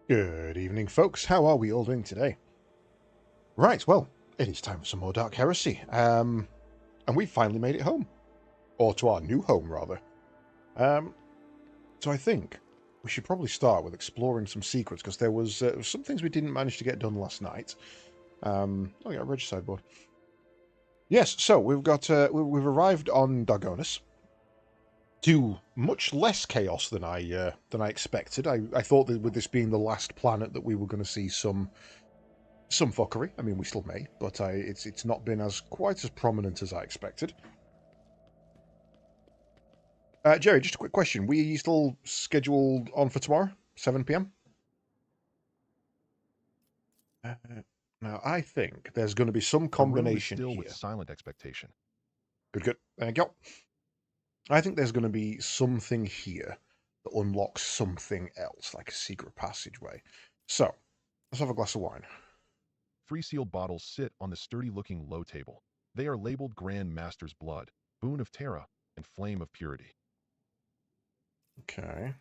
Good evening, folks. How are we all doing today? Right, well, it is time for some more Dark Heresy. And we finally made it home. Or to our new home, rather. Um, so I think we should probably start with exploring some secrets, because there was some things we didn't manage to get done last night. Oh yeah, regicide board. Yes, so we've got we've arrived on Dargonus. To much less chaos than I expected. I thought that with this being the last planet that we were going to see some fuckery. I mean, we still may, but it's not been as quite as prominent as I expected. Jerry, just a quick question. Were you still scheduled on for tomorrow, 7 p.m.? Uh, now, I think there's going to be some The room is combination still here. with silent expectation. Good, good. There you go. I think there's going to be something here that unlocks something else, like a secret passageway. So, let's have a glass of wine. 3 sealed bottles sit on the sturdy-looking low table. They are labeled Grand Master's Blood, Boon of Terra, and Flame of Purity. Okay.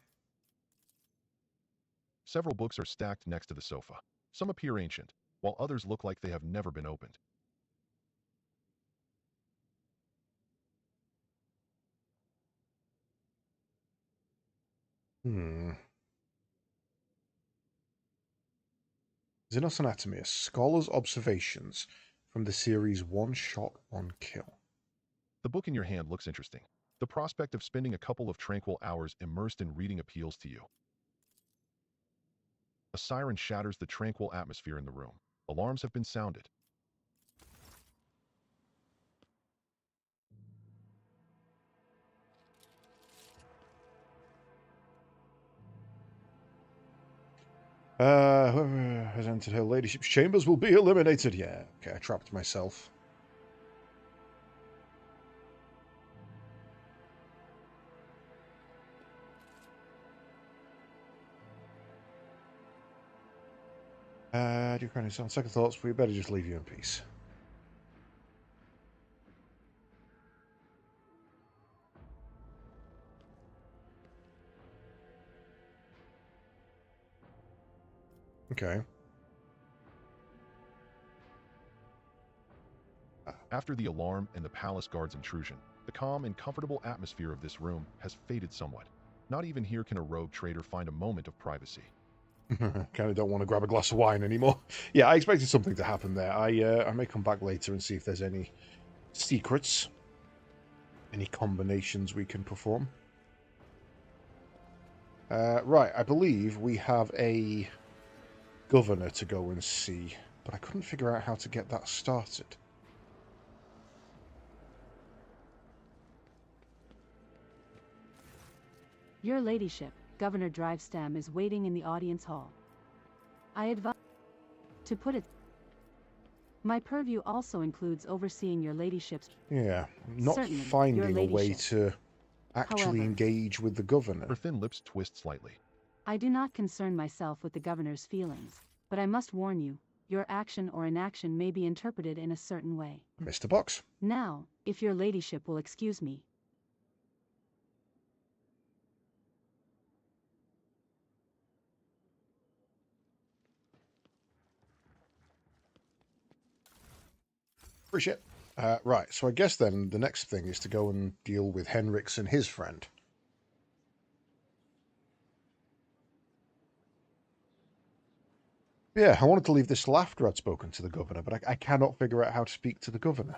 Several books are stacked next to the sofa. Some appear ancient, while others look like they have never been opened. Xenos Anatomy, a scholar's observations from the series One Shot, One Kill. The book in your hand looks interesting. The prospect of spending a couple of tranquil hours immersed in reading appeals to you. A siren shatters the tranquil atmosphere in the room. Alarms have been sounded. Whoever has entered her ladyship's chambers will be eliminated. Yeah, okay, I trapped myself. Dear Crown, on second thoughts, we better just leave you in peace. Okay. After the alarm and the palace guard's intrusion, the calm and comfortable atmosphere of this room has faded somewhat. Not even here can a rogue trader find a moment of privacy. Kind of don't want to grab a glass of wine anymore. Yeah, I expected something to happen there. I may come back later and see if there's any secrets, any combinations we can perform. Right, I believe we have a governor to go and see, but I couldn't figure out how to get that started. Your Ladyship, Governor Drivestam is waiting in the audience hall. I advise to put it. My purview also includes overseeing your Ladyship's. Yeah, not Certainly, finding your a way ladyship. to actually However, engage with the governor. Her thin lips twist slightly. I do not concern myself with the governor's feelings, but I must warn you, your action or inaction may be interpreted in a certain way. Mr. Box. Now, if your Ladyship will excuse me. Appreciate it. Right, so I guess then the next thing is to go and deal with Henrix and his friend. Yeah, I wanted to leave this till after I'd spoken to the governor, but I cannot figure out how to speak to the governor.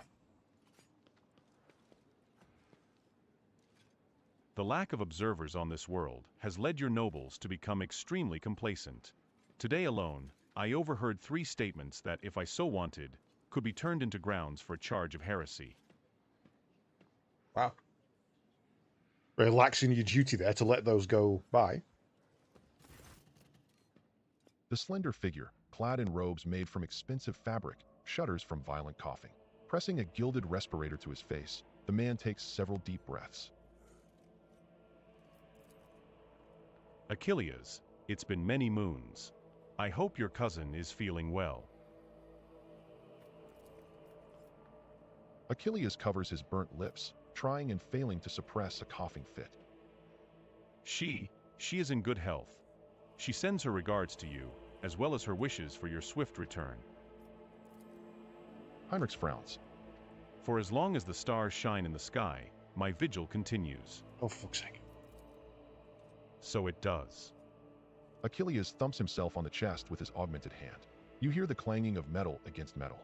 The lack of observers on this world has led your nobles to become extremely complacent. Today alone, I overheard 3 statements that, if I so wanted, could be turned into grounds for a charge of heresy. Wow. Relaxing your duty there to let those go by. The slender figure, clad in robes made from expensive fabric, shudders from violent coughing. Pressing a gilded respirator to his face, the man takes several deep breaths. Achilles, it's been many moons. I hope your cousin is feeling well. Achilles covers his burnt lips, trying and failing to suppress a coughing fit. She is in good health. She sends her regards to you, as well as her wishes for your swift return. Heinrich frowns. For as long as the stars shine in the sky, my vigil continues. Oh, for fuck's sake. So it does. Achilles thumps himself on the chest with his augmented hand. You hear the clanging of metal against metal.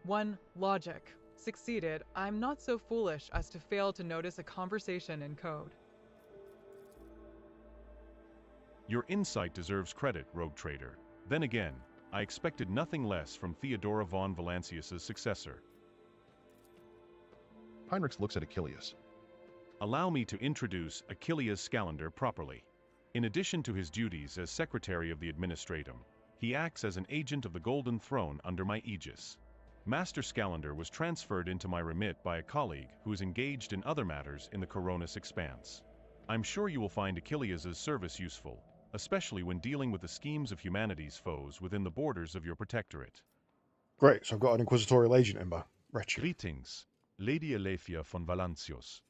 1. Logic. Succeeded. I'm not so foolish as to fail to notice a conversation in code. Your insight deserves credit, rogue trader. Then again, I expected nothing less from Theodora von Valancius's successor. Heinrich looks at Achilles. Allow me to introduce Achilles Scalander properly. In addition to his duties as Secretary of the Administratum, he acts as an agent of the Golden Throne under my aegis. Master Scalander was transferred into my remit by a colleague who is engaged in other matters in the Coronis Expanse. I'm sure you will find Achilles' service useful, especially when dealing with the schemes of humanity's foes within the borders of your protectorate. Great, so I've got an inquisitorial agent in my retinue. Greetings, Lady Aletheia von Valancius.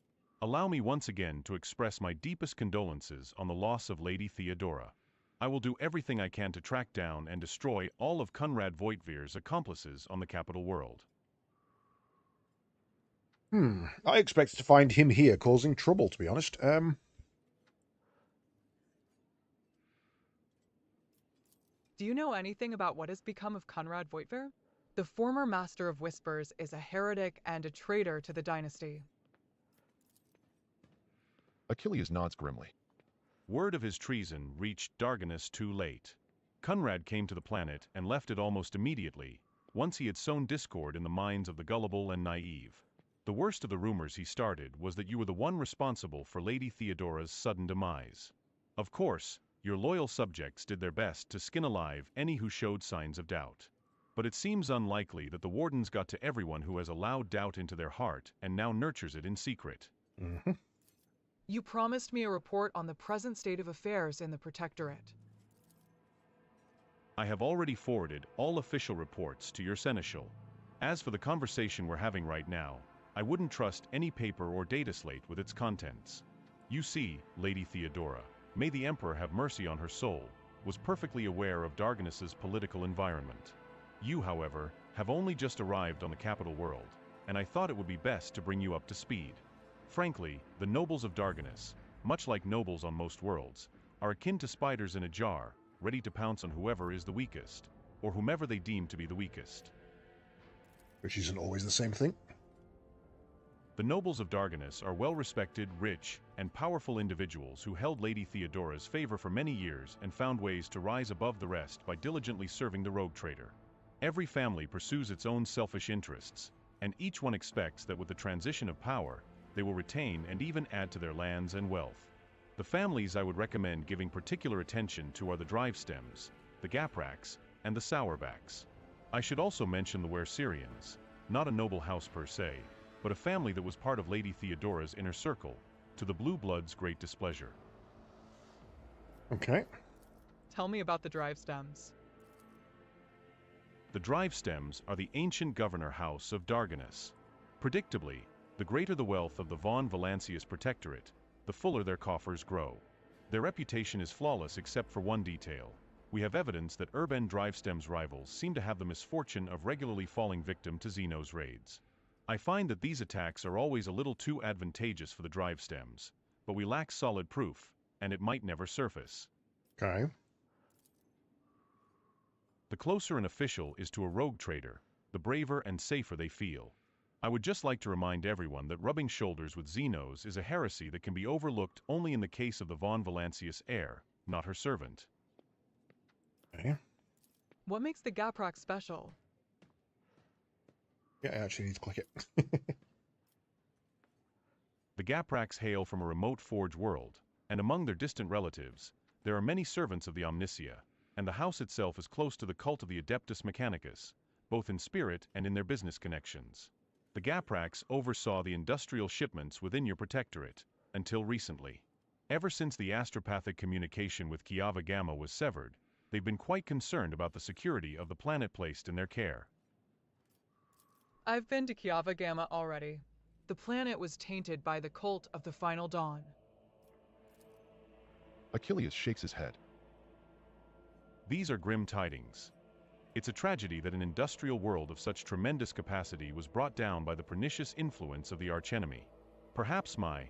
Allow me once again to express my deepest condolences on the loss of Lady Theodora. I will do everything I can to track down and destroy all of Conrad Voigtvir's accomplices on the capital world. I expected to find him here causing trouble, to be honest. Do you know anything about what has become of Conrad Voigtvir? The former Master of Whispers is a heretic and a traitor to the dynasty. Achilles nods grimly. Word of his treason reached Darganus too late. Conrad came to the planet and left it almost immediately, once he had sown discord in the minds of the gullible and naive. The worst of the rumors he started was that you were the one responsible for Lady Theodora's sudden demise. Of course, your loyal subjects did their best to skin alive any who showed signs of doubt. But it seems unlikely that the Wardens got to everyone who has allowed doubt into their heart and now nurtures it in secret. You promised me a report on the present state of affairs in the Protectorate. I have already forwarded all official reports to your seneschal. As for the conversation we're having right now, I wouldn't trust any paper or data slate with its contents. You see, Lady Theodora, may the Emperor have mercy on her soul, was perfectly aware of Darganus's political environment. You, however, have only just arrived on the capital world, and I thought it would be best to bring you up to speed. Frankly, the nobles of Darganus, much like nobles on most worlds, are akin to spiders in a jar, ready to pounce on whoever is the weakest, or whomever they deem to be the weakest. Which isn't always the same thing. The nobles of Darganus are well-respected, rich, and powerful individuals who held Lady Theodora's favor for many years and found ways to rise above the rest by diligently serving the rogue trader. Every family pursues its own selfish interests, and each one expects that with the transition of power, they will retain and even add to their lands and wealth. The families I would recommend giving particular attention to are the drive stems, the gapraks, and the sourbacks. I should also mention the Werserians, not a noble house per se, but a family that was part of Lady Theodora's inner circle, to the Blue Blood's great displeasure. Okay. Tell me about the drive stems. The drive stems are the ancient governor house of Darganus. Predictably, the greater the wealth of the von Valancius Protectorate, the fuller their coffers grow. Their reputation is flawless except for one detail. We have evidence that Urban Drivestem's rivals seem to have the misfortune of regularly falling victim to Xeno's raids. I find that these attacks are always a little too advantageous for the Drivestems, but we lack solid proof, and it might never surface. Okay. The closer an official is to a rogue trader, the braver and safer they feel. I would just like to remind everyone that rubbing shoulders with Xenos is a heresy that can be overlooked only in the case of the von Valancius heir, not her servant. Okay. What makes the Gaprak special? Yeah, I actually need to click it. The Gapraks hail from a remote Forge world, and among their distant relatives, there are many servants of the Omniscia, and the house itself is close to the cult of the Adeptus Mechanicus, both in spirit and in their business connections. The Gapraks oversaw the industrial shipments within your protectorate, until recently. Ever since the astropathic communication with Kiava Gamma was severed, they've been quite concerned about the security of the planet placed in their care. I've been to Kiava Gamma already. The planet was tainted by the cult of the Final Dawn. Achilles shakes his head. These are grim tidings. It's a tragedy that an industrial world of such tremendous capacity was brought down by the pernicious influence of the archenemy. Perhaps my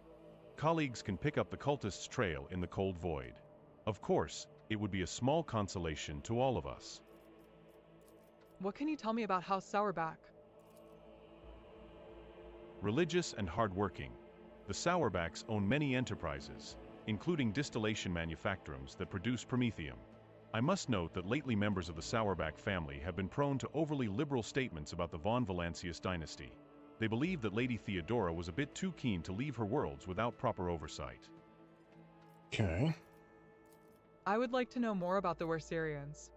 colleagues can pick up the cultist's trail in the cold void. Of course, it would be a small consolation to all of us. What can you tell me about House Sourback? Religious and hardworking, the Sauerbachs own many enterprises, including distillation manufactorums that produce promethium. I must note that lately members of the Sauerbach family have been prone to overly liberal statements about the von Valancius dynasty. They believe that Lady Theodora was a bit too keen to leave her worlds without proper oversight. Okay. I would like to know more about the Werserians.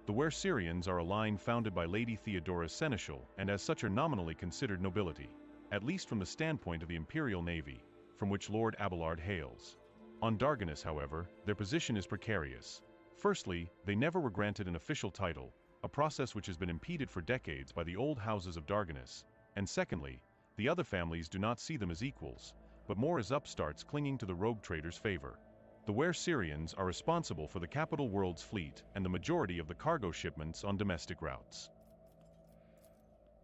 The Werserians are a line founded by Lady Theodora's seneschal and as such are nominally considered nobility, at least from the standpoint of the Imperial Navy, from which Lord Abelard hails. On Darganus, however, their position is precarious. Firstly, they never were granted an official title, a process which has been impeded for decades by the old houses of Darganus, and secondly, the other families do not see them as equals, but more as upstarts clinging to the rogue traders' favor. The Werserians are responsible for the capital world's fleet and the majority of the cargo shipments on domestic routes.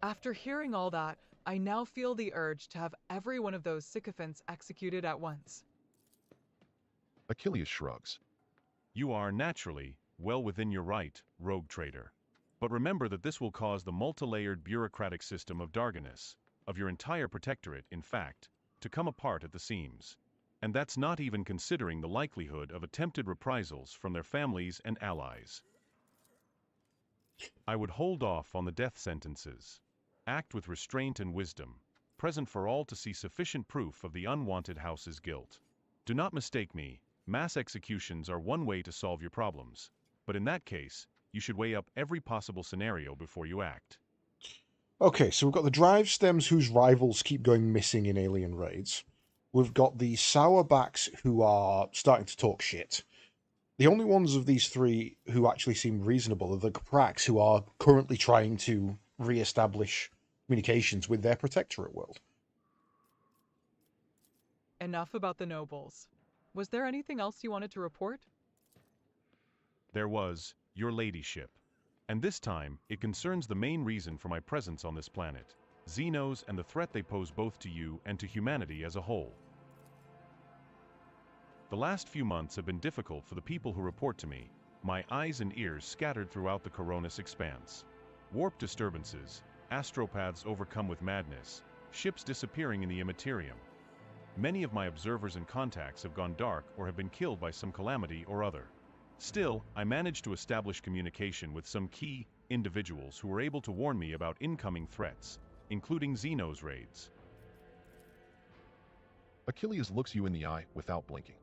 After hearing all that, I now feel the urge to have every one of those sycophants executed at once. Achilles shrugs. You are, naturally, well within your right, rogue trader. But remember that this will cause the multi-layered bureaucratic system of Darganus, of your entire protectorate, in fact, to come apart at the seams. And that's not even considering the likelihood of attempted reprisals from their families and allies. I would hold off on the death sentences. Act with restraint and wisdom, present for all to see sufficient proof of the unwanted house's guilt. Do not mistake me, mass executions are one way to solve your problems, but in that case, you should weigh up every possible scenario before you act. Okay, so we've got the drive stems whose rivals keep going missing in alien raids. We've got the Sauerbachs who are starting to talk shit. The only ones of these three who actually seem reasonable are the Caprax, who are currently trying to re-establish communications with their protectorate world. Enough about the nobles. Was there anything else you wanted to report? There was, your ladyship. And this time, it concerns the main reason for my presence on this planet, Xenos and the threat they pose both to you and to humanity as a whole. The last few months have been difficult for the people who report to me, my eyes and ears scattered throughout the Coronis expanse. Warp disturbances, astropaths overcome with madness, ships disappearing in the immaterium. Many of my observers and contacts have gone dark or have been killed by some calamity or other. Still, I managed to establish communication with some key individuals who were able to warn me about incoming threats, including Xenos raids. Achilles looks you in the eye without blinking.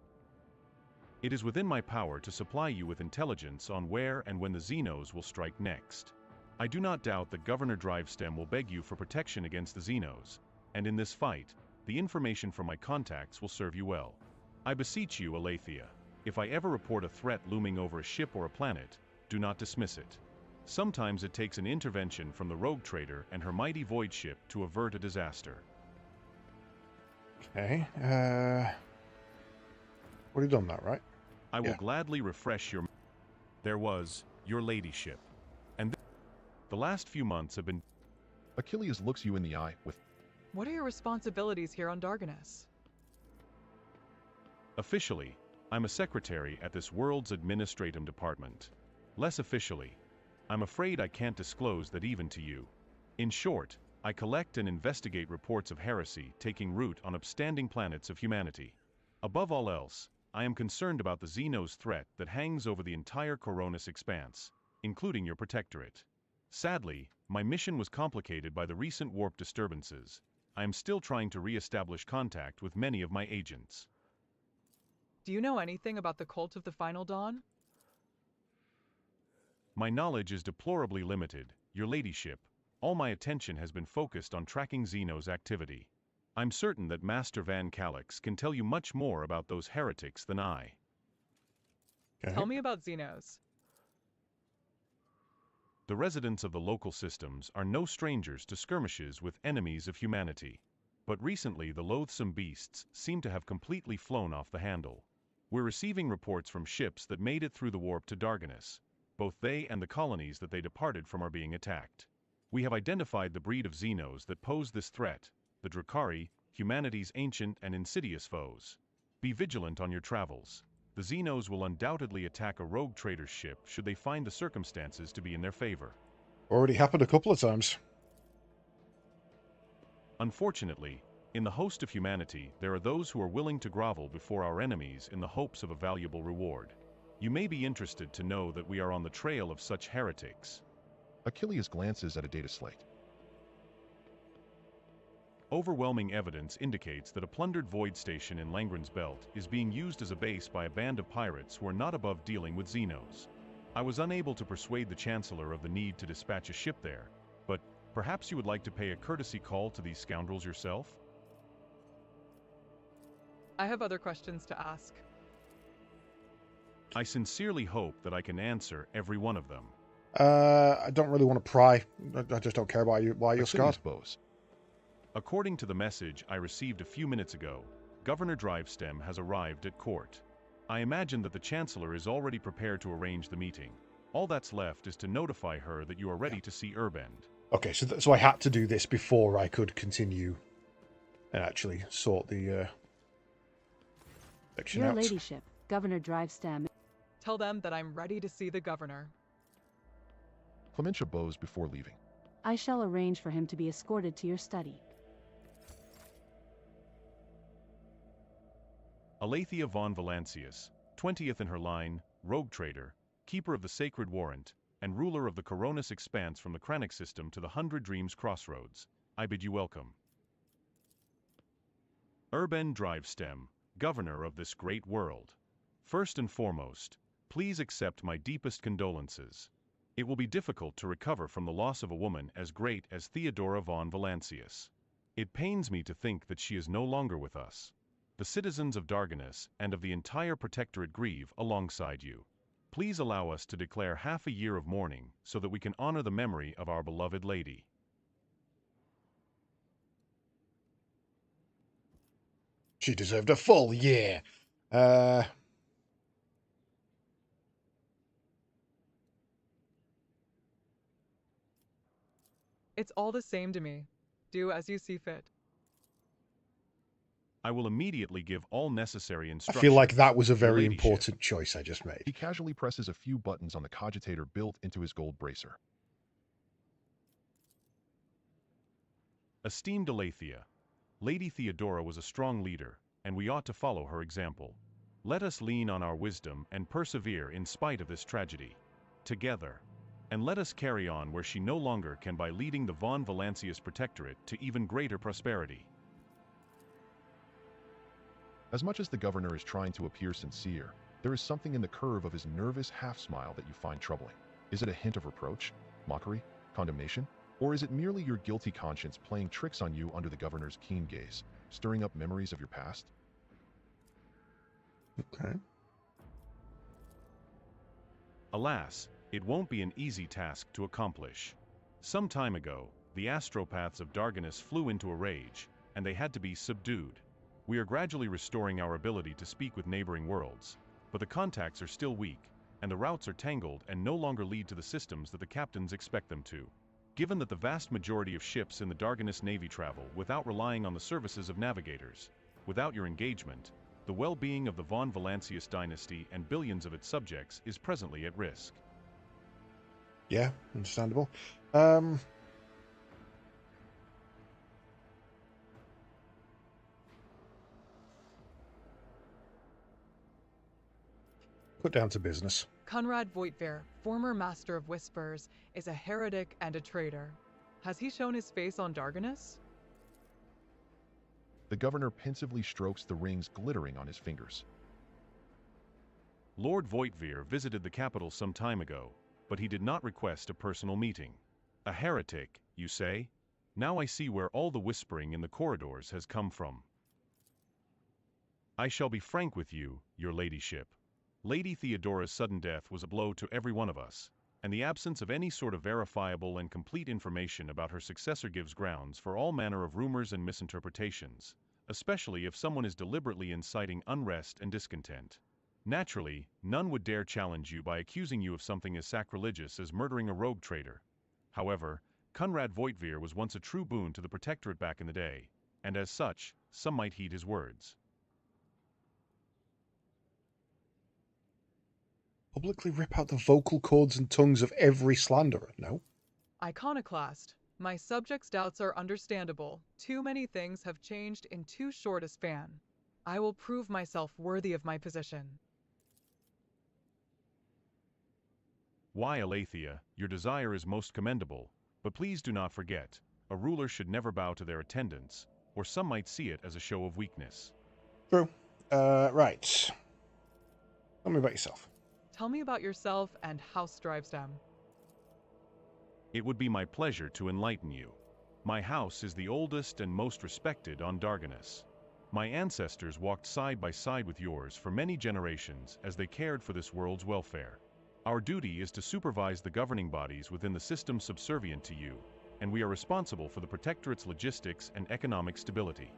It is within my power to supply you with intelligence on where and when the Xenos will strike next. I do not doubt that Governor Drivestem will beg you for protection against the Xenos, and in this fight, the information from my contacts will serve you well. I beseech you, Aletheia, if I ever report a threat looming over a ship or a planet, do not dismiss it. Sometimes it takes an intervention from the rogue trader and her mighty void ship to avert a disaster. Okay, already done that, right? I will gladly refresh your... There was, your ladyship. And the last few months have been... Achilles looks you in the eye with... What are your responsibilities here on Darganus? Officially, I'm a secretary at this world's administratum department. Less officially, I'm afraid I can't disclose that even to you. In short, I collect and investigate reports of heresy taking root on upstanding planets of humanity. Above all else, I am concerned about the Xenos threat that hangs over the entire Coronis expanse, including your protectorate. Sadly, my mission was complicated by the recent warp disturbances. I am still trying to re-establish contact with many of my agents. Do you know anything about the Cult of the Final Dawn? My knowledge is deplorably limited, your ladyship. All my attention has been focused on tracking Xenos activity. I'm certain that Master Van Calix can tell you much more about those heretics than I. Okay. Tell me about Xenos. The residents of the local systems are no strangers to skirmishes with enemies of humanity. but recently the loathsome beasts seem to have completely flown off the handle. We're receiving reports from ships that made it through the warp to Darganus. Both they and the colonies that they departed from are being attacked. We have identified the breed of Xenos that pose this threat, the Drakari, humanity's ancient and insidious foes. Be vigilant on your travels. The Xenos will undoubtedly attack a rogue trader's ship should they find the circumstances to be in their favor. Already happened a couple of times. Unfortunately, in the host of humanity, there are those who are willing to grovel before our enemies in the hopes of a valuable reward. You may be interested to know that we are on the trail of such heretics. Achilles glances at a data slate. Overwhelming evidence indicates that a plundered void station in Langren's Belt is being used as a base by a band of pirates who are not above dealing with Xenos. I was unable to persuade the Chancellor of the need to dispatch a ship there, but perhaps you would like to pay a courtesy call to these scoundrels yourself? I have other questions to ask. I sincerely hope that I can answer every one of them. I don't really want to pry. I just don't care about you. Why you're Achilles scarred. bows. According to the message I received a few minutes ago, Governor Drivestem has arrived at court. I imagine that the Chancellor is already prepared to arrange the meeting. All that's left is to notify her that you are ready to see Urbend. Okay, so I had to do this before I could continue and actually sort the section Your out. ladyship, Governor Drivestam. Tell them that I'm ready to see the governor. Clementia bows before leaving. I shall arrange for him to be escorted to your study. Aletheia von Valancius, 20th in her line, rogue trader, keeper of the Sacred Warrant, and ruler of the Coronis Expanse from the Kranich system to the 100 Dreams Crossroads, I bid you welcome. Urbend Drivestem, governor of this great world. First and foremost, please accept my deepest condolences. It will be difficult to recover from the loss of a woman as great as Theodora von Valancius. It pains me to think that she is no longer with us. The citizens of Darganus and of the entire Protectorate grieve alongside you. Please allow us to declare half a year of mourning so that we can honor the memory of our beloved lady. She deserved a full year. It's all the same to me. Do as you see fit. I will immediately give all necessary I instructions. feel like that was a Your very ladyship. important choice I just He made. casually presses a few buttons on the cogitator built into his gold bracer. Esteemed Aletheia, Lady Theodora was a strong leader, and we ought to follow her example. Let us lean on our wisdom and persevere in spite of this tragedy. Together. And let us carry on where she no longer can by leading the von Valancius Protectorate to even greater prosperity. As much as the governor is trying to appear sincere, there is something in the curve of his nervous half-smile that you find troubling. Is it a hint of reproach, mockery, condemnation? Or is it merely your guilty conscience playing tricks on you under the governor's keen gaze, stirring up memories of your past? Okay. Alas, it won't be an easy task to accomplish. Some time ago, the astropaths of Darganus flew into a rage, and they had to be subdued. We are gradually restoring our ability to speak with neighboring worlds, but the contacts are still weak, and the routes are tangled and no longer lead to the systems that the captains expect them to. Given that the vast majority of ships in the Darganus Navy travel without relying on the services of navigators, without your engagement, the well-being of the von Valancius dynasty and billions of its subjects is presently at risk. Yeah, understandable. Put down to business. Conrad Voigtver, former Master of Whispers, is a heretic and a traitor. Has he shown his face on Darganus? The governor pensively strokes the rings glittering on his fingers. Lord Voigtver visited the capital some time ago, but he did not request a personal meeting. A heretic, you say? Now I see where all the whispering in the corridors has come from. I shall be frank with you, your ladyship. Lady Theodora's sudden death was a blow to every one of us, and the absence of any sort of verifiable and complete information about her successor gives grounds for all manner of rumors and misinterpretations, especially if someone is deliberately inciting unrest and discontent. Naturally, none would dare challenge you by accusing you of something as sacrilegious as murdering a rogue traitor. However, Conrad Voigtveer was once a true boon to the Protectorate back in the day, and as such, some might heed his words. Publicly rip out the vocal cords and tongues of every slanderer, no? Iconoclast. My subjects' doubts are understandable. Too many things have changed in too short a span. I will prove myself worthy of my position. Why, Aletheia, your desire is most commendable, but please do not forget, a ruler should never bow to their attendants, or some might see it as a show of weakness. True. Right. Tell me about yourself. Tell me about yourself and House Drivestem. It would be my pleasure to enlighten you. My house is the oldest and most respected on Darganus. My ancestors walked side by side with yours for many generations as they cared for this world's welfare. Our duty is to supervise the governing bodies within the system subservient to you, and we are responsible for the Protectorate's logistics and economic stability.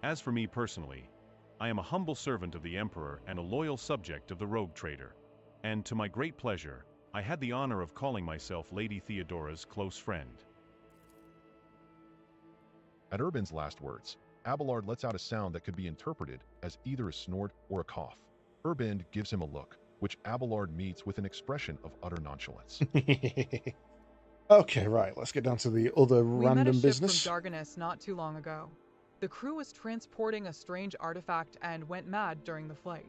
As for me personally, I am a humble servant of the Emperor and a loyal subject of the rogue trader. And to my great pleasure, I had the honor of calling myself Lady Theodora's close friend. At Urban's last words, Abelard lets out a sound that could be interpreted as either a snort or a cough. Urban gives him a look, which Abelard meets with an expression of utter nonchalance. Okay, right, let's get down to the other random business. We met a ship from Darganus not too long ago. The crew was transporting a strange artifact and went mad during the flight.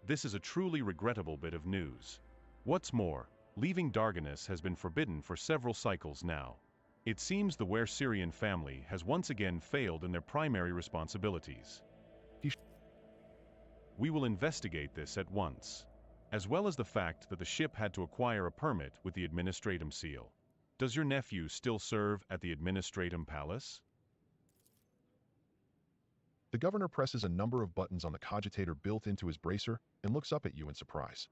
This is a truly regrettable bit of news. What's more, leaving Darganus has been forbidden for several cycles now. It seems the Were-Syrian family has once again failed in their primary responsibilities. We will investigate this at once, as well as the fact that the ship had to acquire a permit with the Administratum seal. Does your nephew still serve at the Administratum Palace? The governor presses a number of buttons on the cogitator built into his bracer and looks up at you in surprise.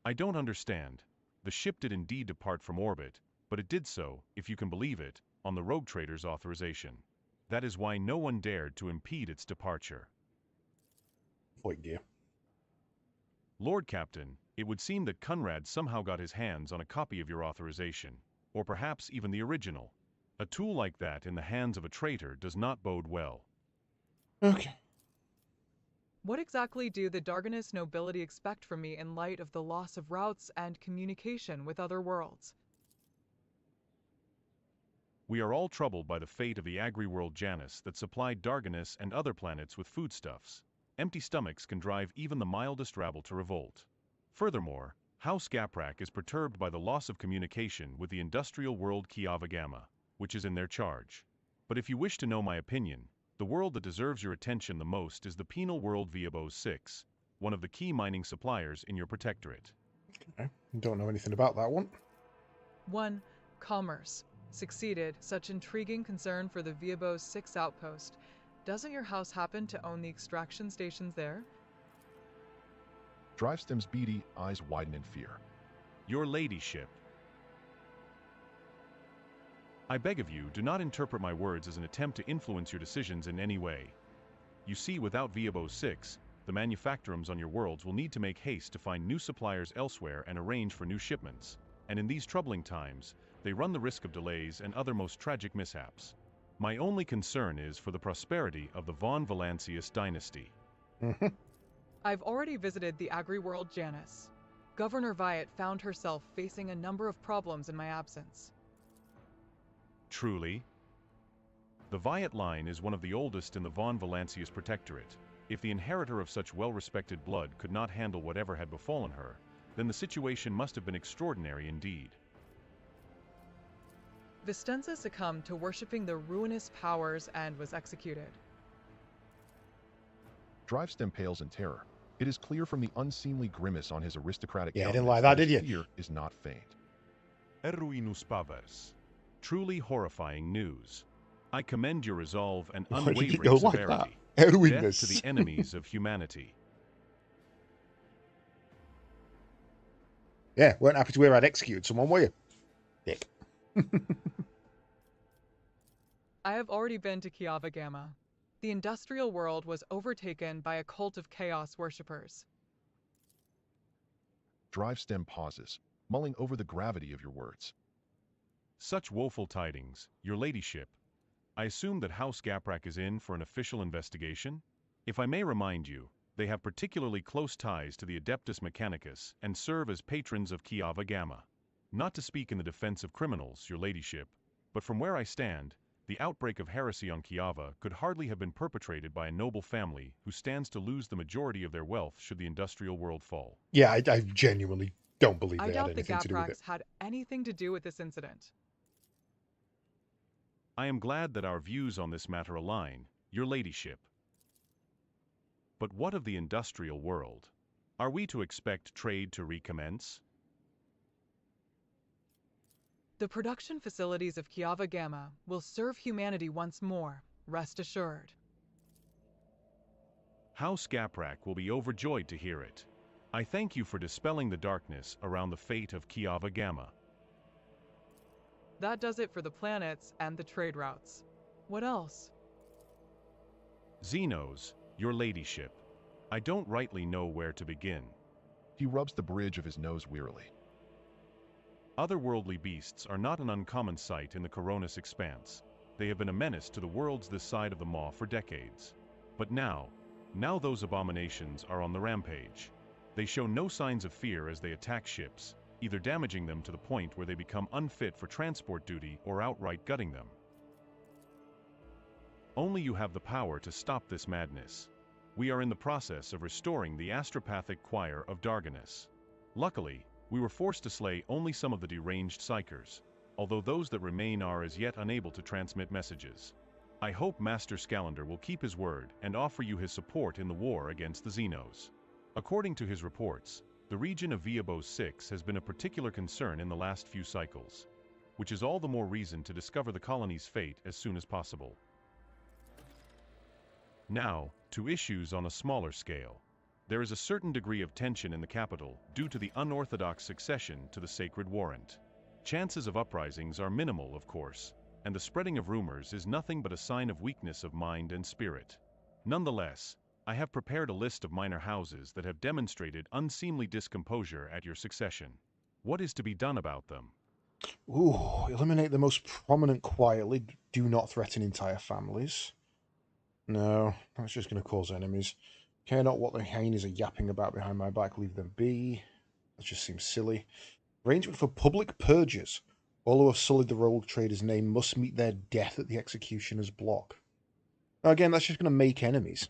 I don't understand. The ship did indeed depart from orbit, but it did so, if you can believe it, on the rogue trader's authorization. That is why no one dared to impede its departure. Voigtveer. Lord Captain, it would seem that Conrad somehow got his hands on a copy of your authorization, or perhaps even the original. A tool like that in the hands of a traitor does not bode well. Okay. What exactly do the Darganus nobility expect from me in light of the loss of routes and communication with other worlds? We are all troubled by the fate of the agri-world Janus that supplied Darganus and other planets with foodstuffs. Empty stomachs can drive even the mildest rabble to revolt. Furthermore, House Gaprak is perturbed by the loss of communication with the industrial world Kiava Gamma, which is in their charge. But if you wish to know my opinion, the world that deserves your attention the most is the penal world Viabos 6, one of the key mining suppliers in your protectorate. Okay. Don't know anything about that one. 1. Commerce. Succeeded. Such intriguing concern for the Viabos 6 outpost. Doesn't your house happen to own the extraction stations there? Drivestem's beady eyes widen in fear. Your ladyship. I beg of you, do not interpret my words as an attempt to influence your decisions in any way. You see, without Viabos 6, the manufactorums on your worlds will need to make haste to find new suppliers elsewhere and arrange for new shipments. And in these troubling times, they run the risk of delays and other most tragic mishaps. My only concern is for the prosperity of the von Valancius dynasty. I've already visited the agri-world Janus. Governor Viat found herself facing a number of problems in my absence. Truly? The Viat line is one of the oldest in the von Valancius protectorate. If the inheritor of such well-respected blood could not handle whatever had befallen her, then the situation must have been extraordinary indeed. Vistenza succumbed to worshipping the ruinous powers and was executed. Drivestem pales in terror. It is clear from the unseemly grimace on his aristocratic Yeah, I didn't countenance like that, did his you? fear is not feigned. Eruinus pavers. Truly horrifying news. I commend your resolve and Why did you unwavering go like severity. Erwin Death to this. the enemies of humanity. Yeah, weren't happy to hear I'd executed someone, were you? Dick. I have already been to Kiava Gamma. The industrial world was overtaken by a cult of chaos worshippers. Drivestem pauses, mulling over the gravity of your words. Such woeful tidings, your ladyship. I assume that House Gaprak is in for an official investigation? If I may remind you, they have particularly close ties to the Adeptus Mechanicus and serve as patrons of Kiava Gamma. Not to speak in the defense of criminals, your ladyship, but from where I stand, the outbreak of heresy on Kiava could hardly have been perpetrated by a noble family who stands to lose the majority of their wealth should the industrial world fall. Yeah, I genuinely don't believe I they had doubt the anything to do with it. Gapraks had anything to do with this incident. I am glad that our views on this matter align, your ladyship. But what of the industrial world? Are we to expect trade to recommence? The production facilities of Kiava Gamma will serve humanity once more, rest assured. House Gaprak will be overjoyed to hear it. I thank you for dispelling the darkness around the fate of Kiava Gamma. That does it for the planets and the trade routes. What else? Xenos, your ladyship. I don't rightly know where to begin. He rubs the bridge of his nose wearily. Otherworldly beasts are not an uncommon sight in the Coronis expanse. They have been a menace to the worlds this side of the Maw for decades. But now those abominations are on the rampage. They show no signs of fear as they attack ships, either damaging them to the point where they become unfit for transport duty or outright gutting them. Only you have the power to stop this madness. We are in the process of restoring the astropathic choir of Darganus. Luckily, we were forced to slay only some of the deranged psychers, although those that remain are as yet unable to transmit messages. I hope Master Scalander will keep his word and offer you his support in the war against the Xenos. According to his reports, the region of Viabos 6 has been a particular concern in the last few cycles, which is all the more reason to discover the colony's fate as soon as possible. Now, to issues on a smaller scale. There is a certain degree of tension in the capital due to the unorthodox succession to the Sacred Warrant. Chances of uprisings are minimal, of course, and the spreading of rumors is nothing but a sign of weakness of mind and spirit. Nonetheless, I have prepared a list of minor houses that have demonstrated unseemly discomposure at your succession. What is to be done about them? Ooh, eliminate the most prominent quietly. Do not threaten entire families. No, that's just going to cause enemies. Care not what the hyenas are yapping about behind my back, leave them be. That just seems silly. Arrangement for public purges. All who have sullied the rogue trader's name must meet their death at the executioner's block. Now again, that's just going to make enemies.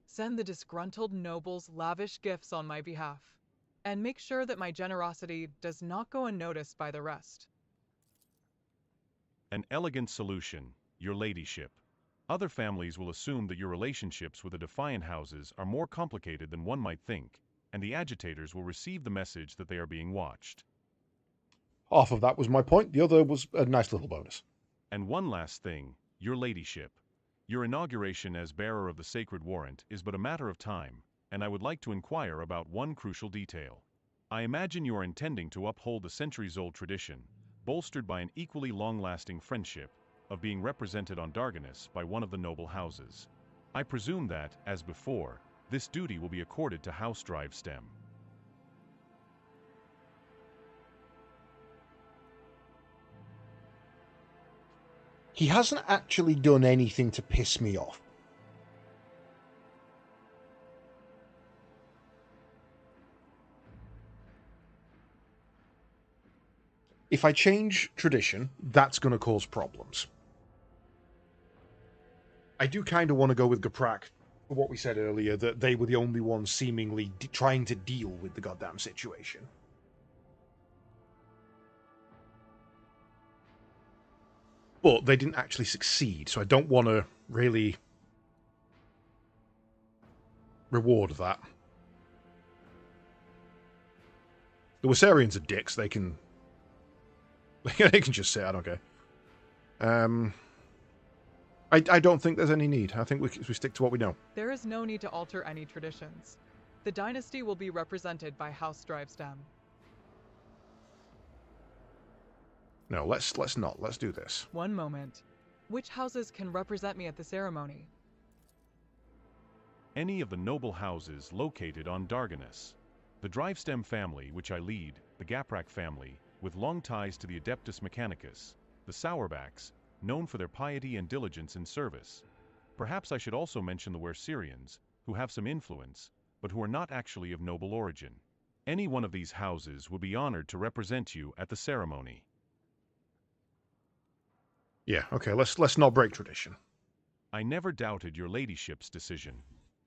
Send the disgruntled nobles lavish gifts on my behalf, and make sure that my generosity does not go unnoticed by the rest. An elegant solution, your ladyship. Other families will assume that your relationships with the Defiant houses are more complicated than one might think, and the agitators will receive the message that they are being watched. Half of that was my point, the other was a nice little bonus. And one last thing, your ladyship. Your inauguration as bearer of the Sacred Warrant is but a matter of time, and I would like to inquire about one crucial detail. I imagine you are intending to uphold the centuries-old tradition, bolstered by an equally long-lasting friendship, of being represented on Darganus by one of the noble houses. I presume that, as before, this duty will be accorded to House Drivestem. He hasn't actually done anything to piss me off. If I change tradition, that's going to cause problems. I do kind of want to go with Gaprak for what we said earlier, that they were the only ones seemingly trying to deal with the goddamn situation. But they didn't actually succeed, so I don't want to really reward that. The Wassarians are dicks, they can just say, I don't care. I don't think there's any need. I think we stick to what we know. There is no need to alter any traditions. The dynasty will be represented by House Drivestem. No, let's not. Let's do this. One moment. Which houses can represent me at the ceremony? Any of the noble houses located on Darganus. The Drivestem family, which I lead, the Gaprak family, with long ties to the Adeptus Mechanicus, the Sauerbacks, known for their piety and diligence in service. Perhaps I should also mention the Werserians, who have some influence, but who are not actually of noble origin. Any one of these houses would be honored to represent you at the ceremony. Yeah, okay, let's not break tradition. I never doubted your ladyship's decision.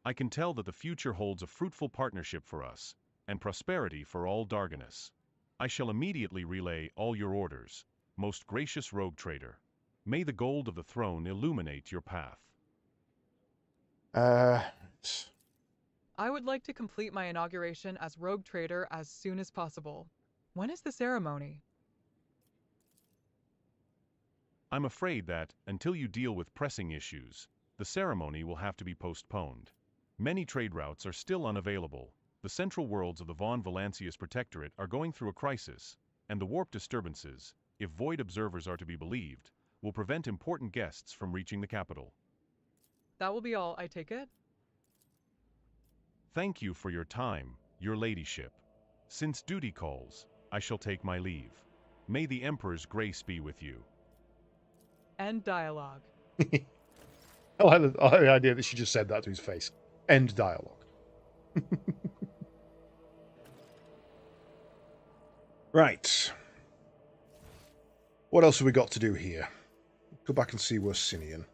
I can tell that the future holds a fruitful partnership for us, and prosperity for all Darganus. I shall immediately relay all your orders, most gracious rogue trader. May the gold of the throne illuminate your path. I would like to complete my inauguration as rogue trader as soon as possible. When is the ceremony? I'm afraid that, until you deal with pressing issues, the ceremony will have to be postponed. Many trade routes are still unavailable. The central worlds of the Von Valancius Protectorate are going through a crisis, and the warp disturbances, if void observers are to be believed, will prevent important guests from reaching the capital. That will be all, I take it? Thank you for your time, your ladyship. Since duty calls, I shall take my leave. May the Emperor's grace be with you. End dialogue. I like the idea that she just said that to his face. End dialogue. Right. What else have we got to do here? Go back and see Wersinian.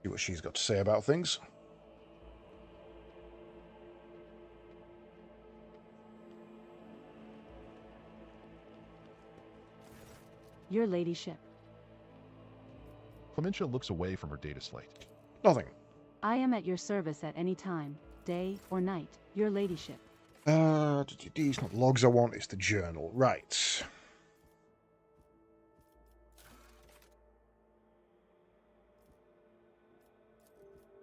See what she's got to say about things. Your ladyship. Clementia looks away from her data slate. Nothing. I am at your service at any time, day or night, your ladyship. It's not logs I want, it's the journal. Right.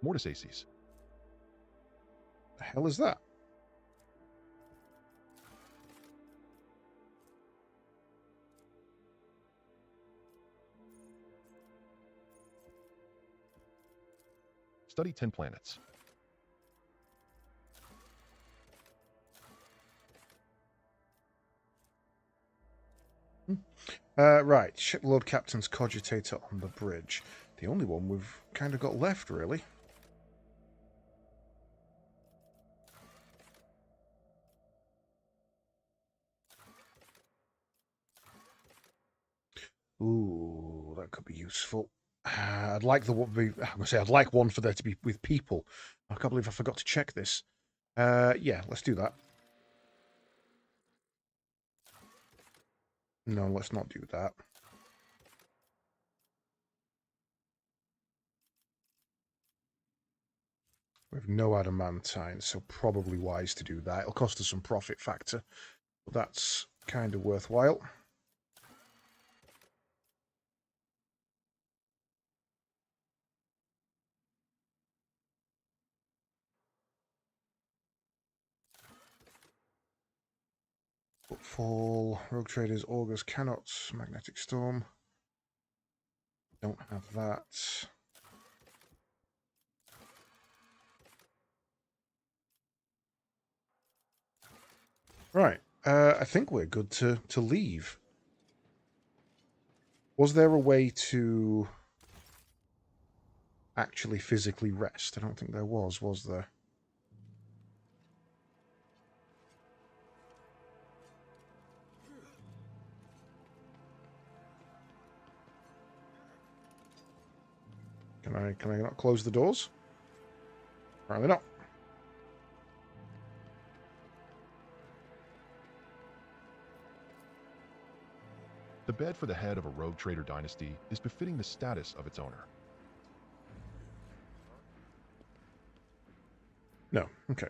Mortis Aces. The hell is that? Study 10 planets. Right. Shipload captain's cogitator on the bridge. The only one we've kind of got left, really. Ooh, that could be useful. I'd like I'd like one for there to be with people. I can't believe I forgot to check this. Yeah, let's do that. No, let's not do that. We have no adamantine, so probably wise to do that. It'll cost us some profit factor, but that's kind of worthwhile. Footfall, Rogue Traders, Augurs, cannot, Magnetic Storm. Don't have that. Right, I think we're good to leave. Was there a way to actually physically rest? I don't think there was there? Can I not close the doors? Apparently not. The bed for the head of a rogue trader dynasty is befitting the status of its owner. No, okay.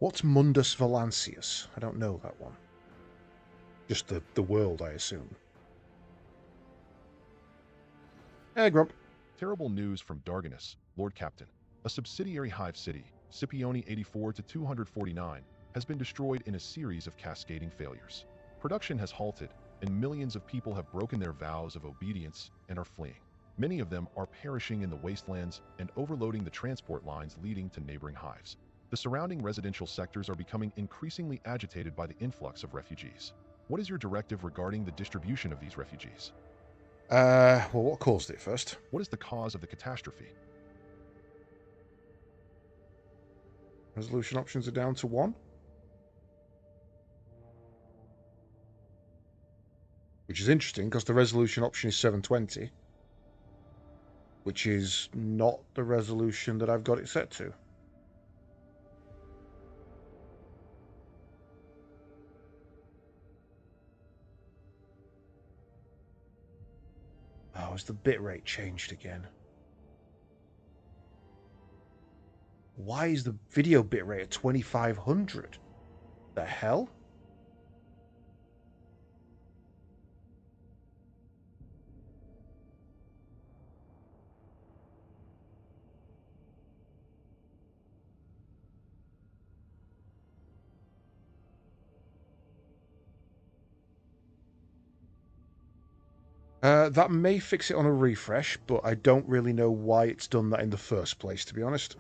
What's Mundus Valancius? I don't know that one. Just the world, I assume. Hey, Grump. Terrible news from Darganus, Lord Captain. A subsidiary hive city, Scipione 84 to 249, has been destroyed in a series of cascading failures. Production has halted, and millions of people have broken their vows of obedience and are fleeing. Many of them are perishing in the wastelands and overloading the transport lines leading to neighboring hives. The surrounding residential sectors are becoming increasingly agitated by the influx of refugees. What is your directive regarding the distribution of these refugees? Well, what caused it first? What is the cause of the catastrophe? Resolution options are down to 1. Which is interesting, because the resolution option is 720. Which is not the resolution that I've got it set to. Oh, has the bitrate changed again? Why is the video bitrate at 2500? The hell? That may fix it on a refresh, but I don't really know why it's done that in the first place, to be honest.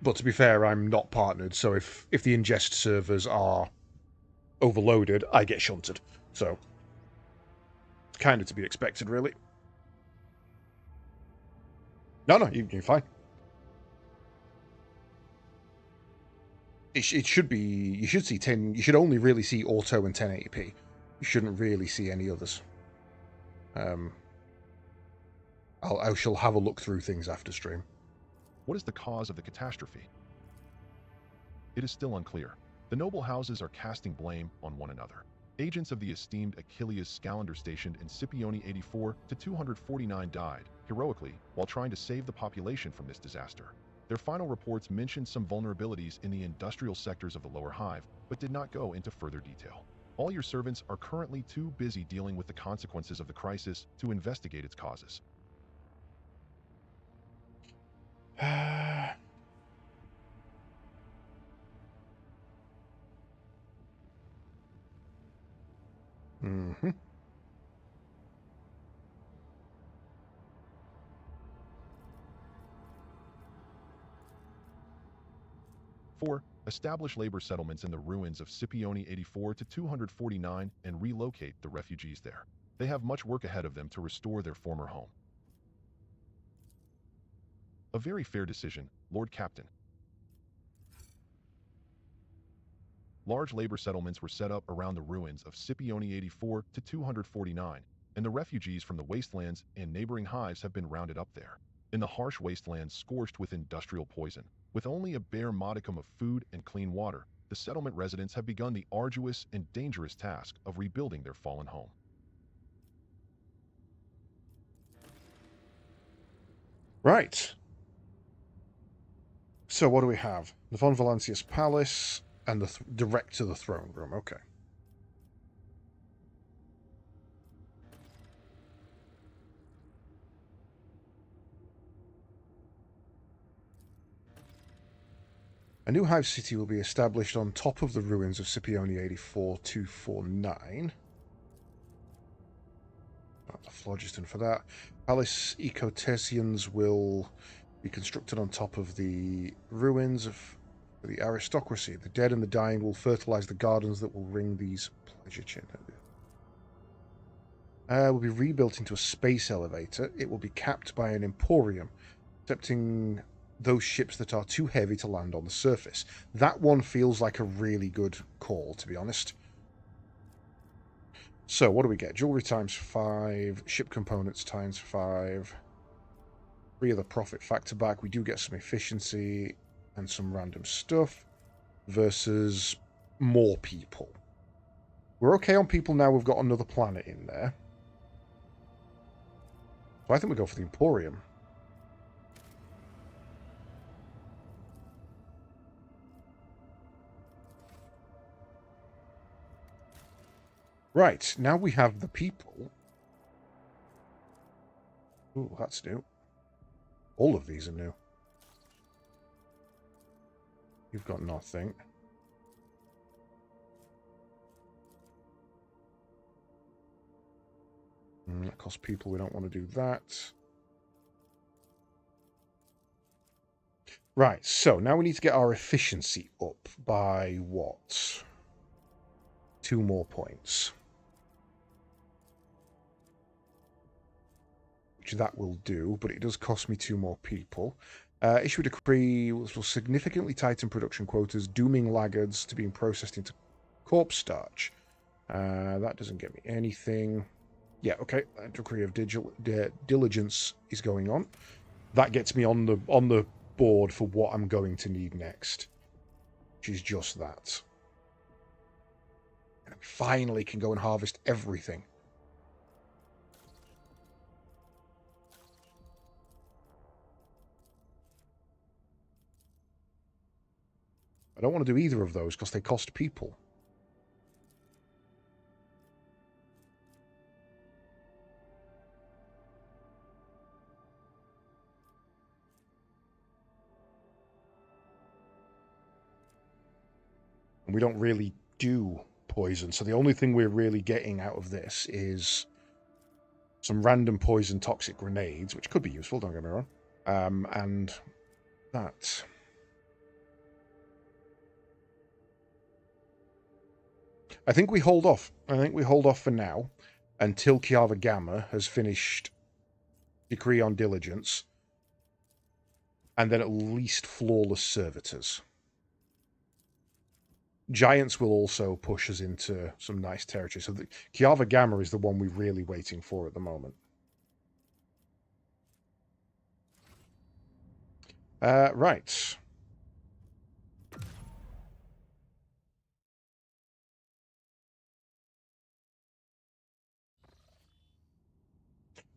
But to be fair, I'm not partnered, so if the ingest servers are overloaded, I get shunted. So, it's kind of to be expected, really. No, you're fine. It should be... You should see 10... You should only really see auto and 1080p. You shouldn't really see any others. I shall have a look through things after stream. What is the cause of the catastrophe? It is still unclear. The noble houses are casting blame on one another. Agents of the esteemed Achilles Scalander stationed in Scipione 84 to 249 died, heroically, while trying to save the population from this disaster. Their final reports mentioned some vulnerabilities in the industrial sectors of the lower hive, but did not go into further detail. All your servants are currently too busy dealing with the consequences of the crisis to investigate its causes. Mm-hmm. Four, establish labor settlements in the ruins of Scipione 84 to 249 and relocate the refugees there. They have much work ahead of them to restore their former home. A very fair decision, Lord Captain. Large labor settlements were set up around the ruins of Scipione 84 to 249, and the refugees from the wastelands and neighboring hives have been rounded up there. In the harsh wastelands scorched with industrial poison, with only a bare modicum of food and clean water, the settlement residents have begun the arduous and dangerous task of rebuilding their fallen home. Right. So what do we have? The Von Valancius Palace and the direct to the throne room. Okay. A new hive city will be established on top of the ruins of Scipione 84-249. Not the phlogiston for that. Palace Ecotesians will be constructed on top of the ruins of the aristocracy. The dead and the dying will fertilize the gardens that will ring these pleasure chambers. Will be rebuilt into a space elevator. It will be capped by an emporium, accepting those ships that are too heavy to land on the surface. That one feels like a really good call, to be honest. So, what do we get? Jewelry times 5, ship components times 5, 3 of the profit factor back. We do get some efficiency and some random stuff versus more people. We're okay on people now. We've got another planet in there. So I think we go for the Emporium. Right, now we have the people. Ooh, that's new. All of these are new. You've got nothing. That costs people. We don't want to do that. Right, so now we need to get our efficiency up by what? 2 more points. Which that will do, but it does cost me 2 more people. Issue a decree will significantly tighten production quotas, dooming laggards to being processed into corpse starch. That doesn't get me anything. Yeah, okay. A decree of diligence is going on. That gets me on the board for what I'm going to need next, which is just that. And I finally can go and harvest everything. I don't want to do either of those because they cost people. And we don't really do poison, so the only thing we're really getting out of this is some random poison toxic grenades, which could be useful, don't get me wrong. And that. I think we hold off. I think we hold off for now until Kiava Gamma has finished Decree on Diligence, and then at least Flawless Servitors. Giants will also push us into some nice territory. So the Kiava Gamma is the one we're really waiting for at the moment. Right.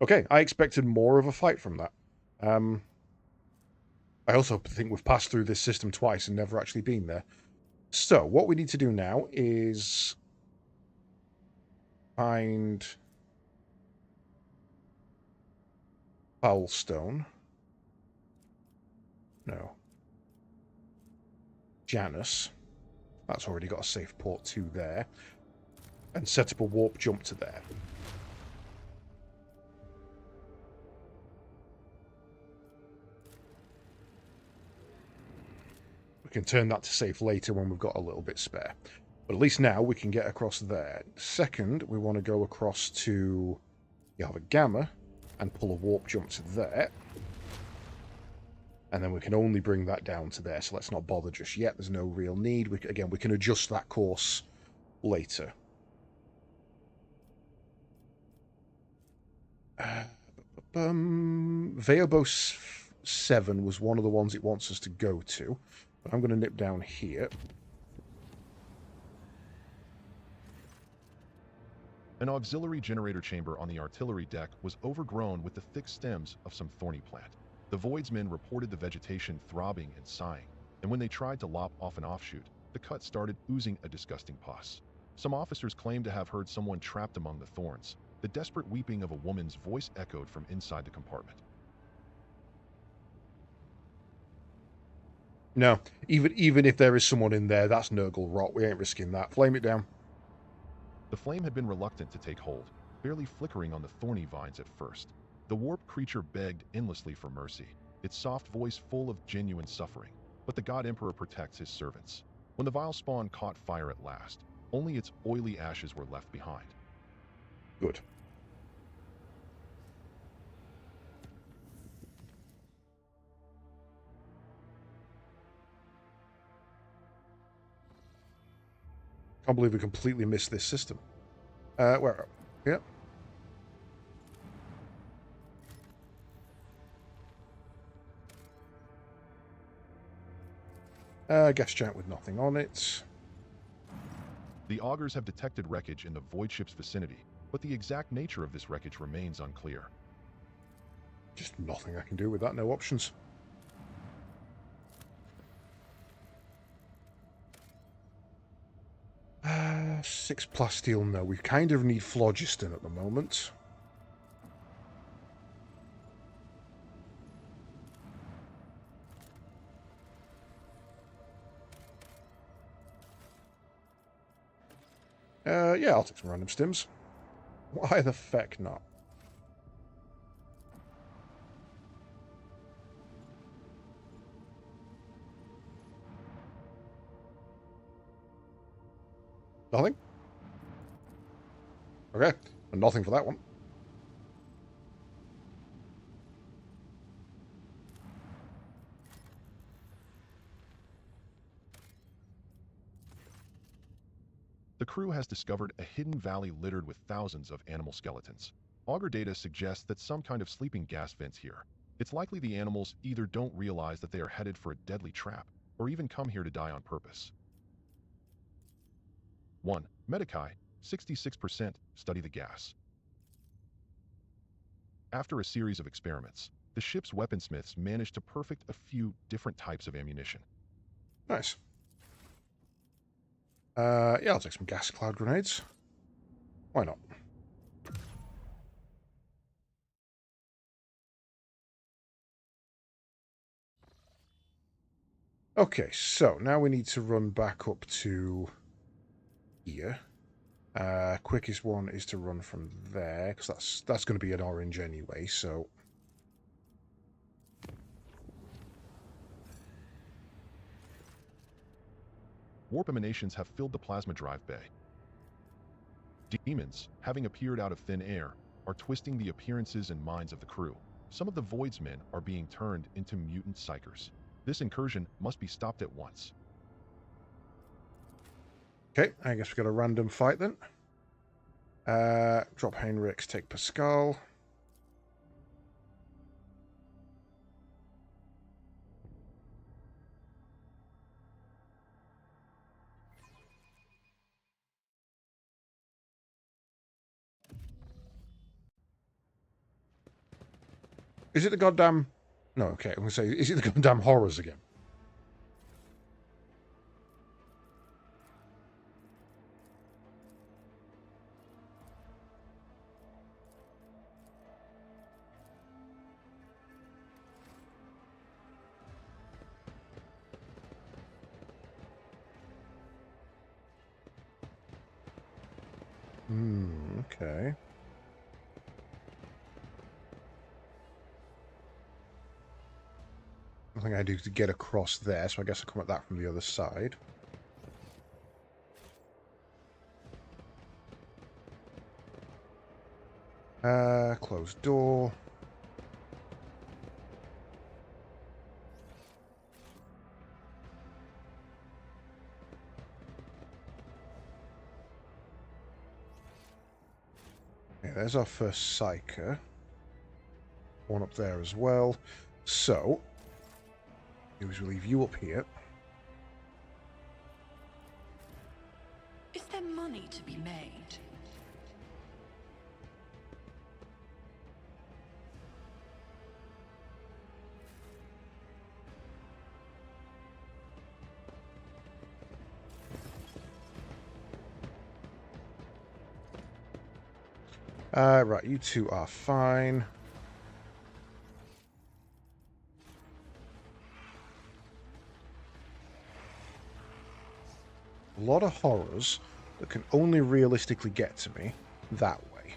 Okay, I expected more of a fight from that. I also think we've passed through this system twice and never actually been there. So, what we need to do now is find Foulstone. No. Janus. That's already got a safe port to there. And set up a warp jump to there. We can turn that to safe later when we've got a little bit spare. But at least now we can get across there. Second, we want to go across to Yava Gamma and pull a warp jump to there. And then we can only bring that down to there, so let's not bother just yet. There's no real need. We can adjust that course later. Veobos 7 was one of the ones it wants us to go to. But I'm going to nip down here. An auxiliary generator chamber on the artillery deck was overgrown with the thick stems of some thorny plant. The Voidsmen reported the vegetation throbbing and sighing, and when they tried to lop off an offshoot, the cut started oozing a disgusting pus. Some officers claimed to have heard someone trapped among the thorns. The desperate weeping of a woman's voice echoed from inside the compartment. No, even if there is someone in there, that's Nurgle rot. We ain't risking that. Flame it down. The flame had been reluctant to take hold, barely flickering on the thorny vines at first. The warped creature begged endlessly for mercy, its soft voice full of genuine suffering. But the God Emperor protects his servants. When the vile spawn caught fire at last, only its oily ashes were left behind. Good. Can't believe we completely missed this system. Where? Yep. Gas giant with nothing on it. The augurs have detected wreckage in the void ship's vicinity, but the exact nature of this wreckage remains unclear. Just nothing I can do with that. No options. 6 plasteel, no. We kind of need phlogiston at the moment. Yeah, I'll take some random stims. Why the feck not? Nothing? Okay, and nothing for that one. The crew has discovered a hidden valley littered with thousands of animal skeletons. Auger data suggests that some kind of sleeping gas vents here. It's likely the animals either don't realize that they are headed for a deadly trap, or even come here to die on purpose. 1. Medicae, 66%, study the gas. After a series of experiments, the ship's weaponsmiths managed to perfect a few different types of ammunition. Nice. Yeah, I'll take some gas cloud grenades. Why not? Okay, so now we need to run back up to here. Quickest one is to run from there, because that's going to be an orange anyway, so... Warp emanations have filled the plasma drive bay. Demons, having appeared out of thin air, are twisting the appearances and minds of the crew. Some of the Voidsmen are being turned into mutant psychers. This incursion must be stopped at once. Okay, I guess we've got a random fight then. Drop Heinrichs, take Pascal. Is it the goddamn... No, okay, I'm going to say, is it the goddamn horrors again? Okay. Nothing I do to get across there, so I guess I'll come at that from the other side. Closed door. Okay, there's our first Psyker. One up there as well. So, we'll leave you up here. Is there money to be made? Right, you two are fine. A lot of horrors that can only realistically get to me that way.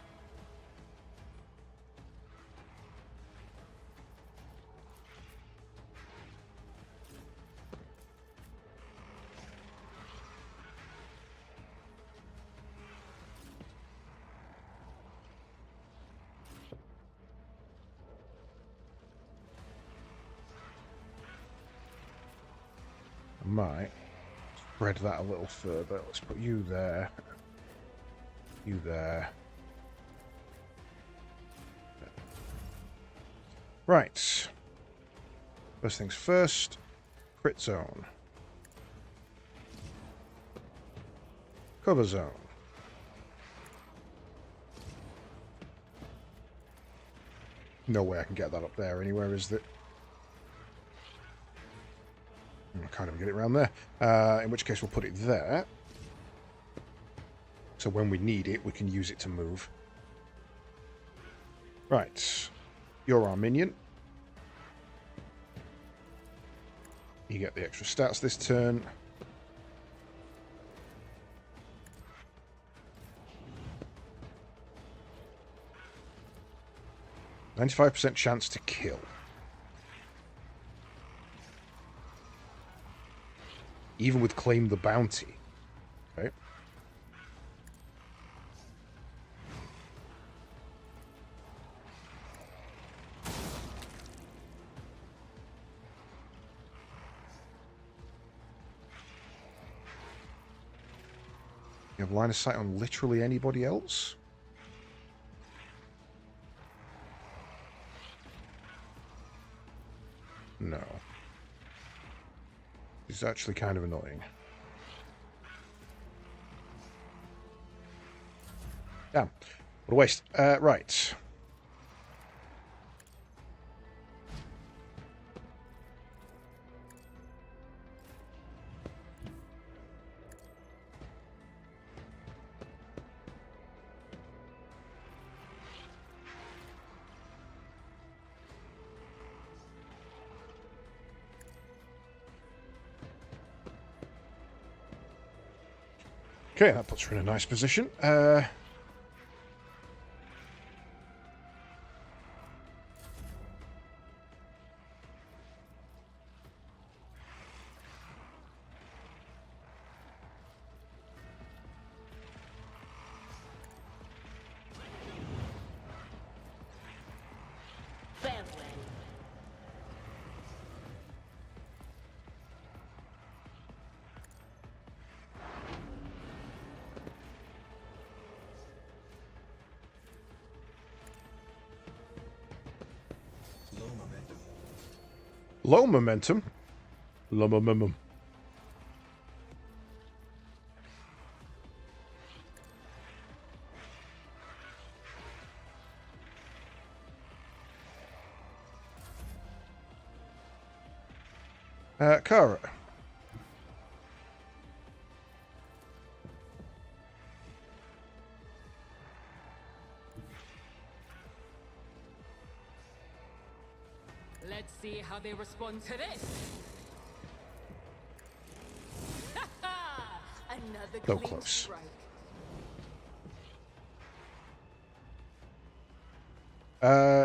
I might spread that a little further. Let's put you there. You there. Right. First things first. Crit zone. Cover zone. No way I can get that up there anywhere, is that? I can't even get it around there. In which case we'll put it there. So when we need it, we can use it to move. Right. You're our minion. You get the extra stats this turn. %95% chance to kill. Even with Claim the Bounty. Okay. You have line of sight on literally anybody else? No. It's actually kind of annoying. Damn. What a waste. Right. Okay, that puts her in a nice position. Low momentum. Low momentum. Kara. Let's see how they respond to this. Another So clean close. strike.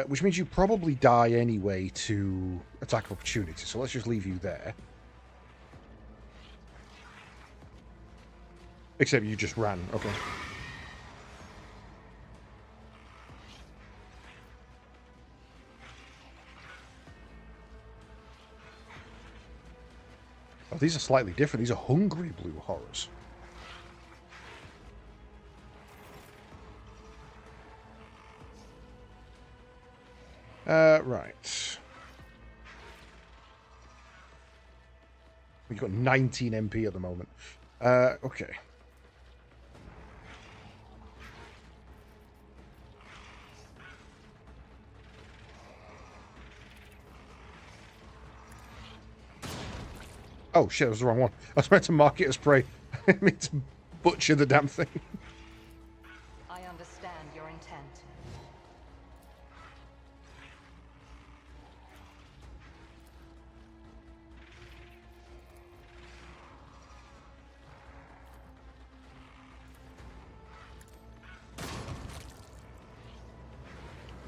Which means you probably die anyway to attack of opportunity, so let's just leave you there. Except you just ran, okay. Oh, these are slightly different. These are hungry blue horrors. Right. We've got 19 MP at the moment. Okay. Oh shit, that was the wrong one. I was meant to mark it as prey. I meant to butcher the damn thing. I understand your intent.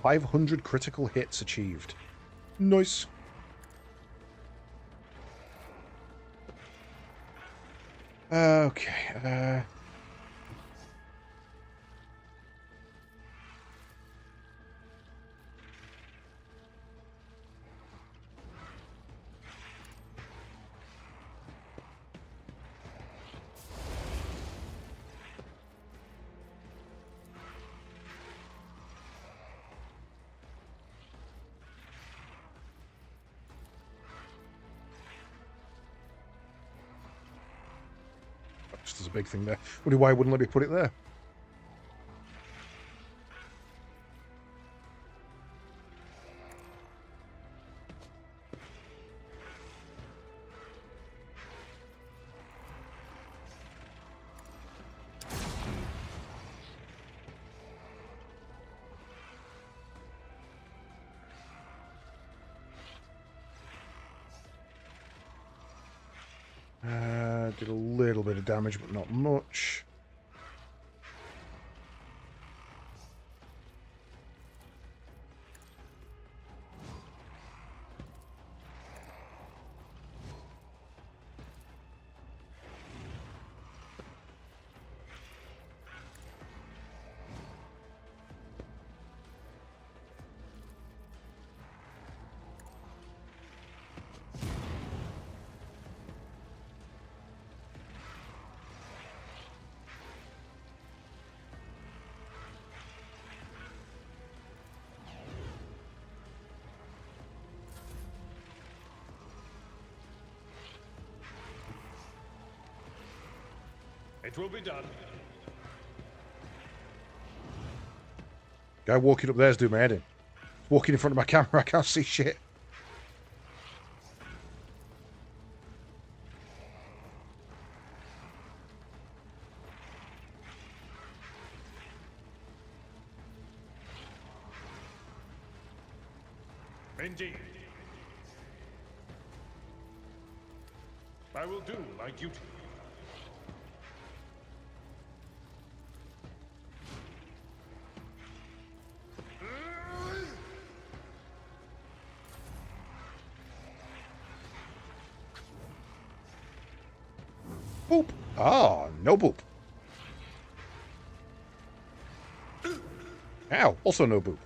$500 critical hits achieved. Nice. Okay. Just as a big thing there. Wonder why I wouldn't let me put it there. Did a little bit of damage, but not much. It will be done. Guy walking up there's doing my head in. Walking in front of my camera, I can't see shit. Indeed. I will do my duty. Boop. Ah, no boop. Ow, also no boop.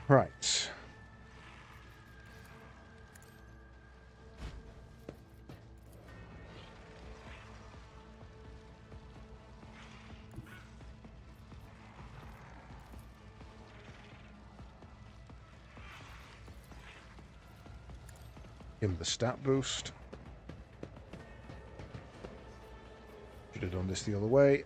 Right. Give him the stat boost. Should have done this the other way.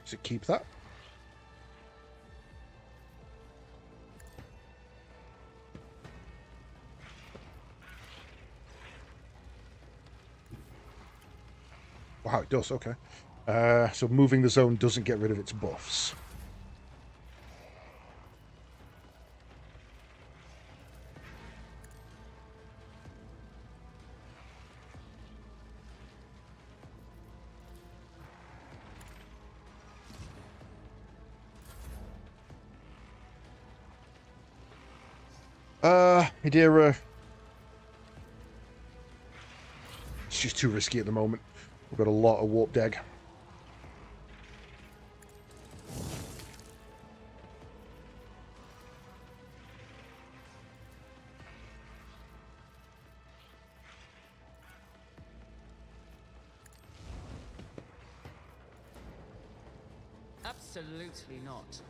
To keep that. Wow, it does, okay. So moving the zone doesn't get rid of its buffs. Hidera. It's just too risky at the moment. We've got a lot of warp deg. Absolutely not.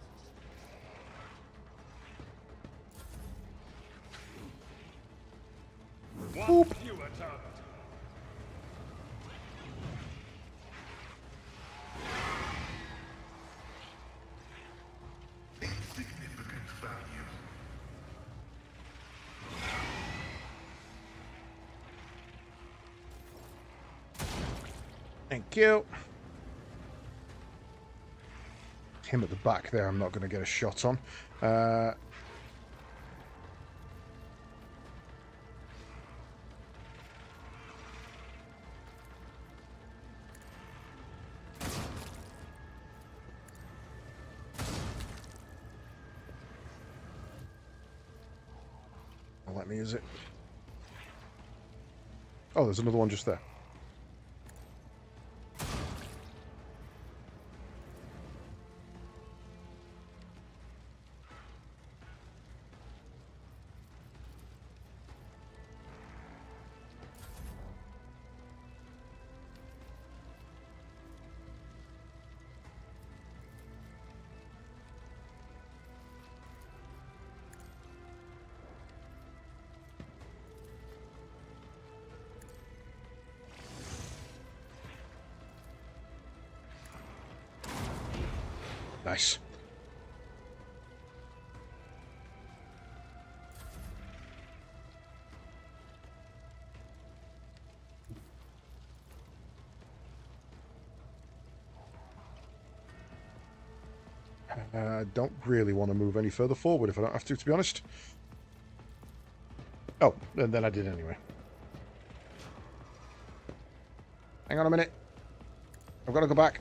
One fewer target. Insignificant value. Thank you. Him at the back there, I'm not going to get a shot on. Let me use it. Oh, there's another one just there. Nice. I don't really want to move any further forward if I don't have to be honest. Oh, and then I did anyway. Hang on a minute. I've got to go back.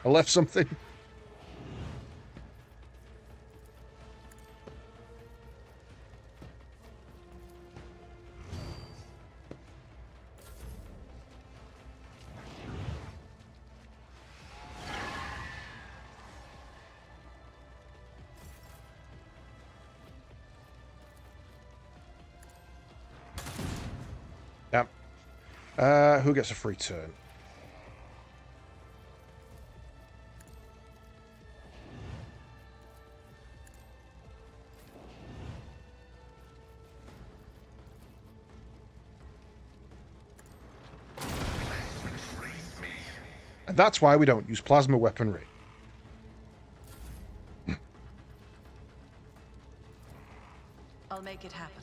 I left something. Yeah. Who gets a free turn? And that's why we don't use plasma weaponry. I'll make it happen.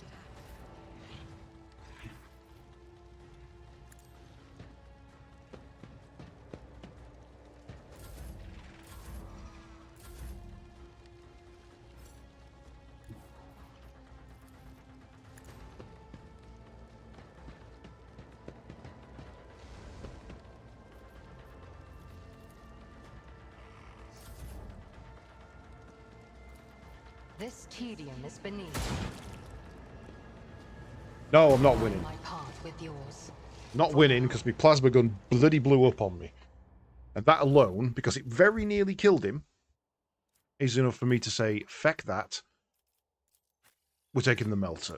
This tedium is beneath. No, I'm not winning. My path with yours. Not winning because my plasma gun bloody blew up on me. And that alone, because it very nearly killed him, is enough for me to say, feck that. We're taking the melter.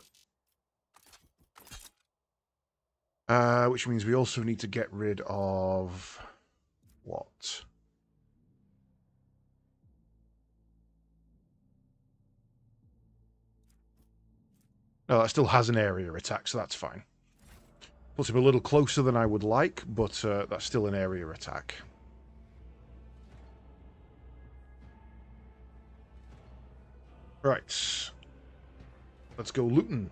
Which means we also need to get rid of... what? No, that still has an area attack, so that's fine. Puts him a little closer than I would like, but that's still an area attack. Right. Let's go looting.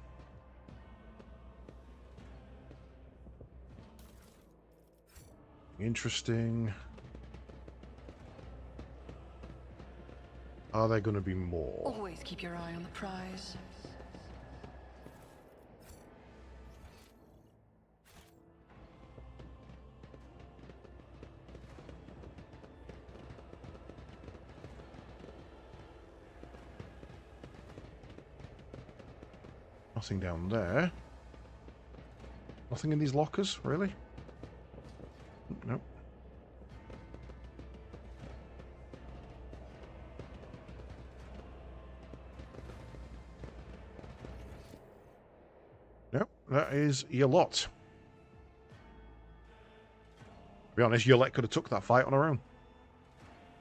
Interesting. Are there going to be more? Always keep your eye on the prize. Nothing down there. Nothing in these lockers, really? Nope. Nope, that is your lot. To be honest, Yolette could have took that fight on her own.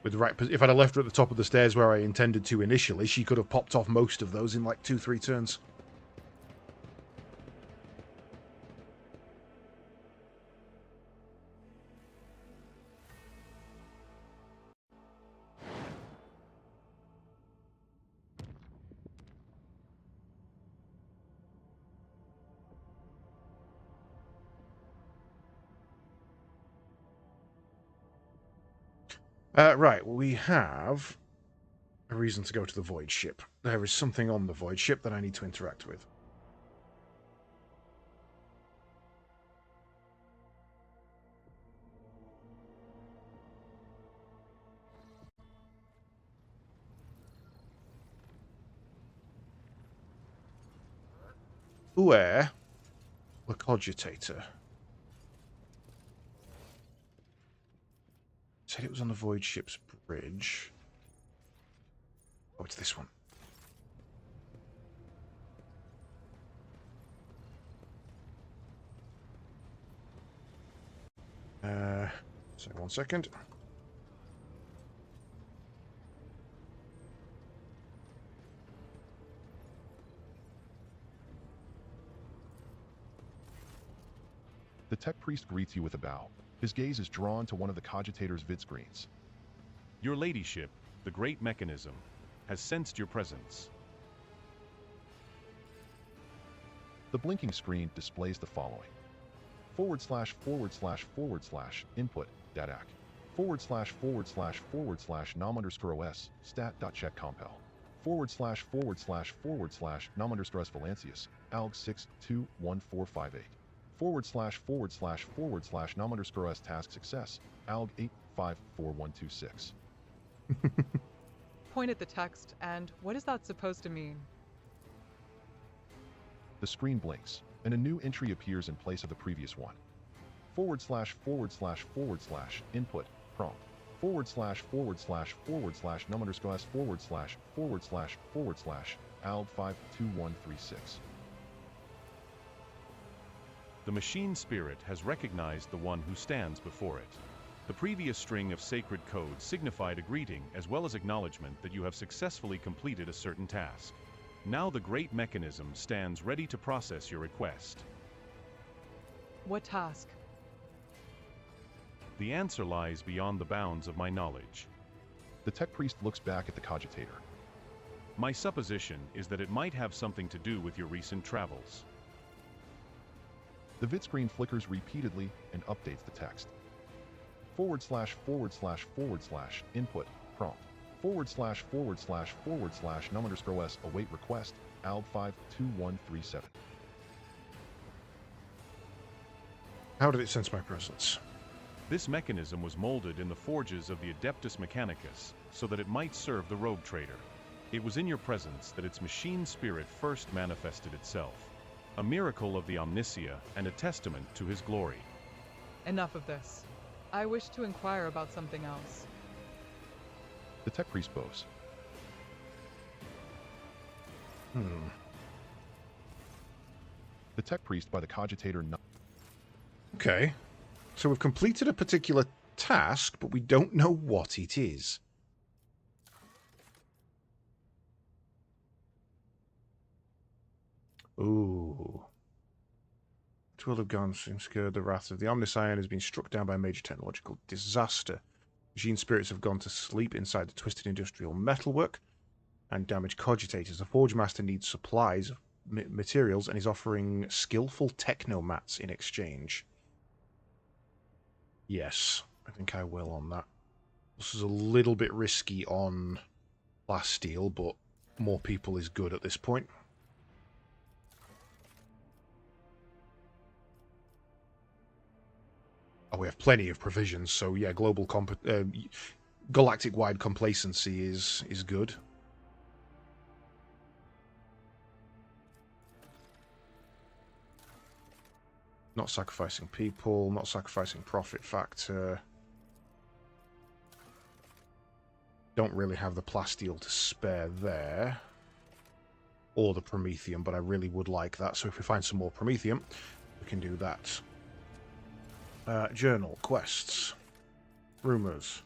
With the right, if I'd have left her at the top of the stairs where I intended to initially, she could have popped off most of those in like 2-3 turns. Right, we have a reason to go to the Void Ship. There is something on the Void Ship that I need to interact with. Where? The Cogitator. Said it was on the Void Ship's bridge. Oh, it's this one. So 1 second. The tech priest greets you with a bow. His gaze is drawn to one of the cogitator's vid screens. Your ladyship, the great mechanism, has sensed your presence. The blinking screen displays the following. // input datak // nom_os stat.check compel // nom_s Valancius alg 621458 // nom_s task success alg 854126. Point at the text, and what is that supposed to mean? The screen blinks, and a new entry appears in place of the previous one. // input prompt // nom_s / alg 52136. The machine spirit has recognized the one who stands before it. The previous string of sacred codes signified a greeting as well as acknowledgement that you have successfully completed a certain task. Now the great mechanism stands ready to process your request. What task? The answer lies beyond the bounds of my knowledge. The tech priest looks back at the cogitator. My supposition is that it might have something to do with your recent travels. The vid screen flickers repeatedly and updates the text. // input prompt // nom_s await request alg 52137. How did it sense my presence? This mechanism was molded in the forges of the Adeptus Mechanicus so that it might serve the rogue trader. It was in your presence that its machine spirit first manifested itself, a miracle of the Omnicia and a testament to his glory. Enough of this. I wish to inquire about something else. The tech priest bows. The tech priest by the cogitator Okay. So we've completed a particular task, but we don't know what it is. Ooh. It will have gone and scared the wrath of the Omniscion has been struck down by a major technological disaster. Machine spirits have gone to sleep inside the twisted industrial metalwork and damaged cogitators. The Forge Master needs supplies of materials and is offering skillful technomats in exchange. Yes, I think I will on that. This is a little bit risky on plasteel, but more people is good at this point. Oh, we have plenty of provisions, so yeah, galactic-wide complacency is good. Not sacrificing people, not sacrificing profit factor. Don't really have the plasteel to spare there. Or the promethium, but I really would like that, so if we find some more promethium, we can do that. Journal, quests, rumors.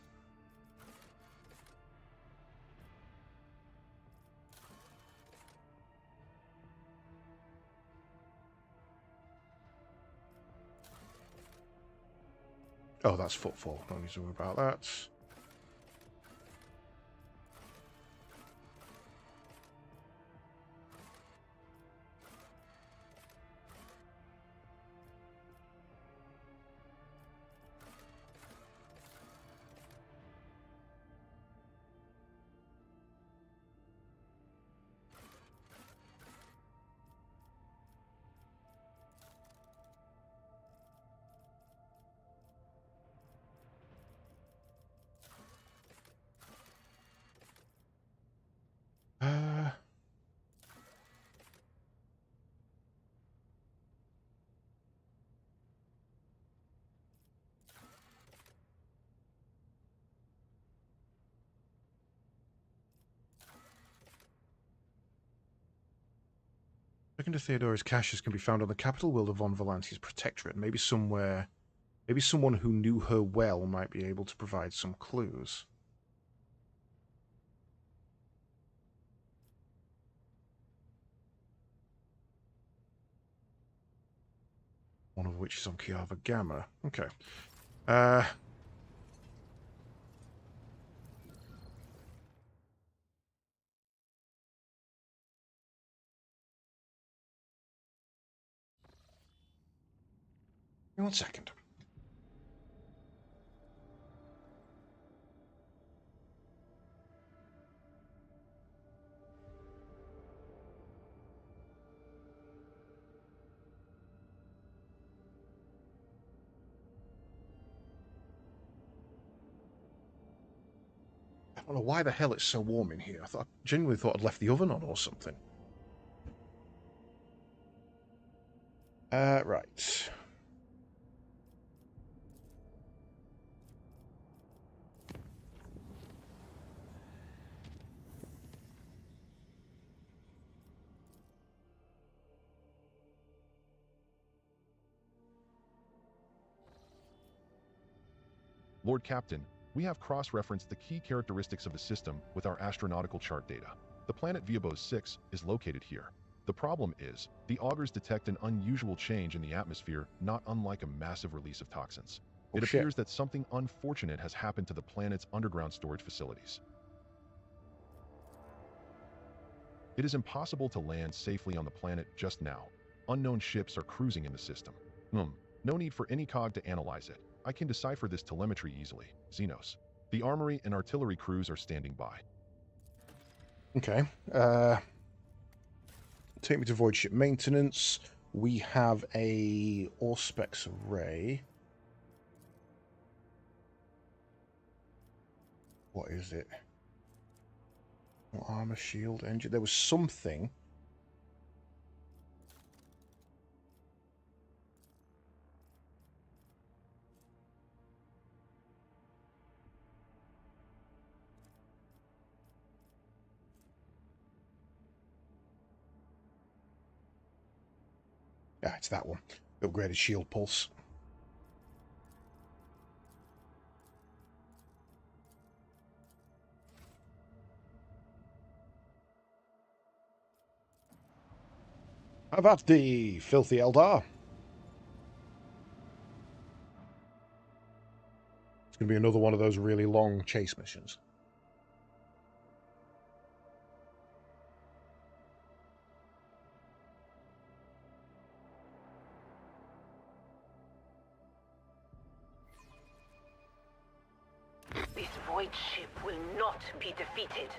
Oh, that's footfall. No need to worry about that. Second to Theodora's caches can be found on the capital world of Von Valanti's protectorate. Maybe somewhere, maybe someone who knew her well might be able to provide some clues. One of which is on Kiava Gamma. Okay. 1 second. I don't know why the hell it's so warm in here. I genuinely thought I'd left the oven on or something. Right. Lord Captain, we have cross-referenced the key characteristics of the system with our astronautical chart data. The planet Viabos 6 is located here. The problem is, the augurs detect an unusual change in the atmosphere, not unlike a massive release of toxins. It appears that something unfortunate has happened to the planet's underground storage facilities. It is impossible to land safely on the planet just now. Unknown ships are cruising in the system. No need for any cog to analyze it. I can decipher this telemetry easily. Xenos. The armory and artillery crews are standing by. Okay. Take me to void ship maintenance. We have a Auspex array. What is it? Armor, shield, engine. There was something. Yeah, it's that one. Upgraded shield pulse. Have at thee, filthy Eldar. It's going to be another one of those really long chase missions. This void ship will not be defeated.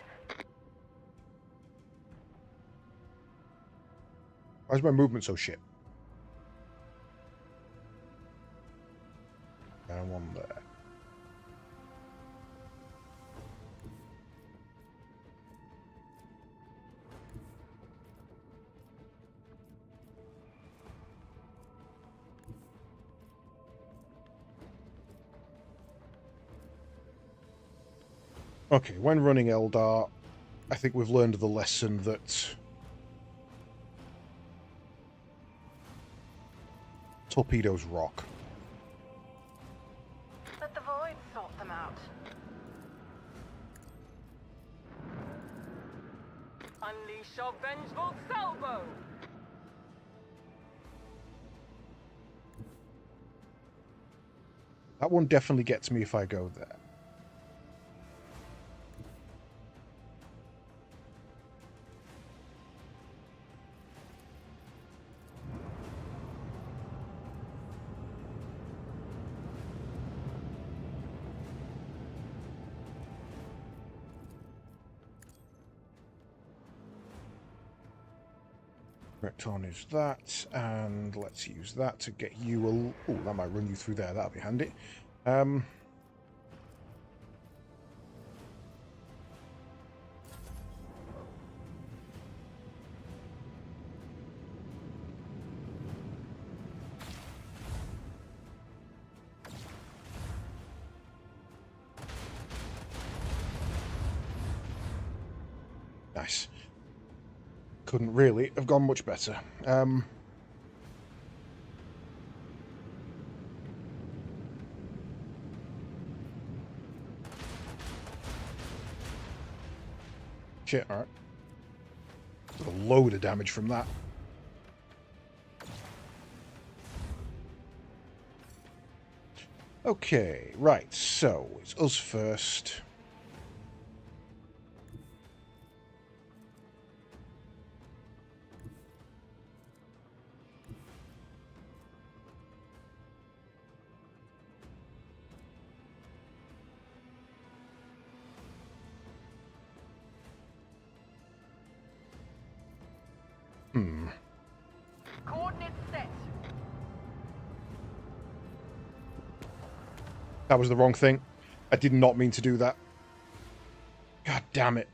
Why is my movement so shit? And one there. Okay, when running Eldar, I think we've learned the lesson that torpedoes rock. Let the void sort them out. Unleash your vengeful salvo! That one definitely gets me if I go there. Recton is that, and let's use that to get you a... Oh, that might run you through there, that'll be handy. Nice. Couldn't really have gone much better. Shit, alright. Got a load of damage from that. Okay, right, so it's us first. Coordinates set. That was the wrong thing. I did not mean to do that. God damn it.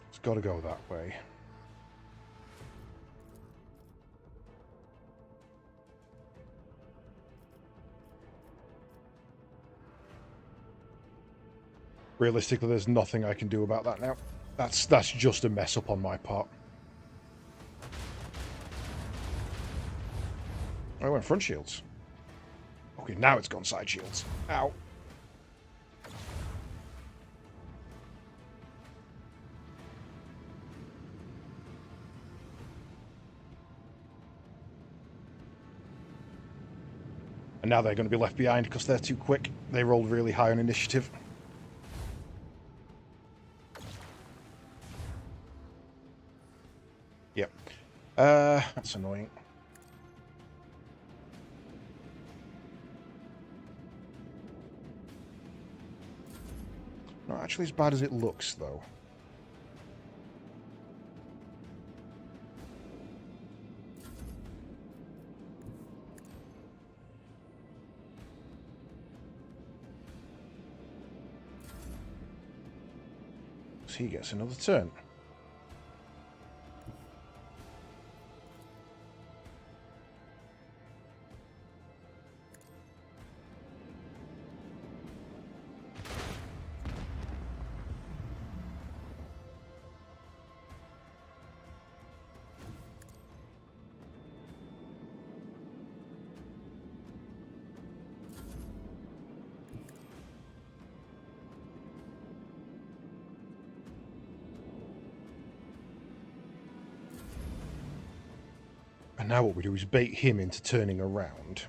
It's got to go that way. Realistically, there's nothing I can do about that now. That's just a mess up on my part. I went front shields. Okay, now it's gone side shields. Ow. And now they're going to be left behind because they're too quick. They rolled really high on initiative. Yep. That's annoying. Not actually as bad as it looks, though. So he gets another turn. And now what we do is bait him into turning around.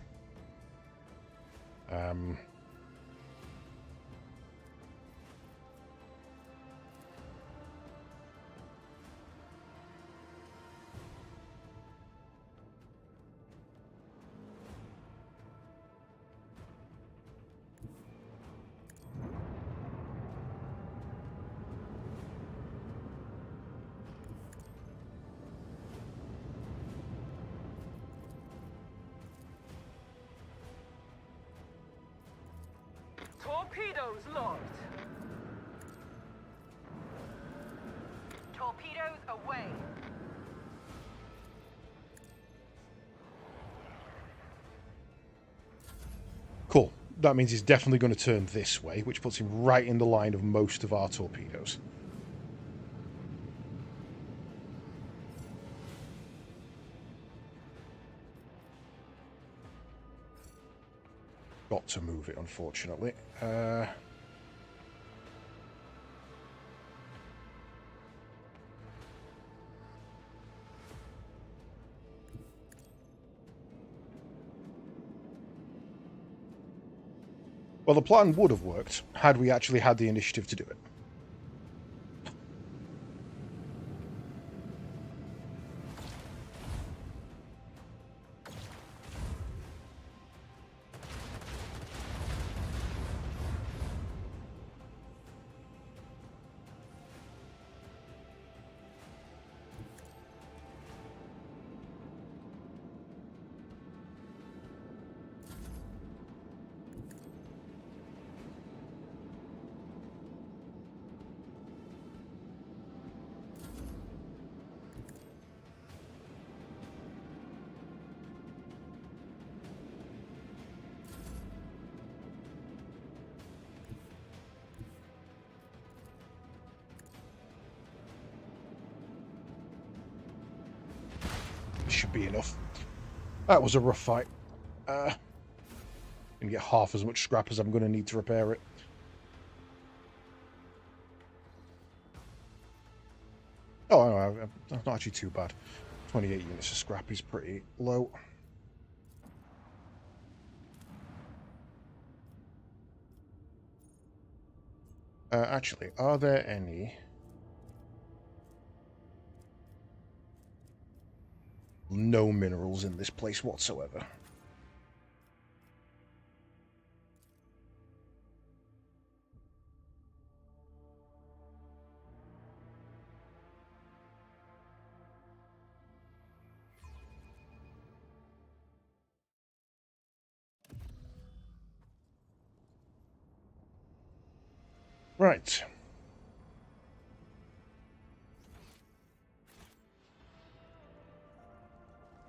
Torpedoes locked. Torpedoes away. Cool. That means he's definitely going to turn this way, which puts him right in the line of most of our torpedoes. Got to move it, unfortunately. Well, the plan would have worked had we actually had the initiative to do it. Should be enough. That was a rough fight. Gonna get half as much scrap as I'm going to need to repair it. Oh, no, that's not actually too bad. 28 units of scrap is pretty low. Actually, are there any... No minerals in this place whatsoever. Right.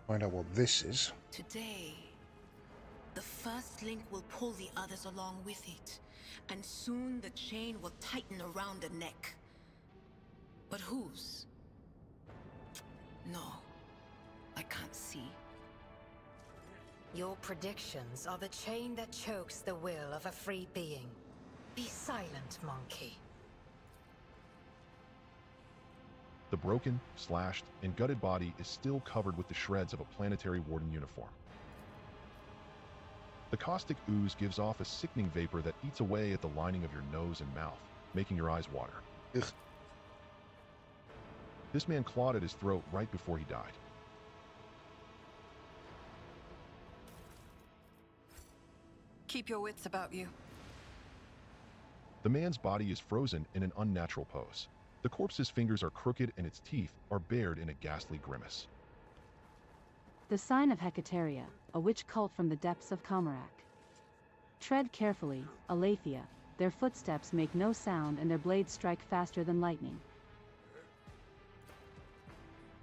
Find out what this is. Today, the first link will pull the others along with it, and soon the chain will tighten around the neck. But whose? No, I can't see. Your predictions are the chain that chokes the will of a free being. Be silent, monkey. The broken, slashed, and gutted body is still covered with the shreds of a planetary warden uniform. The caustic ooze gives off a sickening vapor that eats away at the lining of your nose and mouth, making your eyes water. Ugh. This man clawed at his throat right before he died. Keep your wits about you. The man's body is frozen in an unnatural pose. The corpse's fingers are crooked and its teeth are bared in a ghastly grimace. The sign of Hecateria, a witch cult from the depths of Comarak. Tread carefully, Aletheia. Their footsteps make no sound and their blades strike faster than lightning.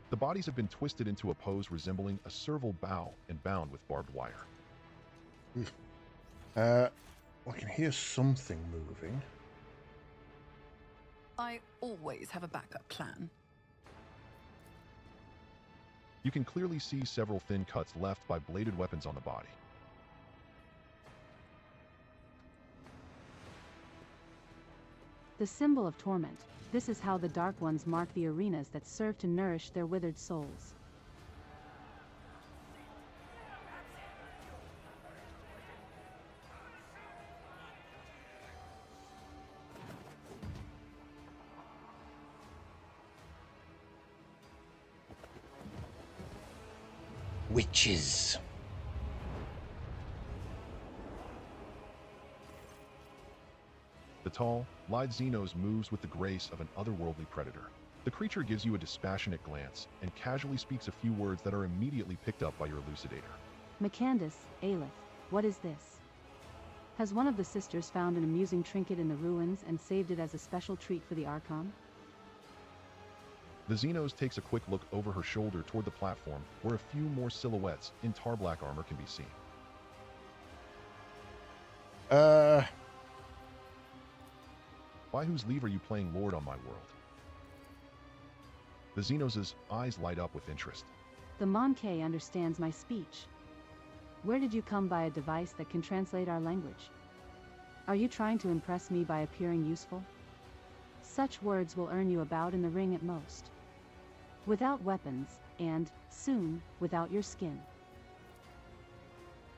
The bodies have been twisted into a pose resembling a serval bow and bound with barbed wire. I can hear something moving. I always have a backup plan. You can clearly see several thin cuts left by bladed weapons on the body. The symbol of torment. This is how the Dark Ones mark the arenas that serve to nourish their withered souls. Witches. The tall, lithe Xenos moves with the grace of an otherworldly predator. The creature gives you a dispassionate glance and casually speaks a few words that are immediately picked up by your elucidator. Macandus, Aleph, what is this? Has one of the sisters found an amusing trinket in the ruins and saved it as a special treat for the Archon? The Xenos takes a quick look over her shoulder toward the platform, where a few more silhouettes in tar black armor can be seen. By whose leave are you playing Lord on my world? The Xenos' eyes light up with interest. The Monkey understands my speech. Where did you come by a device that can translate our language? Are you trying to impress me by appearing useful? Such words will earn you a bout in the ring at most. Without weapons, and, soon, without your skin.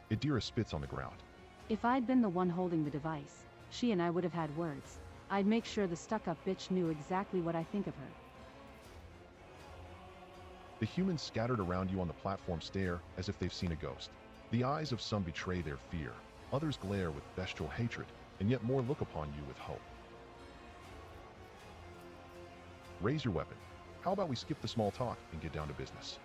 Idira spits on the ground. If I'd been the one holding the device, she and I would have had words. I'd make sure the stuck-up bitch knew exactly what I think of her. The humans scattered around you on the platform stare as if they've seen a ghost. The eyes of some betray their fear, others glare with bestial hatred, and yet more look upon you with hope. Raise your weapon. How about we skip the small talk and get down to business?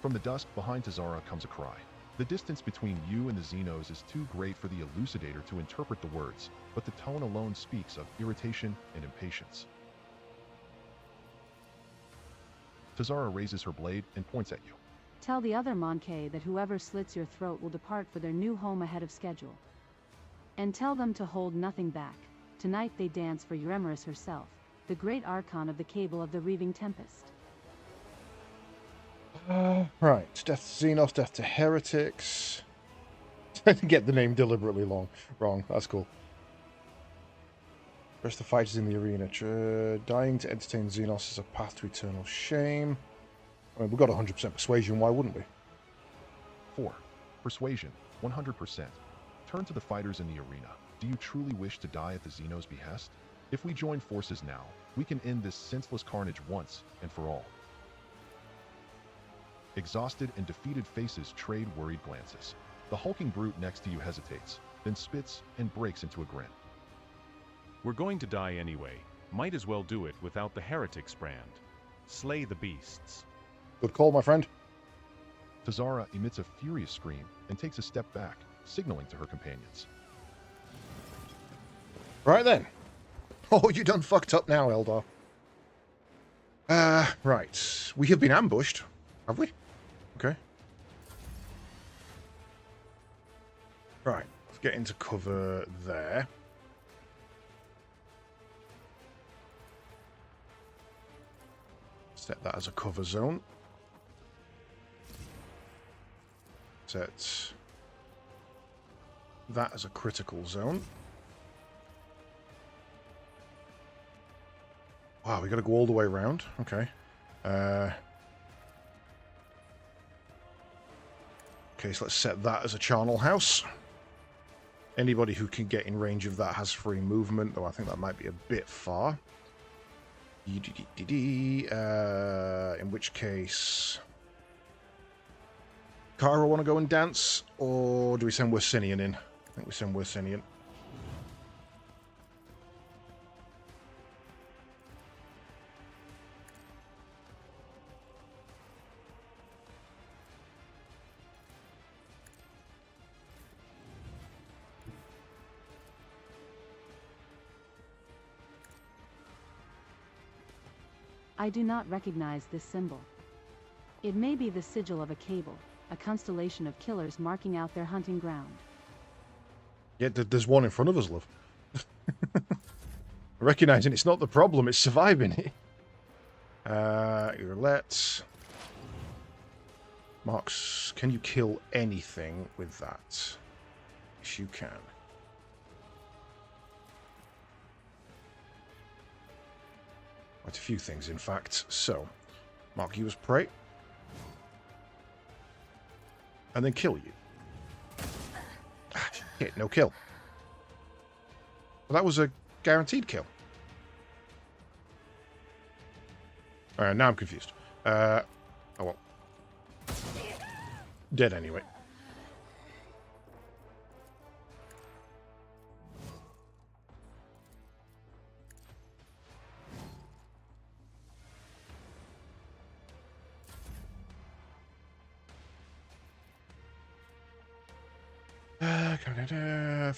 From the dusk behind Tazara comes a cry. The distance between you and the Xenos is too great for the elucidator to interpret the words, but the tone alone speaks of irritation and impatience. Tazara raises her blade and points at you. Tell the other Monkey that whoever slits your throat will depart for their new home ahead of schedule. And tell them to hold nothing back. Tonight they dance for Euremerus herself, the great Archon of the Cable of the Reaving Tempest. Right, death to Xenos, death to heretics. I didn't get the name deliberately wrong. That's cool. Rest of the fighters in the arena. Dying to entertain Xenos is a path to eternal shame. I mean, we've got 100% persuasion, why wouldn't we? 4. Persuasion, 100%. Turn to the fighters in the arena. Do you truly wish to die at the Xeno's behest? If we join forces now, we can end this senseless carnage once and for all. Exhausted and defeated faces trade worried glances. The hulking brute next to you hesitates, then spits and breaks into a grin. We're going to die anyway. Might as well do it without the heretics brand. Slay the beasts. Good call, my friend. Tazara emits a furious scream and takes a step back, signaling to her companions. Right then. Oh, you done fucked up now, Eldar. Right. We have been ambushed. Have we? Okay. Right. Let's get into cover there. Set that as a cover zone. Set that as a critical zone. Wow, we got to go all the way around. Okay. Okay, so let's set that as a charnel house. Anybody who can get in range of that has free movement, though I think that might be a bit far. In which case... Kara want to go and dance, or do we send Wersinian in? I think we send Wersinian. I do not recognize this symbol. It may be the sigil of a cable, a constellation of killers marking out their hunting ground. Yeah, there's one in front of us, love. Recognizing it's not the problem, it's surviving it. Let's... Marks, can you kill anything with that? Yes, you can. Quite a few things, in fact. So, mark you as prey. And then kill you. Ah, shit, no kill. Well, that was a guaranteed kill. Alright, now I'm confused. Oh well. Dead anyway.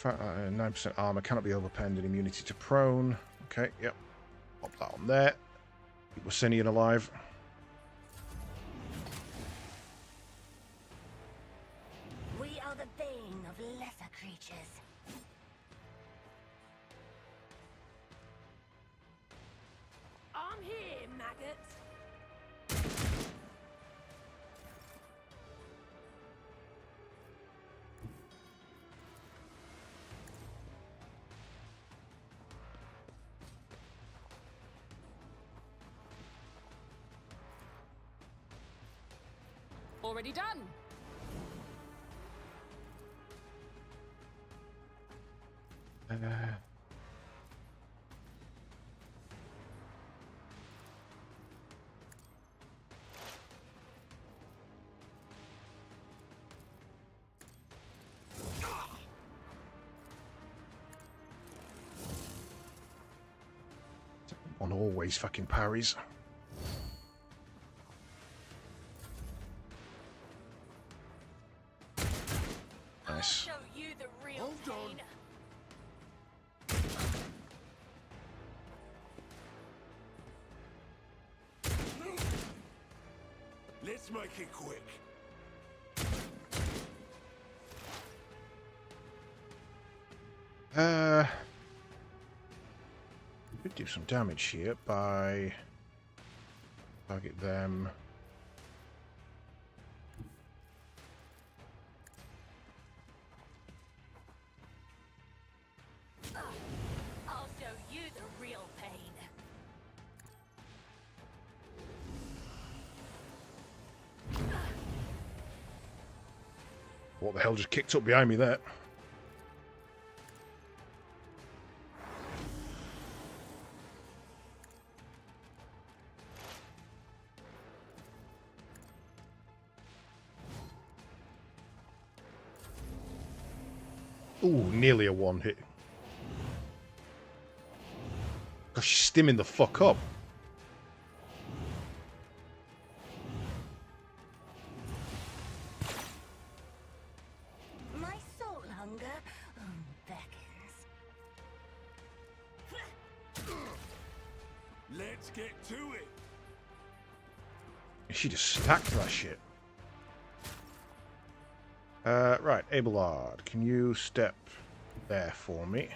Uh, 9% armor, cannot be overpenned, and immunity to prone. Okay, yep. Pop that on there. Keep Wersinian alive. We are the bane of lesser creatures. I'm here, maggots. Already done. On always fucking parries. Nice. Show you the real pain. Let's make it quick. Could do some damage here by target them. I'll show you the real pain. What the hell just kicked up behind me there? Ooh, nearly a one hit. Gosh, she's stimming the fuck up. My soul hunger beckons. Let's get to it. She just stacked that shit. Right, Abelard, can you step there for me?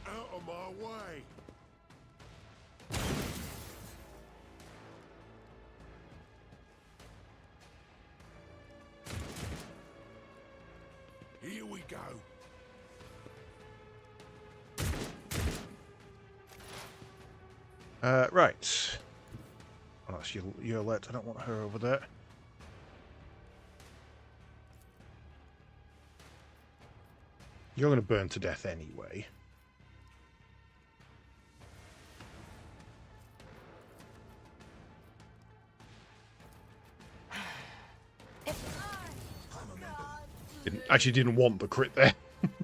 Out of my way. Here we go. Right. Oh, that's Yolette. I don't want her over there. You're going to burn to death anyway. Actually didn't want the crit there. Let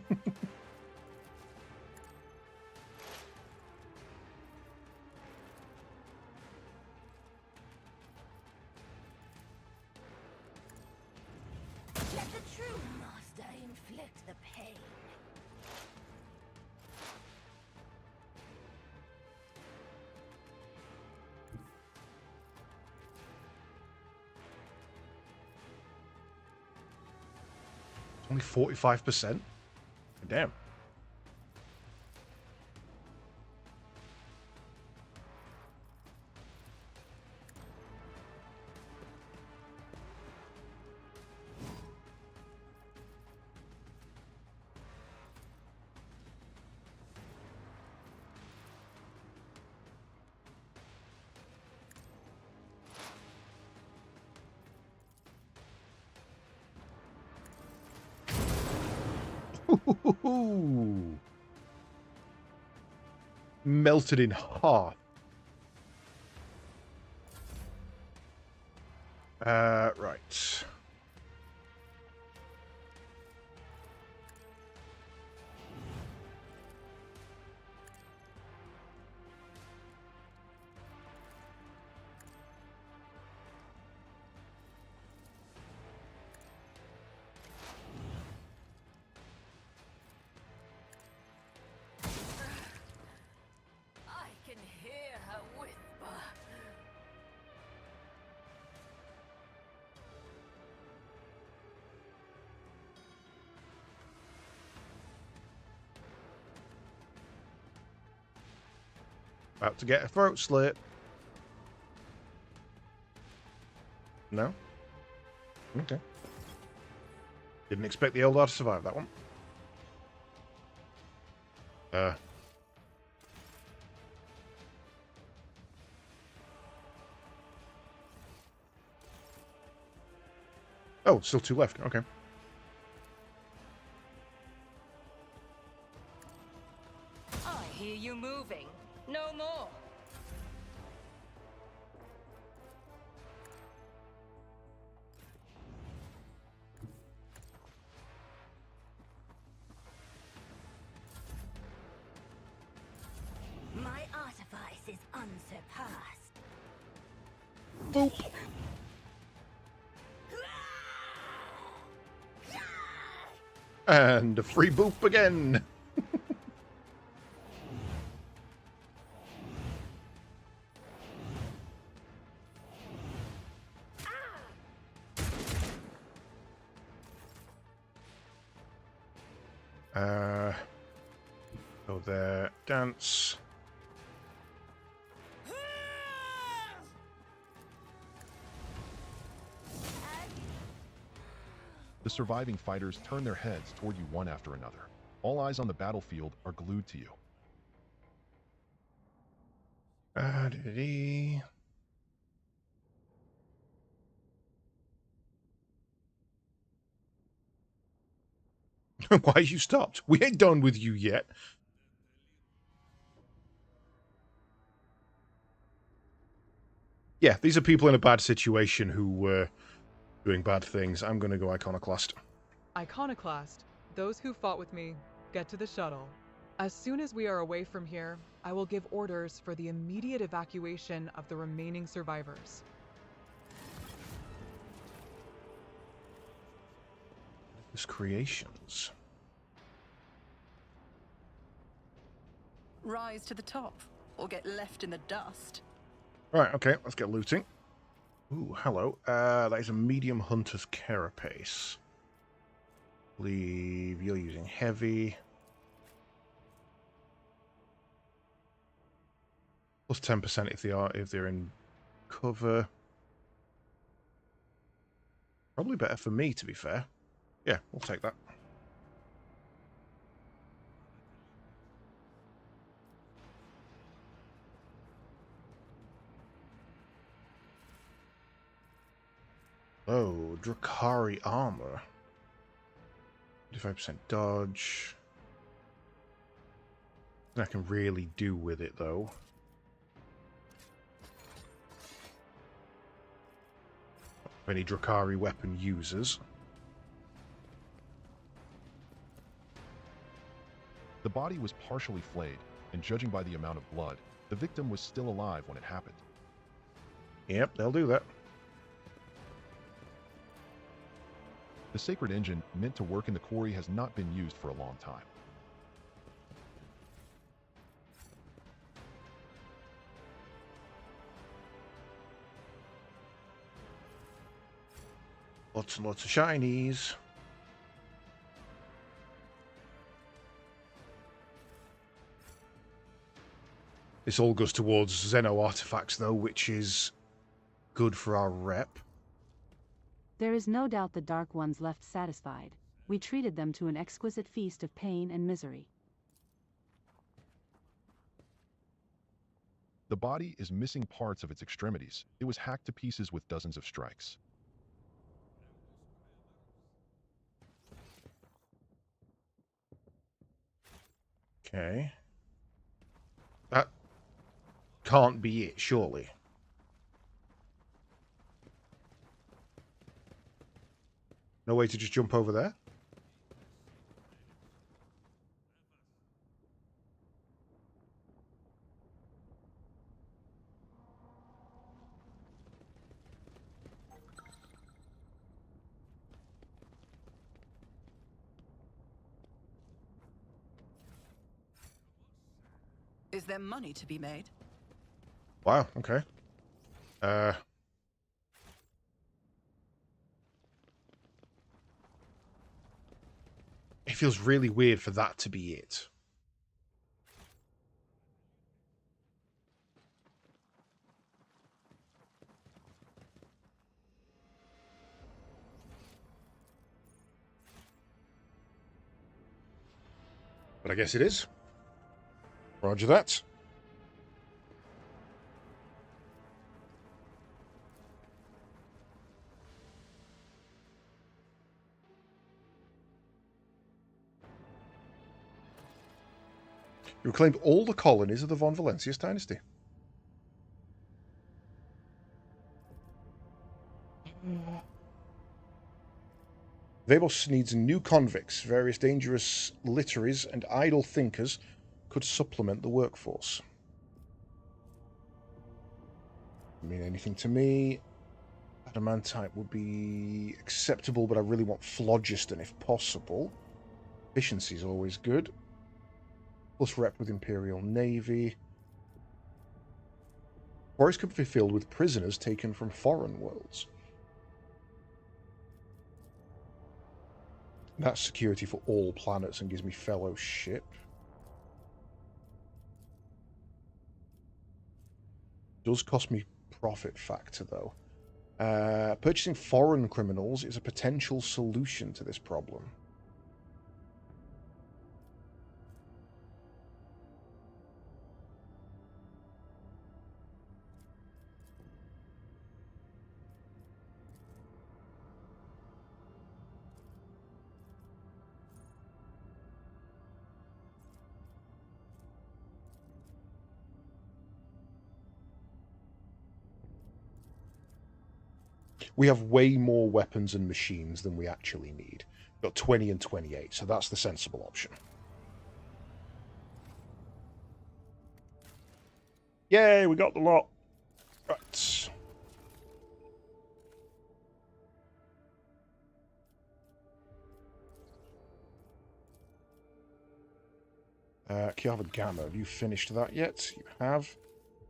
the true master inflict the pain. Only 45%? Damn. Ooh. Melted in half. Right. I can hear her whisper. About to get a throat slit. No? Okay. Didn't expect the Eldar to survive that one. Oh, still two left. Okay. I hear you moving. No more. My artifice is unsurpassed. Boop. And a free boop again. Go there, dance. The surviving fighters turn their heads toward you one after another. All eyes on the battlefield are glued to you. Dee-dee. Why you stopped? We ain't done with you yet. Yeah, these are people in a bad situation who were doing bad things. I'm going to go Iconoclast. Iconoclast, those who fought with me, get to the shuttle. As soon as we are away from here, I will give orders for the immediate evacuation of the remaining survivors. His creations. Rise to the top, or get left in the dust. Right, okay, let's get looting. Ooh, hello. That is a medium hunter's carapace. Believe you're using heavy. Plus 10% if they're in cover. Probably better for me, to be fair. Yeah, we'll take that. Oh, Drakari armor. 25% dodge. I can really do with it, though. Any Drakari weapon users. The body was partially flayed, and judging by the amount of blood, the victim was still alive when it happened. Yep, they'll do that. The sacred engine meant to work in the quarry has not been used for a long time. Lots and lots of shinies. This all goes towards Xeno artifacts, though, which is good for our rep. There is no doubt the Dark Ones left satisfied. We treated them to an exquisite feast of pain and misery. The body is missing parts of its extremities. It was hacked to pieces with dozens of strikes. Okay. That can't be it, surely. No way to just jump over there? Is there money to be made? Wow, okay. It feels really weird for that to be it. But I guess it is. Roger that. You reclaimed all the colonies of the Von Valentius dynasty. Vabos needs new convicts. Various dangerous literaries and idle thinkers could supplement the workforce. Doesn't mean anything to me. Adamantite would be acceptable, but I really want phlogiston if possible. Efficiency is always good. Plus rep with Imperial Navy. Forests could be filled with prisoners taken from foreign worlds. That's security for all planets and gives me fellowship. Does cost me profit factor, though. Purchasing foreign criminals is a potential solution to this problem. We have way more weapons and machines than we actually need. We've got 20 and 28, so that's the sensible option. Yay, we got the lot. Right. Kiava Gamma, have you finished that yet? You have.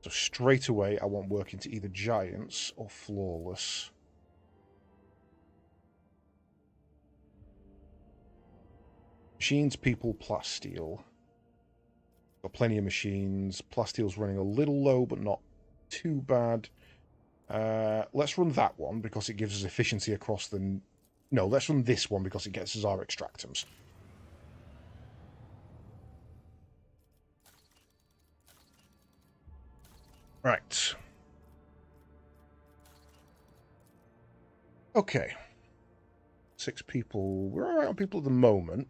So straight away, I want work into either Giants or Flawless. Machines, people, Plasteel. Got plenty of machines. Plasteel's running a little low, but not too bad. Let's run that one, because it gives us efficiency across the... No, let's run this one, because it gets us our extractums. Right. Okay. 6 people. We're alright on people at the moment.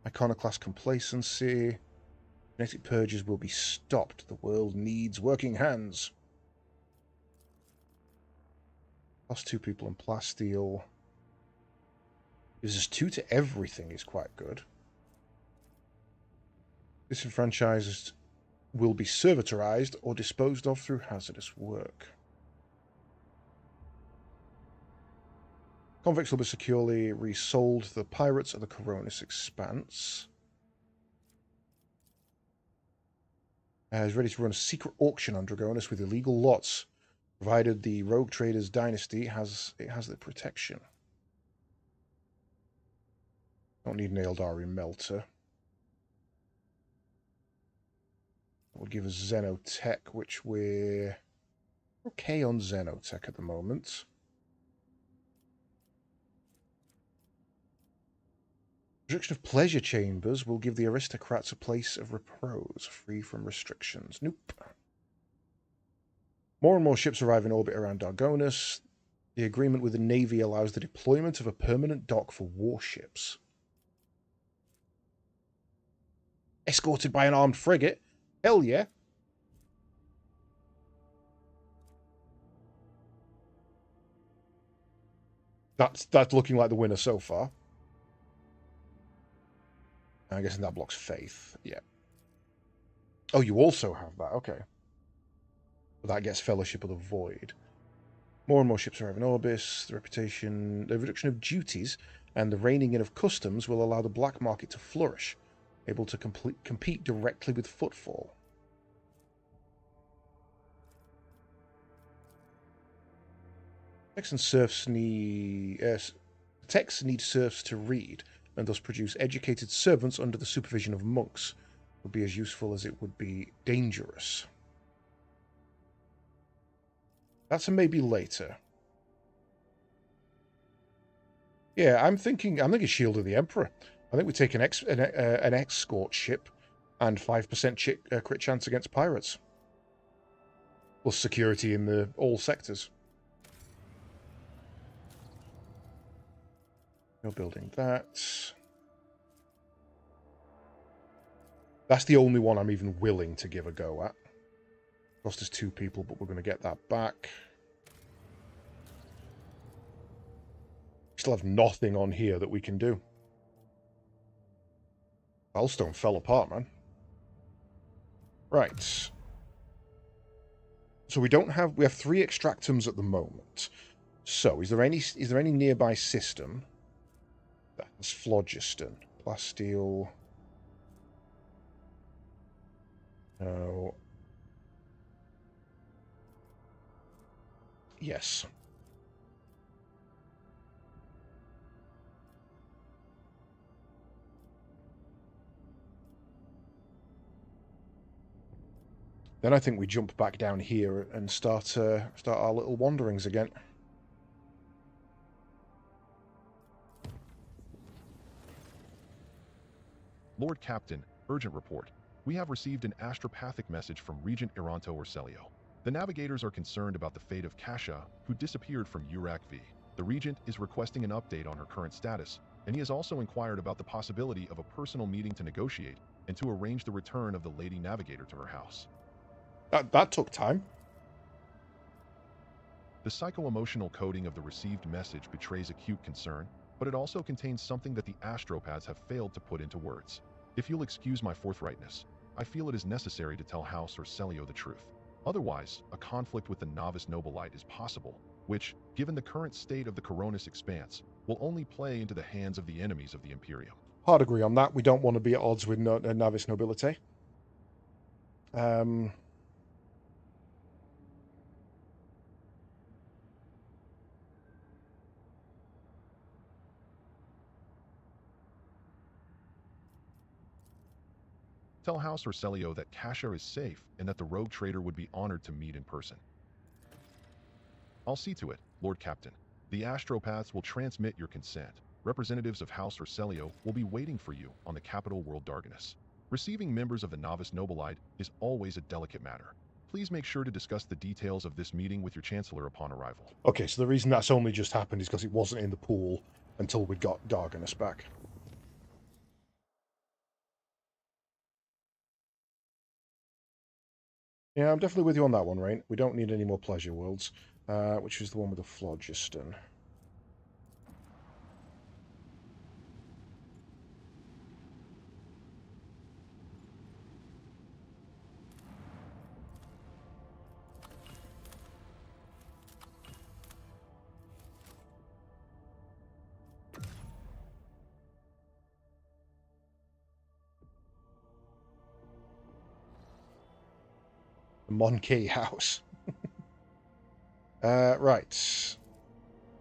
Iconoclast complacency. Genetic purges will be stopped. The world needs working hands. Plus 2 people in Plasteel. Gives us 2 to everything is quite good. Disenfranchised will be servitorized or disposed of through hazardous work. Convicts will be securely resold to the pirates of the Coronis Expanse. Is ready to run a secret auction on Dragonis with illegal lots, provided the Rogue Traders Dynasty has the protection. Don't need an Eldari Melter. Will give us Xenotech, which we're okay on Xenotech at the moment. Restriction of pleasure chambers will give the aristocrats a place of repose, free from restrictions. Nope. More and more ships arrive in orbit around Dargonis. The agreement with the Navy allows the deployment of a permanent dock for warships. Escorted by an armed frigate? Hell yeah. That's looking like the winner so far. I'm guessing that blocks Faith. Yeah. Oh, you also have that. Okay. But that gets Fellowship of the Void. More and more ships arrive in Orbis. The reduction of duties and the reining in of customs will allow the black market to flourish, able to compete directly with Footfall. Texts need serfs to read, and thus produce educated servants under the supervision of monks. Would be as useful as it would be dangerous. That's a maybe later. Yeah, I'm thinking Shield of the Emperor. I think we take an escort ship and 5% crit chance against pirates. Plus security in all sectors. No building that. That's the only one I'm even willing to give a go at. Cost us 2 people, but we're going to get that back. Still have nothing on here that we can do. Valstone fell apart, man. Right. So we have 3 extractums at the moment. So is there any nearby system? That's Phlogiston. Plasteel. No. Yes. Then I think we jump back down here and start our little wanderings again. Lord Captain, urgent report. We have received an astropathic message from Regent Iranto Orselio. The navigators are concerned about the fate of Kasha, who disappeared from Urak V. The Regent is requesting an update on her current status, and he has also inquired about the possibility of a personal meeting to negotiate and to arrange the return of the Lady Navigator to her house. That took time. The psycho-emotional coding of the received message betrays acute concern, but it also contains something that the astropaths have failed to put into words. If you'll excuse my forthrightness, I feel it is necessary to tell House Orselio the truth. Otherwise, a conflict with the novice nobilite is possible, which, given the current state of the Coronis expanse, will only play into the hands of the enemies of the Imperium. Hard agree on that. We don't want to be at odds with novice nobility. Tell House Orselio that Kashar is safe and that the rogue trader would be honored to meet in person. I'll see to it, Lord Captain. The astropaths will transmit your consent. Representatives of House Orselio will be waiting for you on the capital world Darganus. Receiving members of the Novice Nobilite is always a delicate matter. Please make sure to discuss the details of this meeting with your Chancellor upon arrival. Okay, so the reason that's only just happened is because it wasn't in the pool until we got Darganus back. Yeah, I'm definitely with you on that one, Rain. We don't need any more pleasure worlds, which is the one with the phlogiston. The Monkey House. Right.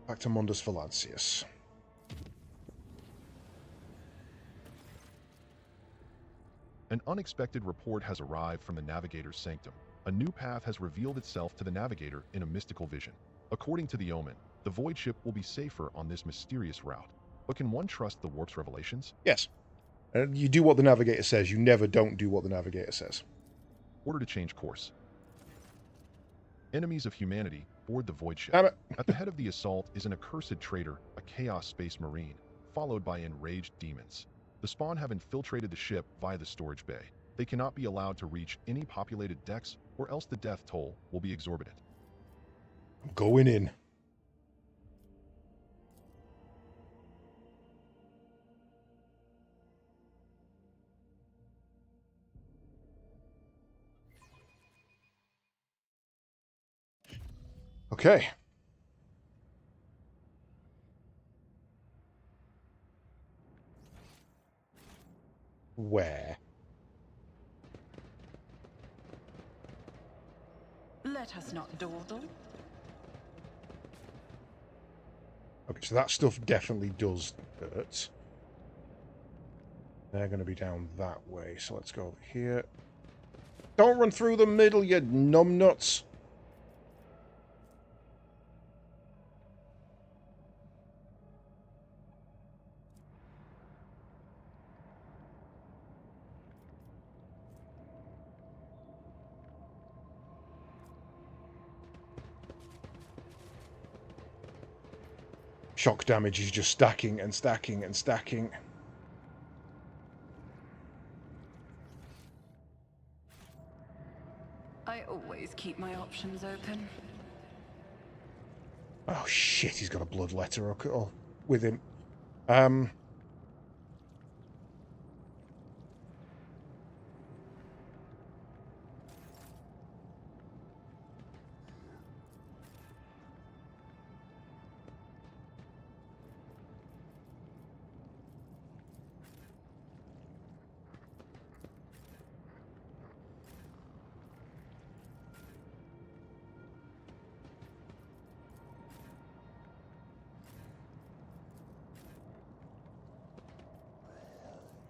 Back to Mundus Valancius. An unexpected report has arrived from the Navigator's sanctum. A new path has revealed itself to the Navigator in a mystical vision. According to the Omen, the Void Ship will be safer on this mysterious route. But can one trust the Warp's revelations? Yes. You do what the Navigator says. You never don't do what the Navigator says. Order to change course. Enemies of humanity board the Void Ship. Damn it. At the head of the assault is an accursed traitor, a Chaos Space Marine, followed by enraged demons. The spawn have infiltrated the ship via the storage bay. They cannot be allowed to reach any populated decks, or else the death toll will be exorbitant. I'm going in. Okay. Where? Let us not dawdle. Okay, so that stuff definitely does hurt. They're going to be down that way, so let's go over here. Don't run through the middle, you numbnuts! Shock damage is just stacking and stacking and stacking. I always keep my options open. Oh shit, he's got a blood letter with him.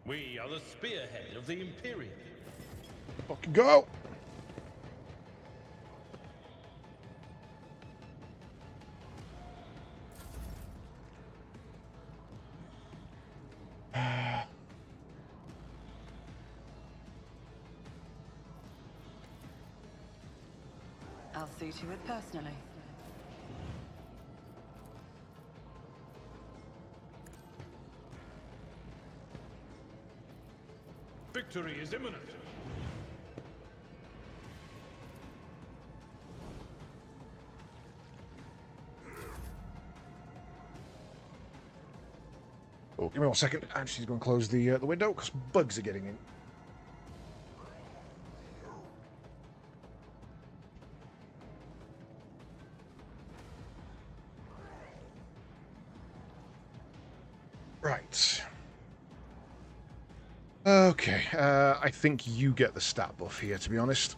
We are the spearhead of the Imperium. Fucking go! I'll see to it personally. Victory is imminent. Oh, give me 1 second. And she's going to close the window because bugs are getting in. Right. Okay, I think you get the stat buff here, to be honest.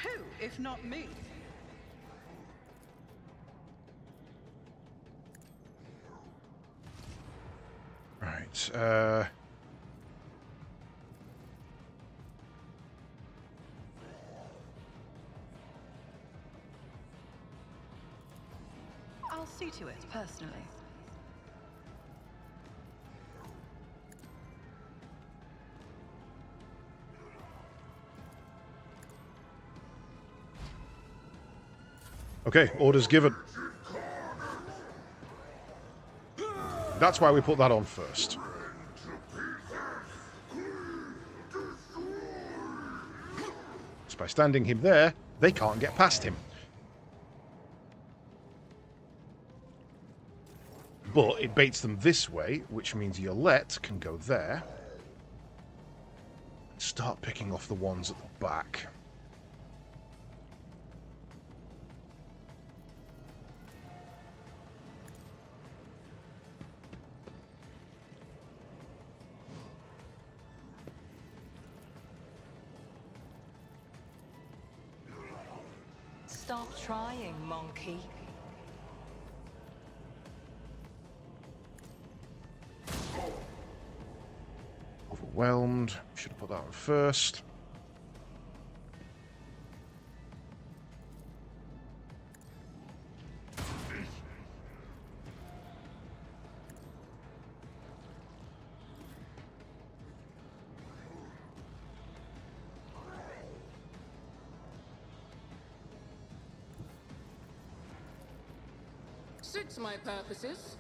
Who, if not me? Right, I'll see to it personally. okay, orders given. That's why we put that on first. So by standing him there, they can't get past him. But it baits them this way, which means Yolette can go there. Start picking off the ones at the back. Stop trying, monkey. Overwhelmed. Should have put that on first. Suits my purposes.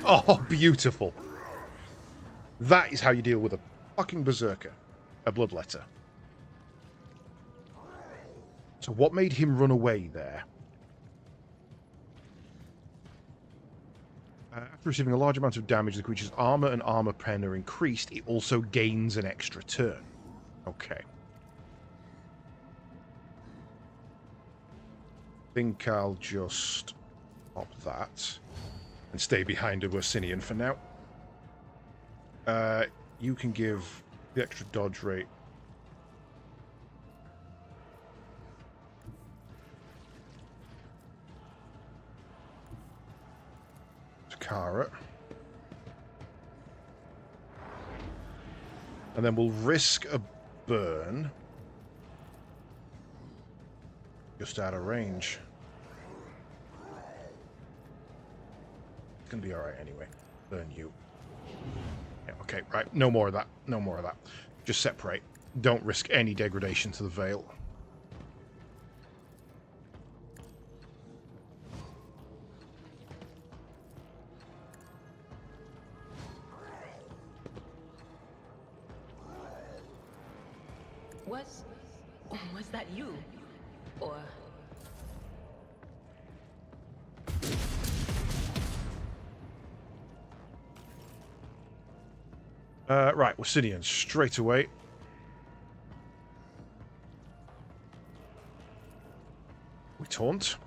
Oh, beautiful. That is how you deal with a fucking berserker. A bloodletter. So what made him run away there? After receiving a large amount of damage, the creature's armor and armor pen are increased. It also gains an extra turn. Okay. I think I'll just pop that and stay behind a Versinian for now. You can give the extra dodge rate. To Kara. And then we'll risk a burn. Just out of range. It's going to be alright anyway. Burn you. Yeah, okay, right. No more of that. No more of that. Just separate. Don't risk any degradation to the Veil. Was that you? Or... Right, Versinian, straight away. We taunt.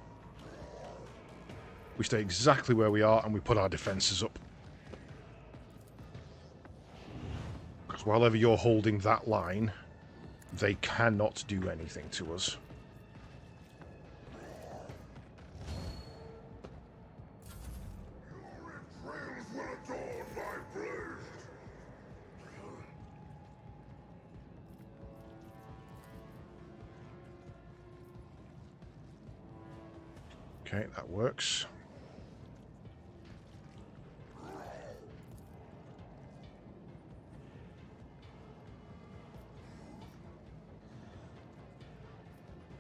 We stay exactly where we are, and we put our defences up. Because while ever you're holding that line, they cannot do anything to us. Okay, that works.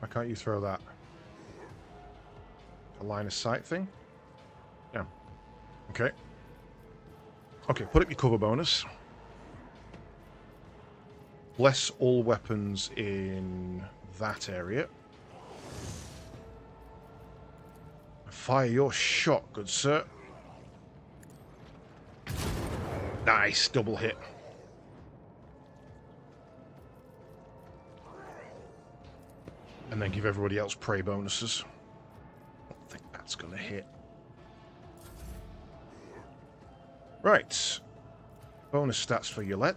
Why can't you throw that? A line of sight thing? Yeah. Okay. Okay, put up your cover bonus. Bless all weapons in that area. Fire your shot, good sir. Nice, double hit. And then give everybody else prey bonuses. I don't think that's going to hit. Right. Bonus stats for Yolette.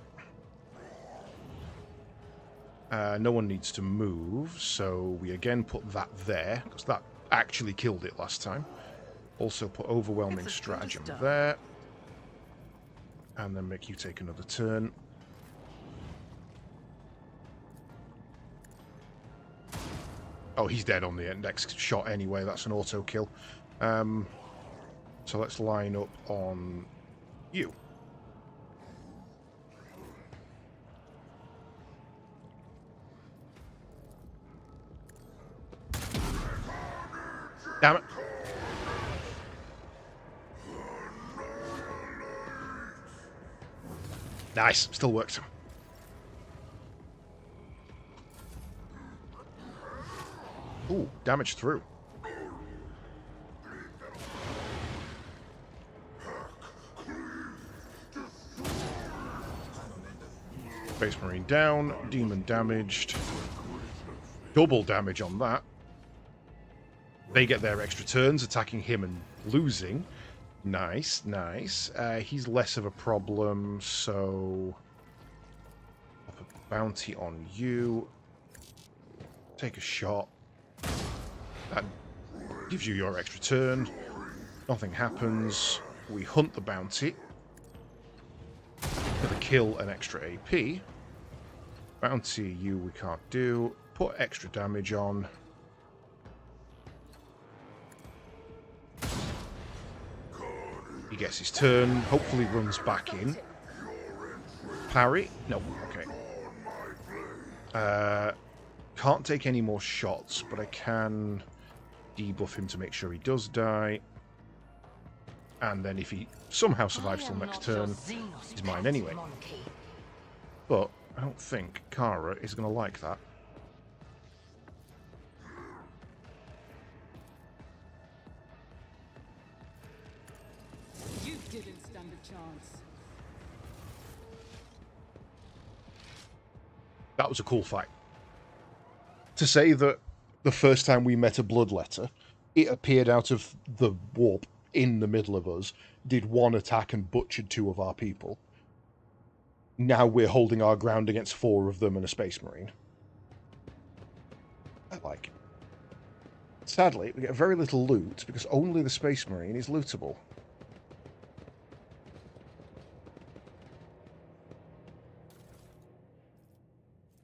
No one needs to move, so we again put that there, because that actually killed it last time. Also put Overwhelming Stratagem there. And then make you take another turn. Oh, he's dead on the next shot anyway. That's an auto kill. So let's line up on you. Damn it. Nice. Still works. Ooh, damage through. Space Marine down. Demon damaged. Double damage on that. They get their extra turns, attacking him and losing. Nice, nice. He's less of a problem, so... I'll put bounty on you. Take a shot. That gives you your extra turn. Nothing happens. We hunt the bounty. For the kill and extra AP. Bounty, you we can't do. Put extra damage on. He gets his turn. Hopefully runs back in. Parry? No. Okay. Can't take any more shots, but I can debuff him to make sure he does die. And then if he somehow survives till next turn, he's mine anyway. But I don't think Kara is going to like that. You didn't stand a chance. That was a cool fight. To say that the first time we met a Bloodletter, it appeared out of the warp in the middle of us, did one attack and butchered 2 of our people. Now we're holding our ground against 4 of them and a Space Marine. I like it. Sadly, we get very little loot because only the Space Marine is lootable.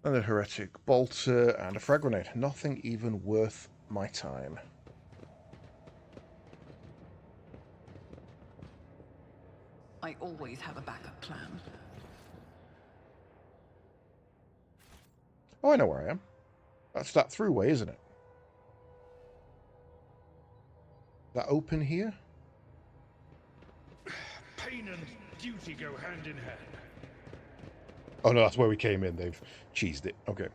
And a Heretic Bolter and a Frag Grenade. Nothing even worth my time. I always have a backup plan. Oh, I know where I am. That's that throughway, isn't it? That open here? Pain and duty go hand in hand. Oh no, that's where we came in. They've cheesed it. Okay.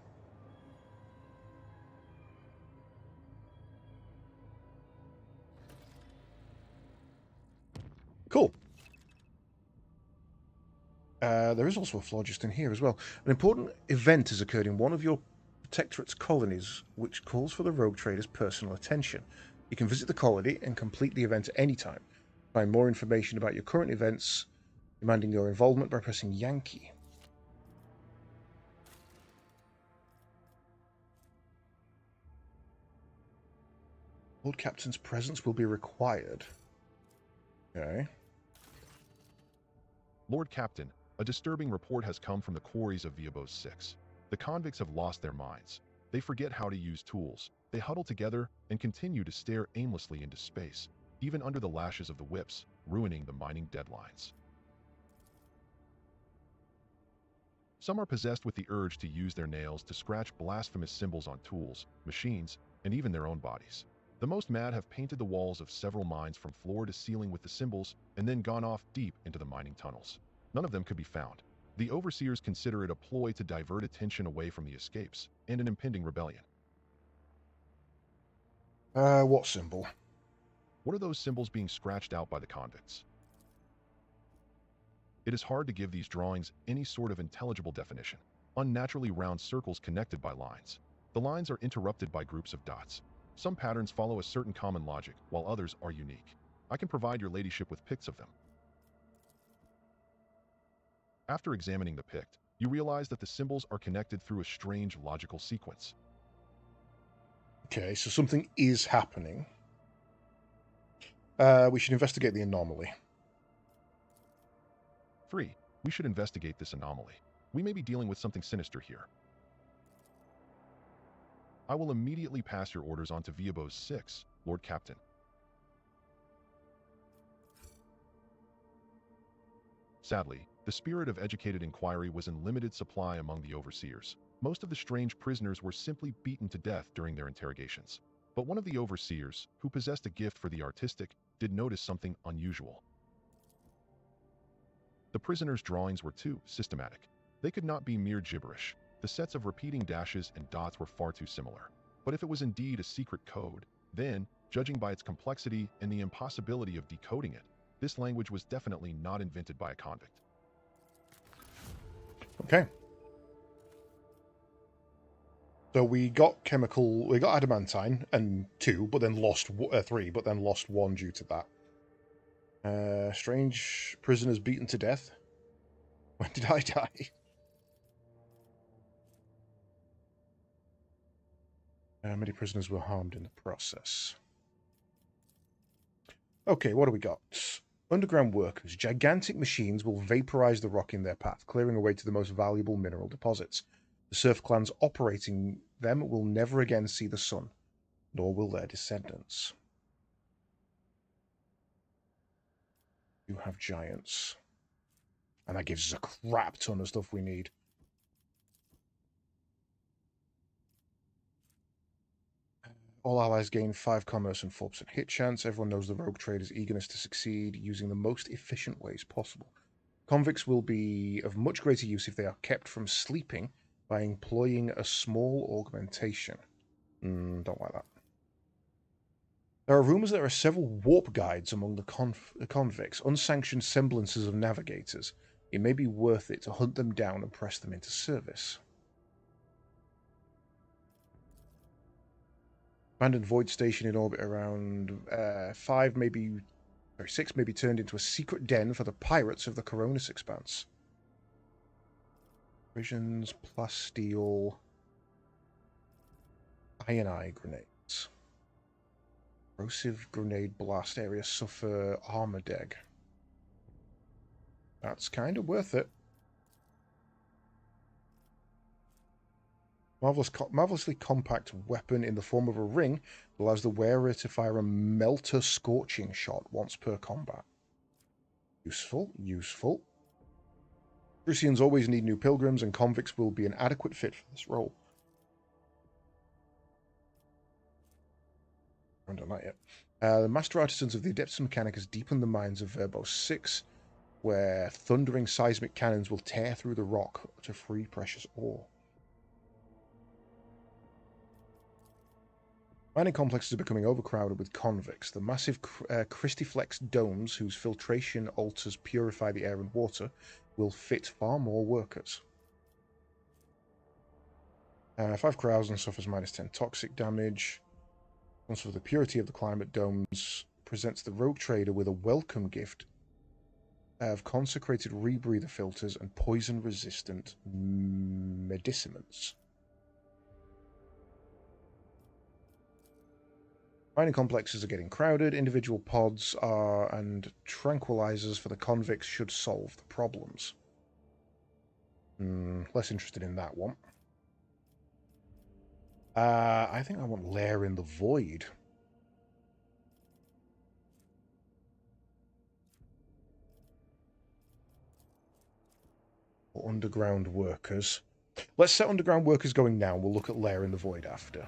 Cool. There is also a phlogiston here as well. An important event has occurred in one of your Protectorate's colonies, which calls for the rogue trader's personal attention. You can visit the colony and complete the event at any time. Find more information about your current events, demanding your involvement by pressing Yankee. Lord Captain's presence will be required. Okay. Lord Captain, a disturbing report has come from the quarries of Viabos 6. The convicts have lost their minds. They forget how to use tools. They huddle together and continue to stare aimlessly into space, even under the lashes of the whips, ruining the mining deadlines. Some are possessed with the urge to use their nails to scratch blasphemous symbols on tools, machines, and even their own bodies. The most mad have painted the walls of several mines from floor to ceiling with the symbols and then gone off deep into the mining tunnels. None of them could be found. The overseers consider it a ploy to divert attention away from the escapes and an impending rebellion. What symbol? What are those symbols being scratched out by the convicts? It is hard to give these drawings any sort of intelligible definition. Unnaturally round circles connected by lines. The lines are interrupted by groups of dots. Some patterns follow a certain common logic, while others are unique. I can provide your ladyship with pics of them. After examining the pict, you realize that the symbols are connected through a strange logical sequence. Okay, so something is happening. We should investigate the anomaly. 3. We should investigate this anomaly. We may be dealing with something sinister here. I will immediately pass your orders on to Viabos 6, Lord Captain. Sadly, the spirit of educated inquiry was in limited supply among the overseers. Most of the strange prisoners were simply beaten to death during their interrogations. But one of the overseers, who possessed a gift for the artistic, did notice something unusual. The prisoners' drawings were too systematic. They could not be mere gibberish. The sets of repeating dashes and dots were far too similar. But if it was indeed a secret code, then, judging by its complexity and the impossibility of decoding it, this language was definitely not invented by a convict. Okay. So we got adamantine and 2, but then lost 3, but then lost 1 due to that. Strange prisoners beaten to death. When did I die? Many prisoners were harmed in the process. Okay, what do we got? Underground workers. Gigantic machines will vaporize the rock in their path, clearing away to the most valuable mineral deposits. The serf clans operating them will never again see the sun, nor will their descendants. You have giants. And that gives us a crap ton of stuff we need. All allies gain 5 commerce and 4% hit chance. Everyone knows the rogue trader's eagerness to succeed using the most efficient ways possible. Convicts will be of much greater use if they are kept from sleeping by employing a small augmentation. Don't like that. There are rumors there are several warp guides among the convicts, unsanctioned semblances of navigators. It may be worth it to hunt them down and press them into service. Abandoned void station in orbit around 6 may be turned into a secret den for the pirates of the Coronis Expanse. Visions, plasteel, iron eye grenades. Corrosive grenade blast area suffer armor deg. That's kind of worth it. Marvelously compact weapon in the form of a ring allows the wearer to fire a melter scorching shot once per combat. Useful, useful. Prussians always need new pilgrims, and convicts will be an adequate fit for this role. I haven't done that yet. The Master Artisans of the Adeptus Mechanicus deepen the mines of Verbos 6, where thundering seismic cannons will tear through the rock to free precious ore. Mining complexes are becoming overcrowded with convicts. The massive Christiflex domes, whose filtration altars purify the air and water, will fit far more workers. 5 Carousel suffers minus 10 toxic damage. Also, the purity of the climate domes presents the rogue trader with a welcome gift of consecrated rebreather filters and poison-resistant medicaments. Mining complexes are getting crowded. Individual pods and tranquilizers for the convicts should solve the problems. Less interested in that one. I think I want Lair in the Void. Or Underground Workers. Let's set Underground Workers going now. We'll look at Lair in the Void after.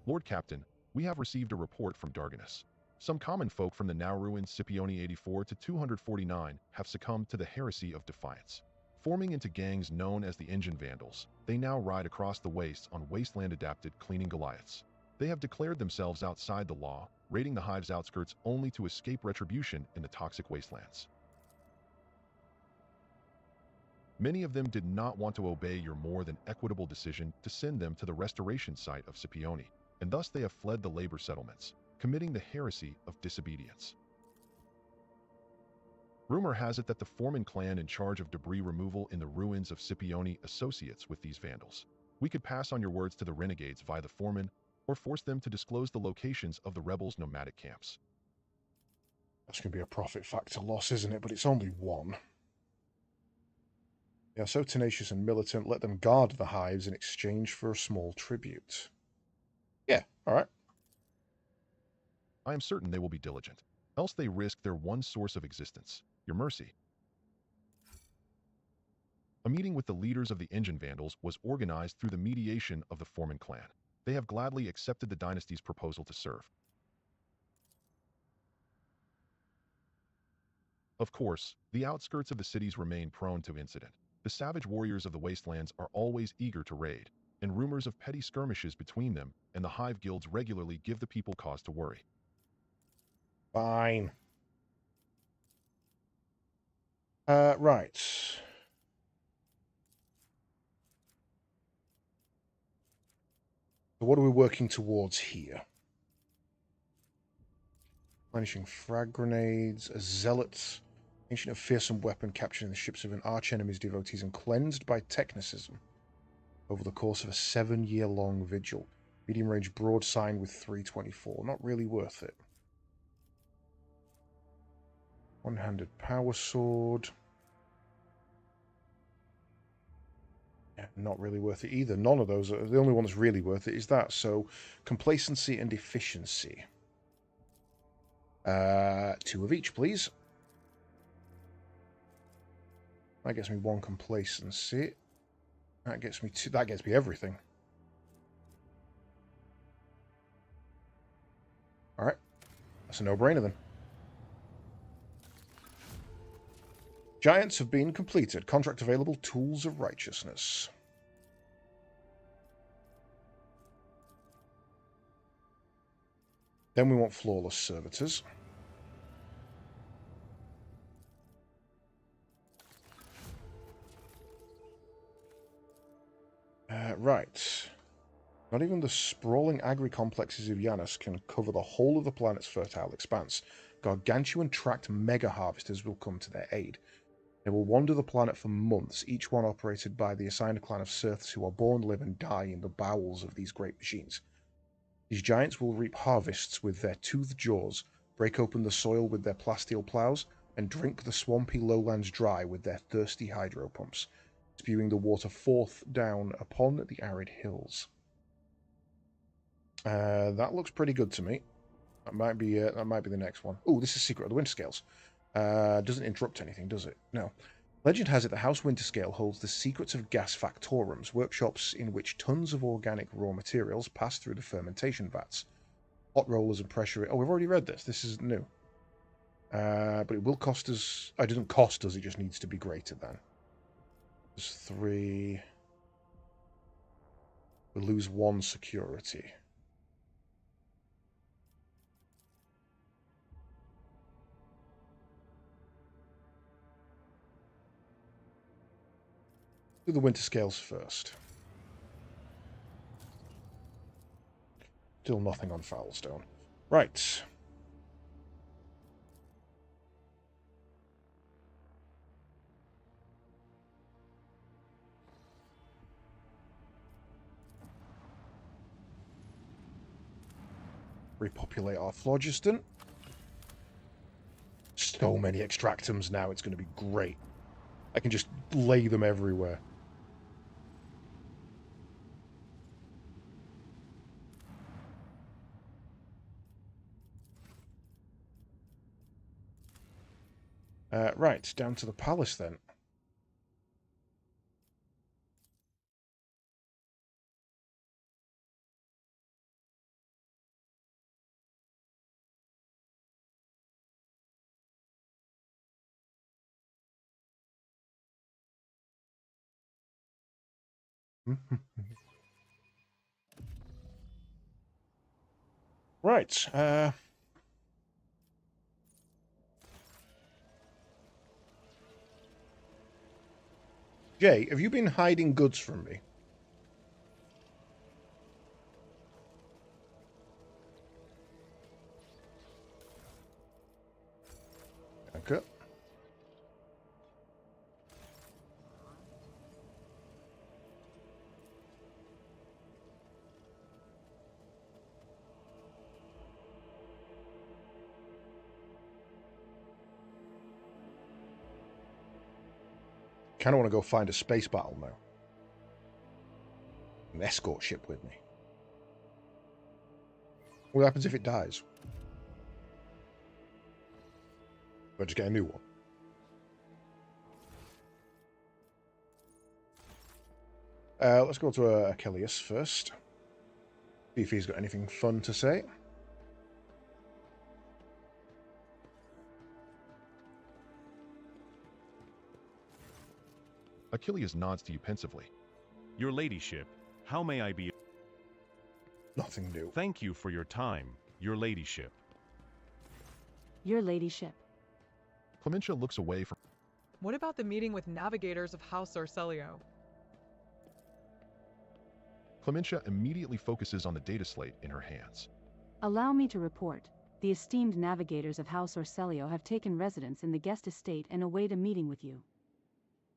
Lord Captain, we have received a report from Darganus. Some common folk from the now-ruined Scipione 84 to 249 have succumbed to the heresy of defiance. Forming into gangs known as the Engine Vandals, they now ride across the wastes on wasteland-adapted cleaning Goliaths. They have declared themselves outside the law, raiding the Hive's outskirts only to escape retribution in the toxic wastelands. Many of them did not want to obey your more than equitable decision to send them to the restoration site of Scipione, and thus they have fled the labor settlements, committing the heresy of disobedience. Rumor has it that the Foreman clan in charge of debris removal in the ruins of Scipione associates with these vandals. We could pass on your words to the renegades via the Foreman, or force them to disclose the locations of the rebels' nomadic camps. That's going to be a profit factor loss, isn't it? But it's only one. They are so tenacious and militant, let them guard the hives in exchange for a small tribute. Yeah, alright. I am certain they will be diligent, else they risk their one source of existence, your mercy. A meeting with the leaders of the Engine Vandals was organized through the mediation of the Foreman clan. They have gladly accepted the dynasty's proposal to serve. Of course, the outskirts of the cities remain prone to incident. The savage warriors of the wastelands are always eager to raid, and rumors of petty skirmishes between them and the hive guilds regularly give the people cause to worry. Fine. Right. So what are we working towards here? Replenishing frag grenades, a zealot, ancient of fearsome weapon captured in the ships of an arch-enemy's devotees and cleansed by technicism over the course of a 7-year-long vigil. Medium-range broadside with 324. Not really worth it. One-handed power sword. Yeah, not really worth it either. None of those are... The only one that's really worth it is that. So, complacency and efficiency. 2 of each, please. That gets me 1 complacency. That gets me 2. That gets me everything. Alright. That's a no-brainer then. Giants have been completed. Contract available. Tools of Righteousness. Then we want Flawless Servitors. Right. Not even the sprawling agri-complexes of Janus can cover the whole of the planet's fertile expanse. Gargantuan tracked mega-harvesters will come to their aid. They will wander the planet for months, each one operated by the assigned clan of serfs who are born, live, and die in the bowels of these great machines. These giants will reap harvests with their toothed jaws, break open the soil with their plasteel plows, and drink the swampy lowlands dry with their thirsty hydro pumps, spewing the water forth down upon the arid hills. That looks pretty good to me. That might be the next one. Oh, this is Secret of the Winterscales. Doesn't interrupt anything, does it? No. Legend has it the House Winterscale holds the secrets of gas factorums, workshops in which tons of organic raw materials pass through the fermentation vats. Hot rollers and pressure... Oh, we've already read this. This is new. But it will cost us... It doesn't cost us, it just needs to be greater than. There's 3... We lose 1 security. Do the Winterscales first. Still nothing on Foulstone. Right. Repopulate our phlogiston. So many extractums now, it's going to be great. I can just lay them everywhere. Right, down to the palace then. Right, Jay, have you been hiding goods from me? Okay. Kind of want to go find a space battle now. An escort ship with me. What happens if it dies? We'll just get a new one. Let's go to Achilles first. See if he's got anything fun to say. Achilles nods to you pensively. Your ladyship, how may I be? Nothing new. Thank you for your time, your ladyship. Your ladyship. Clementia looks away from... What about the meeting with navigators of House Orcelio? Clementia immediately focuses on the data slate in her hands. Allow me to report. The esteemed navigators of House Orcelio have taken residence in the guest estate and await a meeting with you.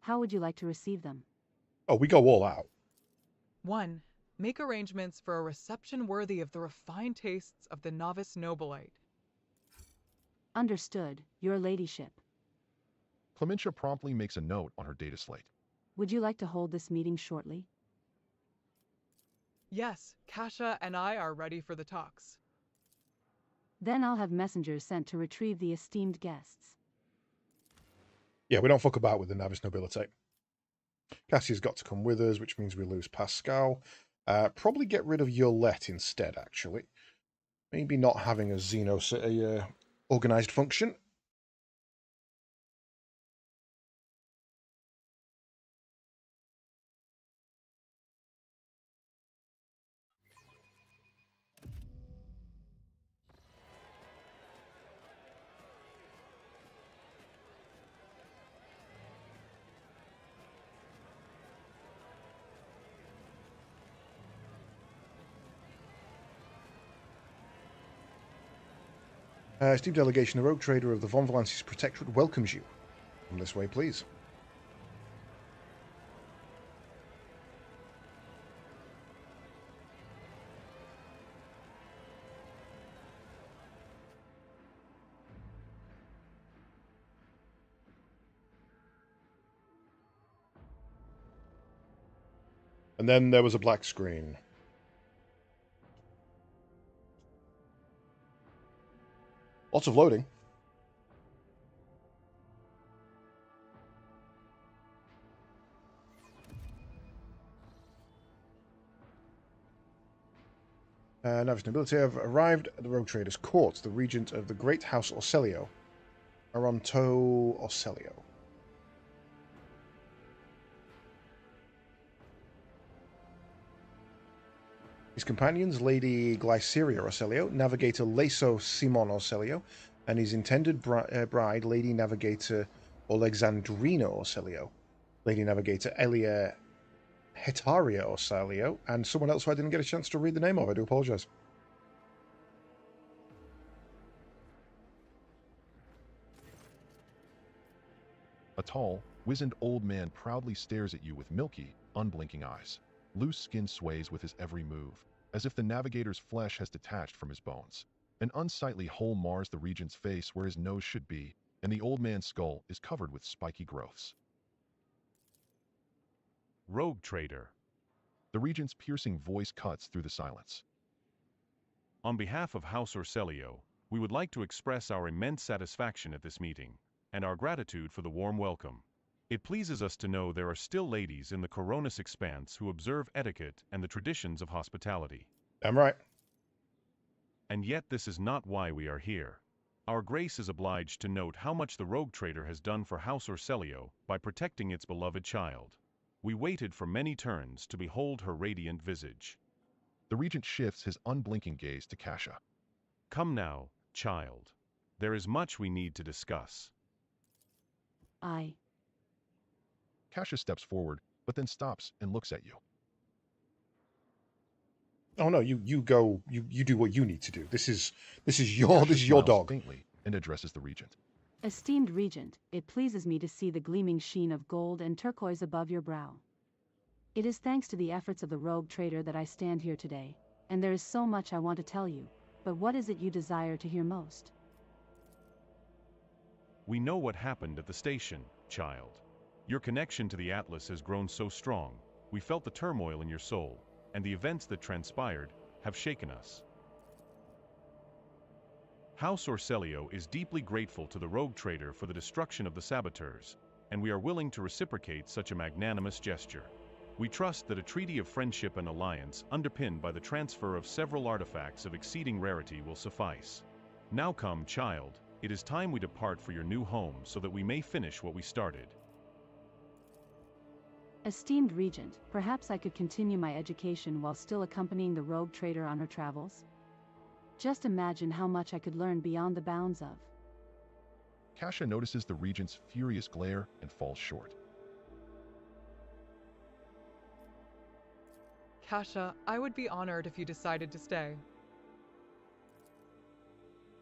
How would you like to receive them? Oh, we go all out. 1. Make arrangements for a reception worthy of the refined tastes of the novice nobilite. Understood, your ladyship. Clementia promptly makes a note on her data slate. Would you like to hold this meeting shortly? Yes, Kasha and I are ready for the talks. Then I'll have messengers sent to retrieve the esteemed guests. Yeah, we don't fuck about with the Navis nobility. Cassia's got to come with us, which means we lose Pascal. Probably get rid of Yolette instead, actually. Maybe not having a Xeno organized function. Esteemed delegation, the rogue trader of the Von Valancius Protectorate welcomes you. Come this way, please. And then there was a black screen. Lots of loading. Navis nobility have arrived at the Rogue Trader's Court, the regent of the Great House Orcelio, Aronto Orcelio. His companions, Lady Glyceria Orcelio, Navigator Leso Simon Orcelio, and his intended bride, Lady Navigator Alexandrina Orcelio, Lady Navigator Elia Hetaria Orcelio, and someone else who I didn't get a chance to read the name of. I do apologize. A tall, wizened old man proudly stares at you with milky, unblinking eyes. Loose skin sways with his every move, as if the navigator's flesh has detached from his bones. An unsightly hole mars the regent's face where his nose should be, and the old man's skull is covered with spiky growths. Rogue trader. The regent's piercing voice cuts through the silence. On behalf of House Orcelio, we would like to express our immense satisfaction at this meeting. and our gratitude for the warm welcome. It pleases us to know there are still ladies in the Coronis expanse who observe etiquette and the traditions of hospitality. I'm right. And yet this is not why we are here. Our grace is obliged to note how much the rogue trader has done for House Orselio by protecting its beloved child. We waited for many turns to behold her radiant visage. The regent shifts his unblinking gaze to Kasha. Come now, child. There is much we need to discuss. Kasha steps forward, but then stops and looks at you. Oh no, you go, you do what you need to do. This is your Kasha this is your smiles dog. faintly and addresses the regent. Esteemed Regent, it pleases me to see the gleaming sheen of gold and turquoise above your brow. It is thanks to the efforts of the rogue trader that I stand here today, and there is so much I want to tell you, but what is it you desire to hear most? We know what happened at the station, child. Your connection to the Atlas has grown so strong, we felt the turmoil in your soul, and the events that transpired have shaken us. House Orselio is deeply grateful to the rogue trader for the destruction of the saboteurs, and we are willing to reciprocate such a magnanimous gesture. We trust that a treaty of friendship and alliance underpinned by the transfer of several artifacts of exceeding rarity will suffice. Now come, child, it is time we depart for your new home so that we may finish what we started. Esteemed Regent, perhaps I could continue my education while still accompanying the rogue trader on her travels? Just imagine how much I could learn beyond the bounds of. Kasha notices the regent's furious glare and falls short. Kasha, I would be honored if you decided to stay.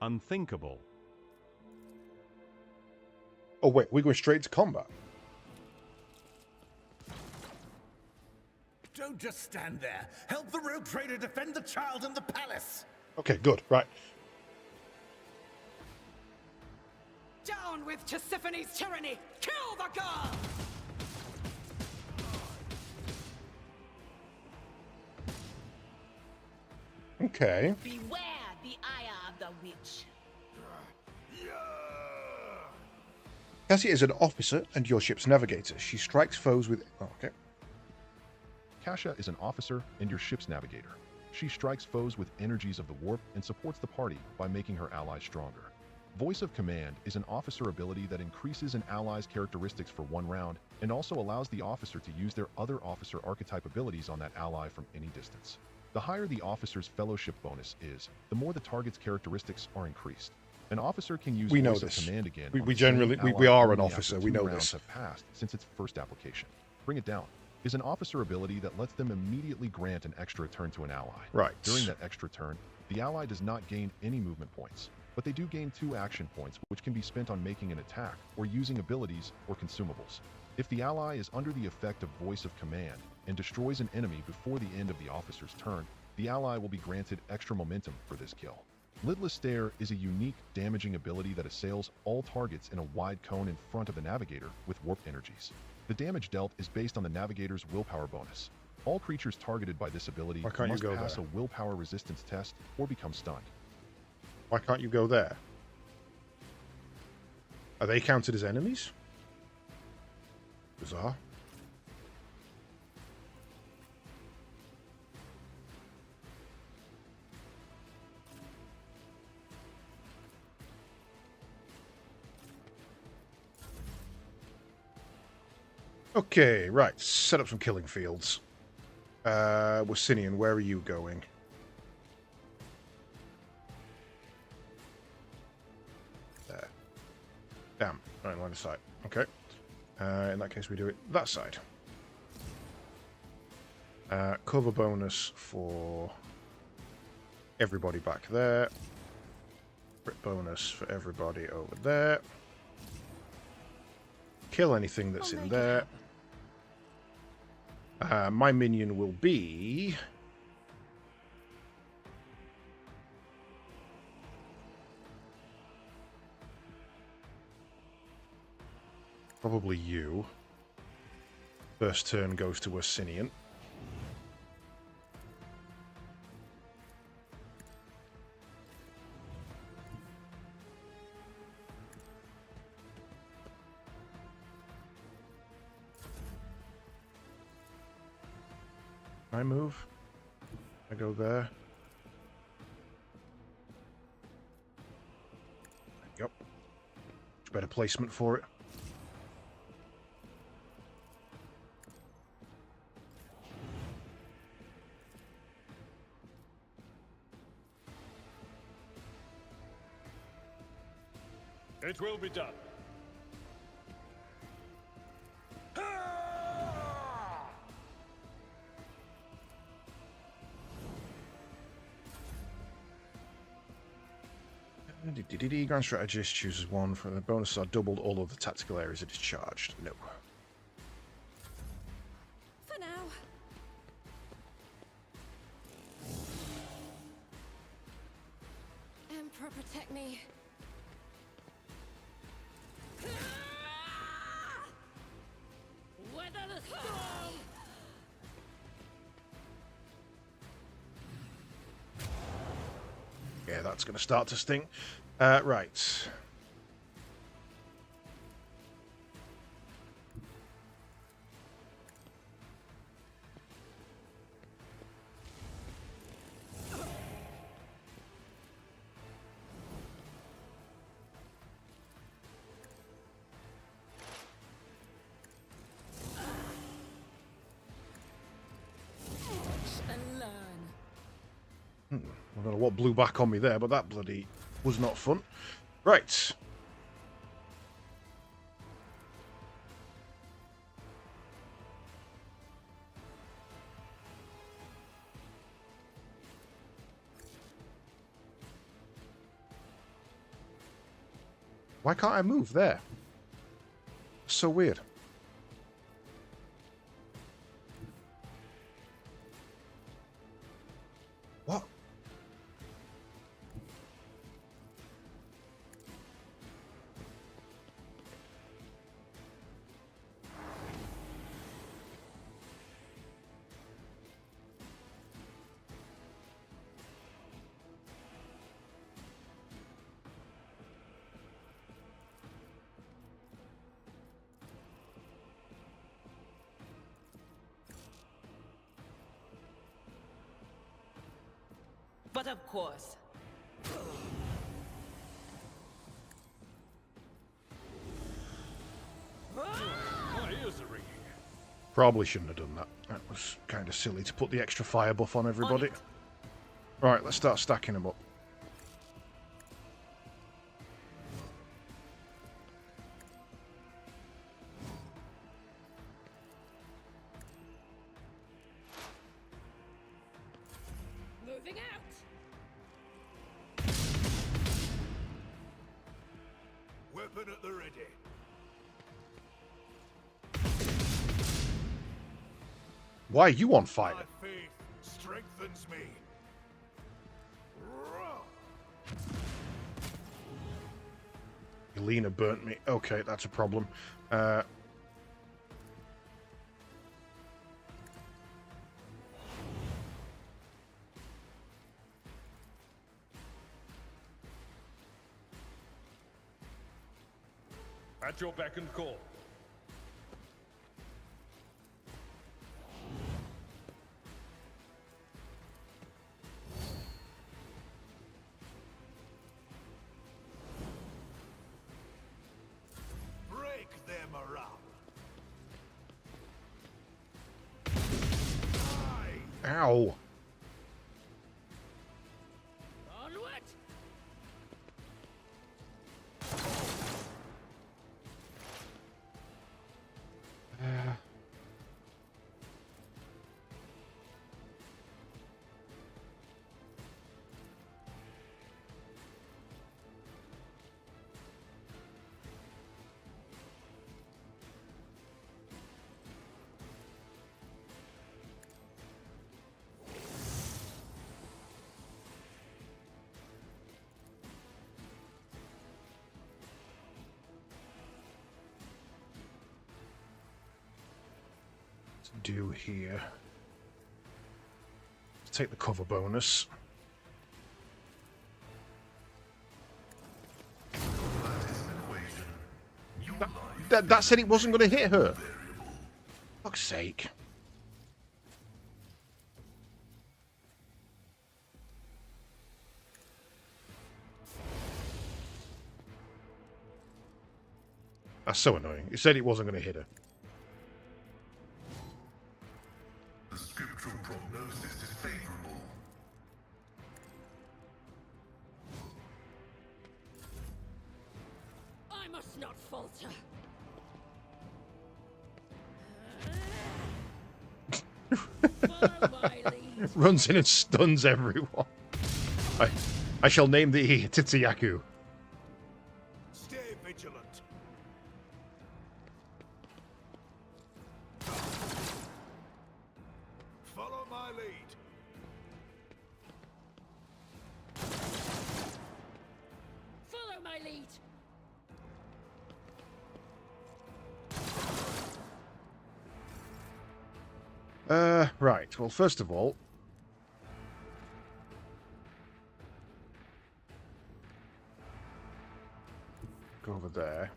Unthinkable. Oh wait, we're going straight to combat. Don't just stand there. Help the rogue trader defend the child and the palace. Okay, good. Right. Down with Tisiphone's tyranny! Kill the girl! Okay. Beware the ire of the witch. Cassie is an officer and your ship's navigator. She strikes foes with... Oh, okay. Kasha is an officer and your ship's navigator. She strikes foes with energies of the warp and supports the party by making her allies stronger. Voice of Command is an officer ability that increases an ally's characteristics for 1 round and also allows the officer to use their other officer archetype abilities on that ally from any distance. The higher the officer's fellowship bonus is, the more the target's characteristics are increased. An officer can use Voice of Command again. We generally we are an officer. We know this. Have passed since its first application. Bring It Down is an officer ability that lets them immediately grant an extra turn to an ally. Right. During that extra turn, the ally does not gain any movement points, but they do gain 2 action points, which can be spent on making an attack or using abilities or consumables. If the ally is under the effect of Voice of Command and destroys an enemy before the end of the officer's turn, the ally will be granted extra momentum for this kill. Lidless Stare is a unique damaging ability that assails all targets in a wide cone in front of the navigator with warp energies. The damage dealt is based on the navigator's willpower bonus. All creatures targeted by this ability must pass a willpower resistance test or become stunned. Why can't you go there? Are they counted as enemies? Bizarre. Okay, right. Set up some killing fields. Wasinian, where are you going? There. Damn. Right, line of sight. Okay. In that case, we do it that side. Cover bonus for everybody back there. Crit bonus for everybody over there. Kill anything that's in there. My minion will be... probably you. First turn goes to Wasinian. I move. I go there. Yep. Much better placement for it. It will be done. Grand Strategist chooses one. For the bonuses are doubled all of the tactical areas it is charged. No. For now. Emperor, protect me. Weather the storm! Yeah, that's going to start to sting. Right. And learn. I don't know what blew back on me there, but that bloody was not fun. Right. Why can't I move there? So weird. What? But of course. My ears are ringing. Probably shouldn't have done that. That was kind of silly to put the extra fire buff on everybody. Right, let's start stacking them up. Moving out. Weapon at the ready. Why are you on fire? My faith strengthens me. Elena burnt me. Okay, that's a problem. At your beck and call. Break their morale. Ow. Onward. Do here. Let's take the cover bonus. That said it wasn't going to hit her. Fuck's sake. That's so annoying. It said it wasn't going to hit her. The scriptural prognosis is favorable. I must not falter. Follow my lead. Runs in and stuns everyone. I shall name thee Titsuyaku. Stay vigilant. Follow my lead. Follow my lead. Right. Well, first of all, go over there.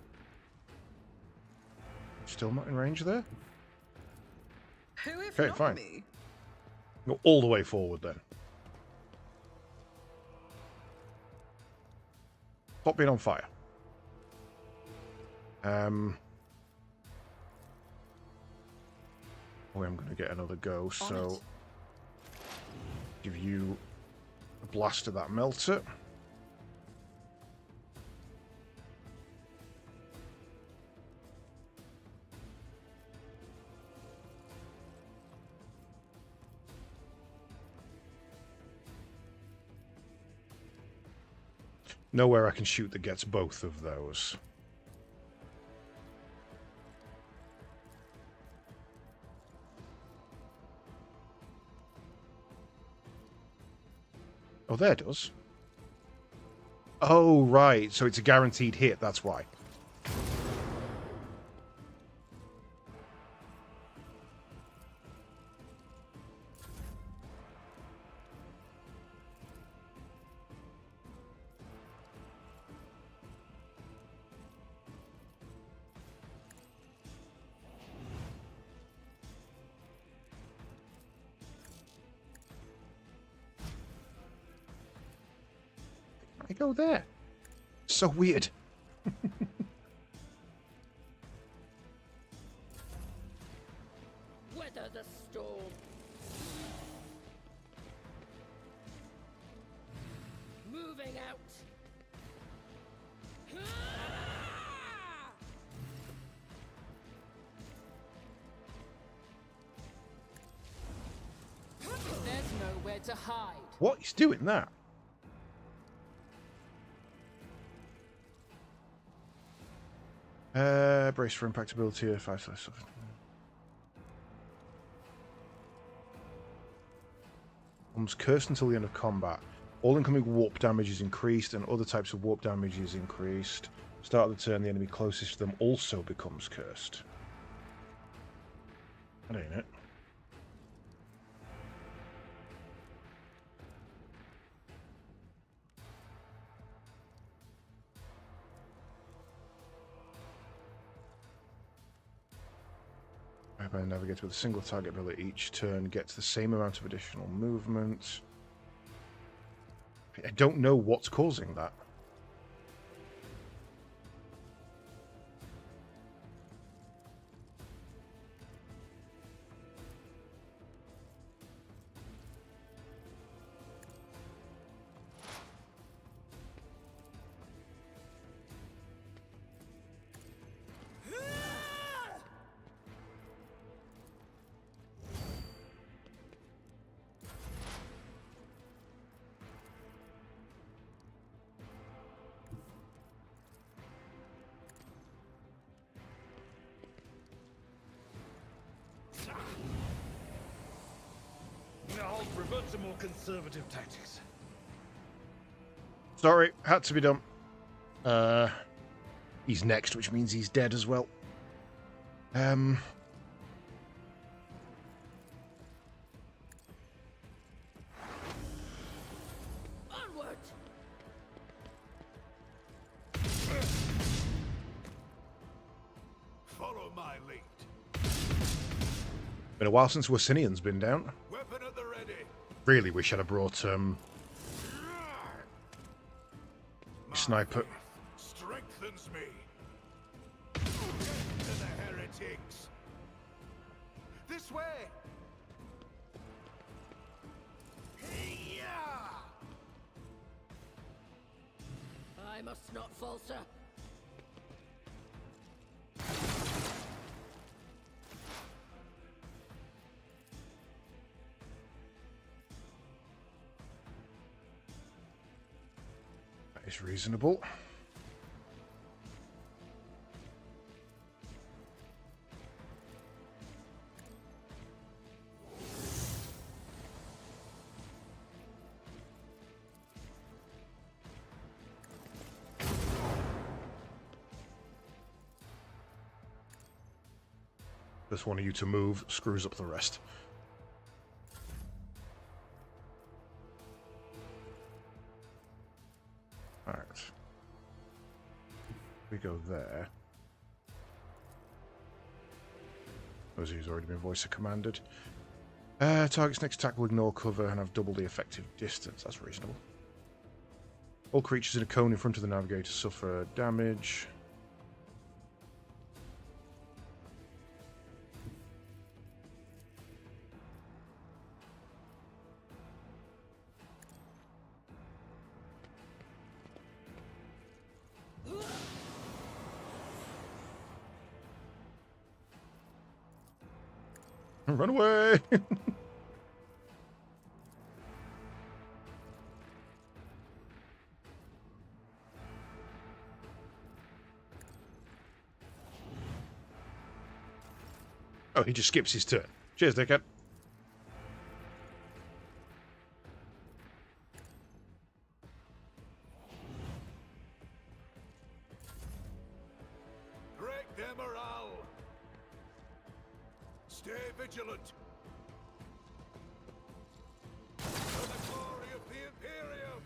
Still not in range there? Who if Okay, not fine. me? Go all the way forward then. Stop being on fire. Oh, I'm going to get another go, so give you a blast of that melter. Nowhere I can shoot that gets both of those. Oh, there it does. Oh, right. So it's a guaranteed hit, that's why. I go there. So weird. Weather the storm. Moving out. There's nowhere to hide. What? He's doing that? Brace for impactability, 5/7. Becomes cursed until the end of combat. All incoming warp damage is increased, and other types of warp damage is increased. Start of the turn, the enemy closest to them also becomes cursed. That ain't it. Navigate with a single target ability each turn, gets the same amount of additional movement. I don't know what's causing that. I'll revert to more conservative tactics. Sorry, had to be done. He's next, which means he's dead as well. Onward. Follow my lead. Been a while since Wassinian's been down. Weapon at the ready. Really wish I'd have brought sniper. Strengthens me. I must not falter. That is reasonable. Just one of you to move screws up the rest. Alright. We go there. Those who's already been voice commanded. Target's next attack will ignore cover and have double the effective distance. That's reasonable. All creatures in a cone in front of the navigator suffer damage. Run away! Oh, he just skips his turn. Cheers, dickhead. Break their morale. Stay vigilant. For the glory of the Imperium.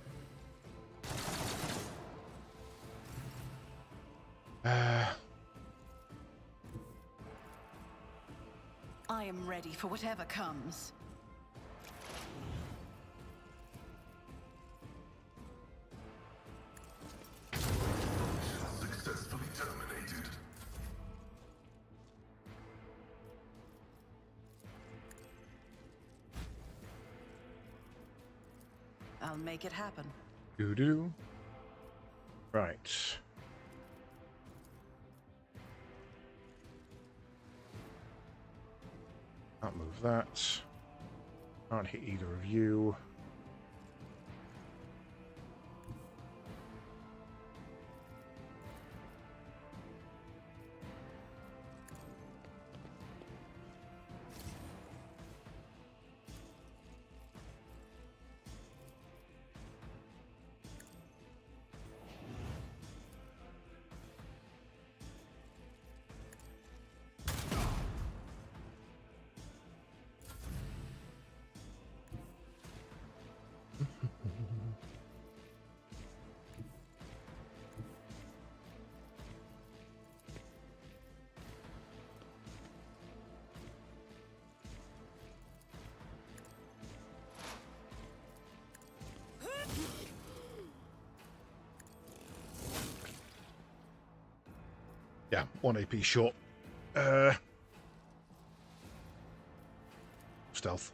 I am ready for whatever comes. Successfully terminated. I'll make it happen. Doo-doo. Right. Can't move that. Can't hit either of you. Yeah, 1 AP short. Stealth.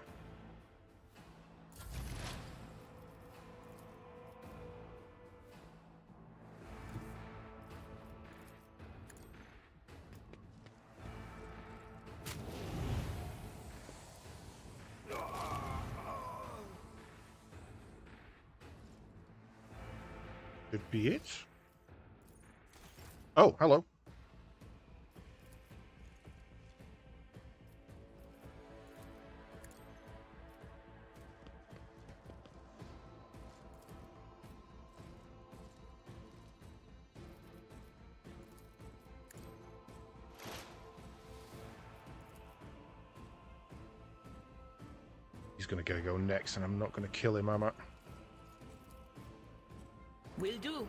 Could be it. Oh, hello. He's going to go next, and I'm not going to kill him, am I? Will do.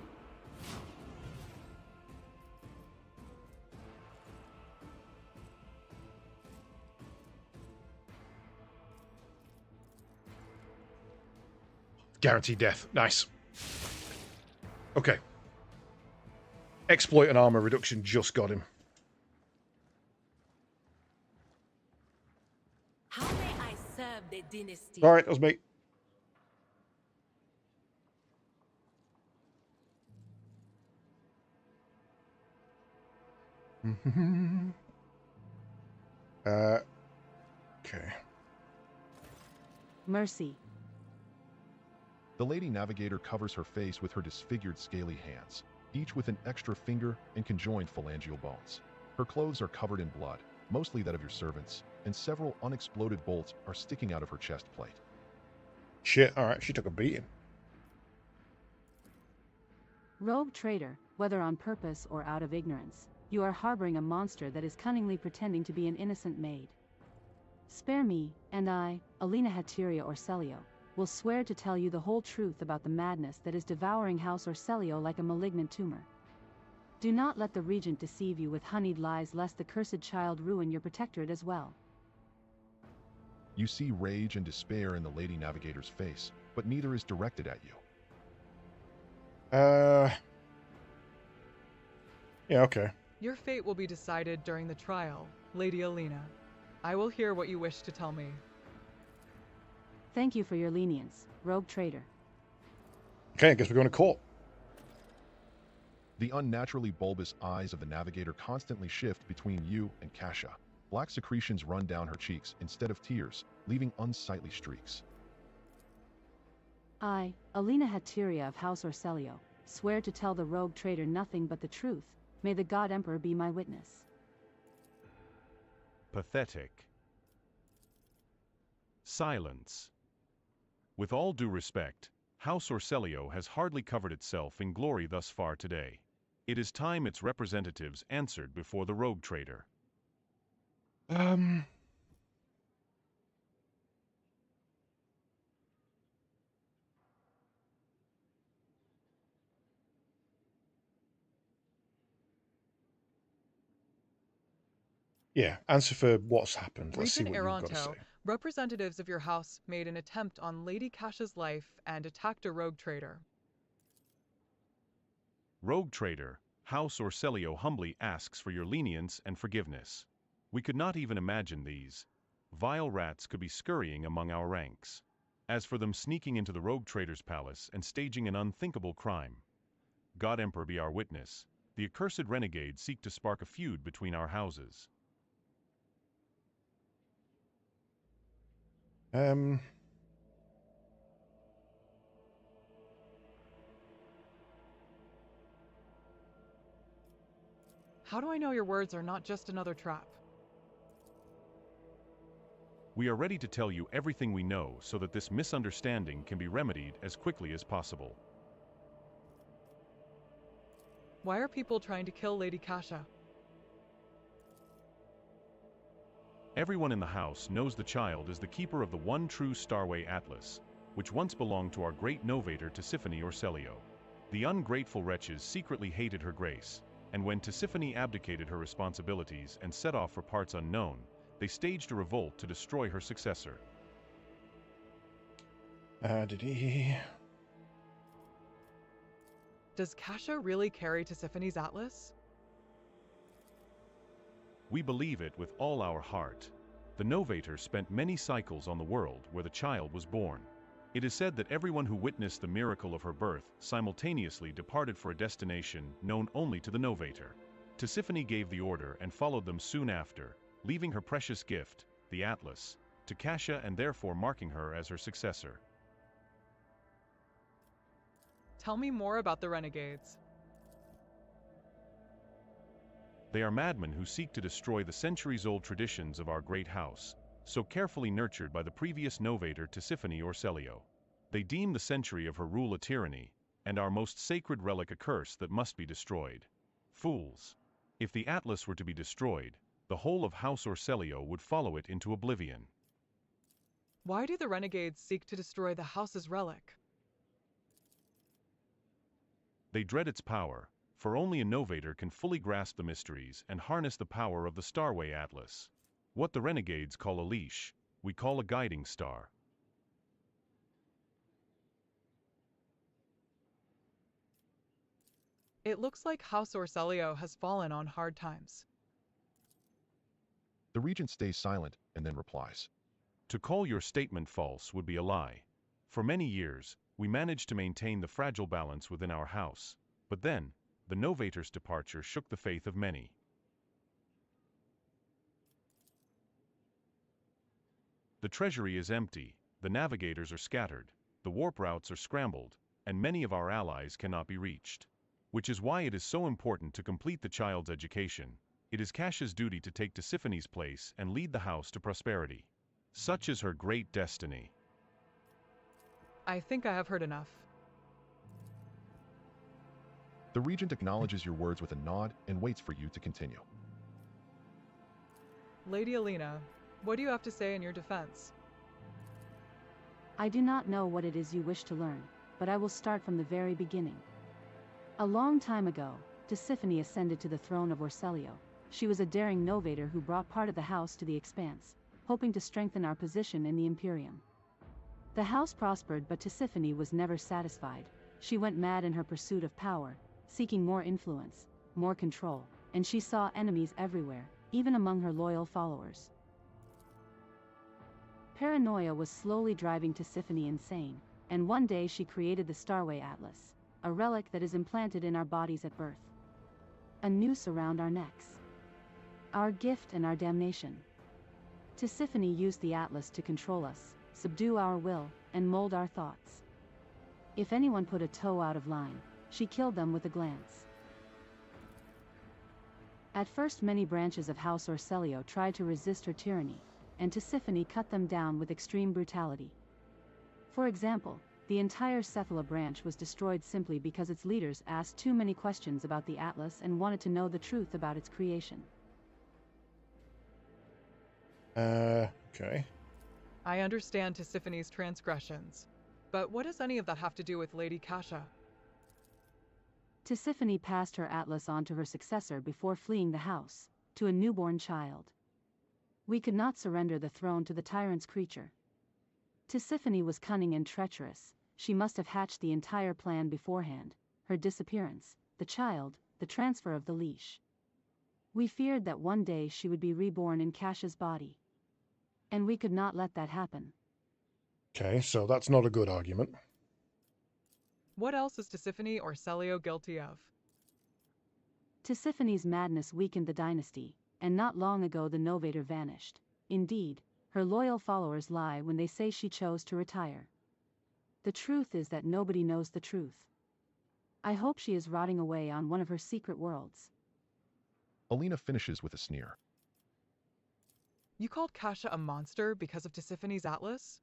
Guaranteed death. Nice. Okay. Exploit and armor reduction just got him. How may I serve the dynasty? All right, that was me. Okay. Mercy. The Lady Navigator covers her face with her disfigured scaly hands, each with an extra finger and conjoined phalangeal bones. Her clothes are covered in blood, mostly that of your servants, and several unexploded bolts are sticking out of her chest plate. Shit, alright, she took a beating. Rogue traitor, whether on purpose or out of ignorance, you are harboring a monster that is cunningly pretending to be an innocent maid. Spare me, and I, Alina Hateria Orselio, will swear to tell you the whole truth about the madness that is devouring House Orselio like a malignant tumor. Do not let the Regent deceive you with honeyed lies lest the cursed child ruin your protectorate as well. You see rage and despair in the Lady Navigator's face, but neither is directed at you. Yeah, okay. Your fate will be decided during the trial, Lady Alina. I will hear what you wish to tell me. Thank you for your lenience, rogue traitor. Okay, I guess we're going to court. The unnaturally bulbous eyes of the Navigator constantly shift between you and Kasha. Black secretions run down her cheeks instead of tears, leaving unsightly streaks. I, Alina Hateria of House Orselio, swear to tell the rogue traitor nothing but the truth. May the God Emperor be my witness. Pathetic. Silence. With all due respect, House Orselio has hardly covered itself in glory thus far today. It is time its representatives answered before the rogue traitor. Yeah, answer for what's happened. Let's see Regent what you've got to Aranto, say. representatives of your house made an attempt on Lady Kasha's life and attacked a rogue traitor. Rogue traitor, House Orselio humbly asks for your lenience and forgiveness. We could not even imagine these vile rats could be scurrying among our ranks. As for them sneaking into the rogue traitor's palace and staging an unthinkable crime, God Emperor be our witness, the accursed renegades seek to spark a feud between our houses. How do I know your words are not just another trap? We are ready to tell you everything we know so that this misunderstanding can be remedied as quickly as possible. Why are people trying to kill Lady Kasha? Everyone in the house knows the child is the keeper of the one true Starway Atlas, which once belonged to our great novator Tisiphone Orselio. The ungrateful wretches secretly hated her grace, and when Tisiphone abdicated her responsibilities and set off for parts unknown, they staged a revolt to destroy her successor. Does Kasha really carry Tisiphone's atlas? We believe it with all our heart. The novator spent many cycles on the world where the child was born. It is said that everyone who witnessed the miracle of her birth simultaneously departed for a destination known only to the novator. Tisiphone gave the order and followed them soon after, leaving her precious gift, the atlas, to Kasha and therefore marking her as her successor. Tell me more about the renegades. They are madmen who seek to destroy the centuries-old traditions of our great house, so carefully nurtured by the previous novator Tisiphone Orselio. They deem the century of her rule a tyranny, and our most sacred relic a curse that must be destroyed. Fools! If the atlas were to be destroyed, the whole of House Orselio would follow it into oblivion. Why do the renegades seek to destroy the house's relic? They dread its power, for only a novator can fully grasp the mysteries and harness the power of the Starway Atlas. What the renegades call a leash, we call a guiding star. It looks like House Orselio has fallen on hard times. The Regent stays silent and then replies. To call your statement false would be a lie. For many years, we managed to maintain the fragile balance within our house, but then, the novator's departure shook the faith of many. The treasury is empty, the navigators are scattered, the warp routes are scrambled, and many of our allies cannot be reached. Which is why it is so important to complete the child's education. It is Kasha's duty to take Tisiphone's place and lead the house to prosperity. Such is her great destiny. I think I have heard enough. The regent acknowledges your words with a nod and waits for you to continue. Lady Alina, what do you have to say in your defense? I do not know what it is you wish to learn, but I will start from the very beginning. A long time ago, Tisiphone ascended to the throne of Orselio. She was a daring novator who brought part of the house to the expanse, hoping to strengthen our position in the Imperium. The house prospered, but Tisiphone was never satisfied. She went mad in her pursuit of power, seeking more influence, more control, and she saw enemies everywhere, even among her loyal followers. Paranoia was slowly driving Tisiphone insane, and one day she created the Starway Atlas, a relic that is implanted in our bodies at birth. A noose around our necks. Our gift and our damnation. Tisiphone used the Atlas to control us, subdue our will, and mold our thoughts. If anyone put a toe out of line, she killed them with a glance. At first many branches of House Orselio tried to resist her tyranny, and Tisiphone cut them down with extreme brutality. For example, the entire Cephala branch was destroyed simply because its leaders asked too many questions about the Atlas and wanted to know the truth about its creation. Okay. I understand Tisiphone's transgressions, but what does any of that have to do with Lady Kasha? Tisiphone passed her Atlas on to her successor before fleeing the house, to a newborn child. We could not surrender the throne to the tyrant's creature. Tisiphone was cunning and treacherous. She must have hatched the entire plan beforehand: her disappearance, the child, the transfer of the leash. We feared that one day she would be reborn in Kasha's body. And we could not let that happen. Okay, so that's not a good argument. What else is Tisiphone or Celio guilty of? Tisiphone's madness weakened the dynasty, and not long ago the novator vanished. Indeed, her loyal followers lie when they say she chose to retire. The truth is that nobody knows the truth. I hope she is rotting away on one of her secret worlds. Alina finishes with a sneer. You called Kasha a monster because of Tisiphone's Atlas?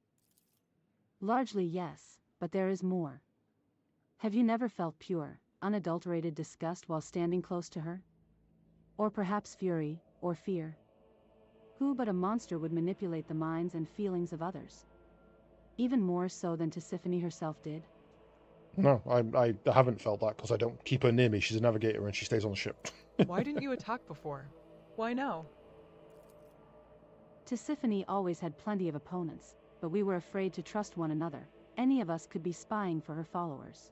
Largely yes, but there is more. Have you never felt pure, unadulterated disgust while standing close to her? Or perhaps fury, or fear? Who but a monster would manipulate the minds and feelings of others? Even more so than Tisiphone herself did? No, I haven't felt that because I don't keep her near me. She's a navigator and she stays on the ship. Why didn't you attack before? Why now? Tisiphone always had plenty of opponents, but we were afraid to trust one another. Any of us could be spying for her followers.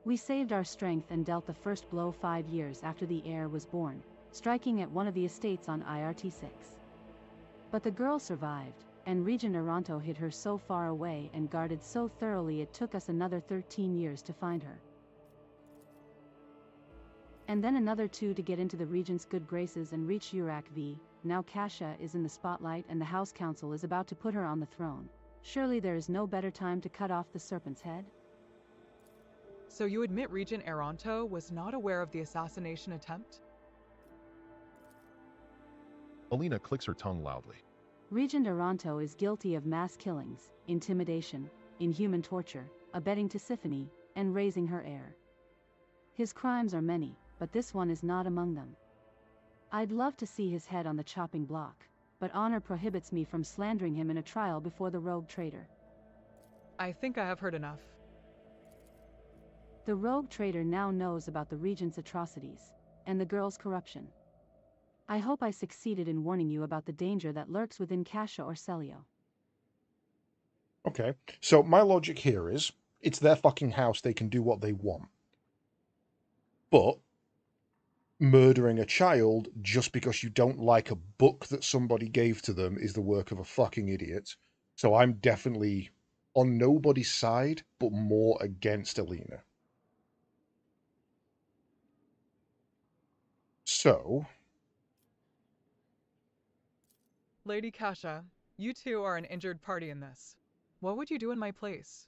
We saved our strength and dealt the first blow 5 years after the heir was born, striking at one of the estates on IRT-6. But the girl survived, and Regent Aranto hid her so far away and guarded so thoroughly it took us another 13 years to find her. And then another 2 to get into the Regent's good graces and reach Urak V. Now Kasha is in the spotlight and the House Council is about to put her on the throne. Surely there is no better time to cut off the serpent's head? So you admit Regent Aranto was not aware of the assassination attempt? Alina clicks her tongue loudly. Regent Aranto is guilty of mass killings, intimidation, inhuman torture, abetting Tisiphone, and raising her heir. His crimes are many, but this one is not among them. I'd love to see his head on the chopping block, but honor prohibits me from slandering him in a trial before the rogue traitor. I think I have heard enough. The rogue traitor now knows about the Regent's atrocities, and the girl's corruption. I hope I succeeded in warning you about the danger that lurks within Kasha or Celio. Okay, so my logic here is, it's their fucking house, they can do what they want. But murdering a child just because you don't like a book that somebody gave to them is the work of a fucking idiot. So I'm definitely on nobody's side, but more against Alina. So... Lady Kasha, You two are an injured party in this. What would you do in my place?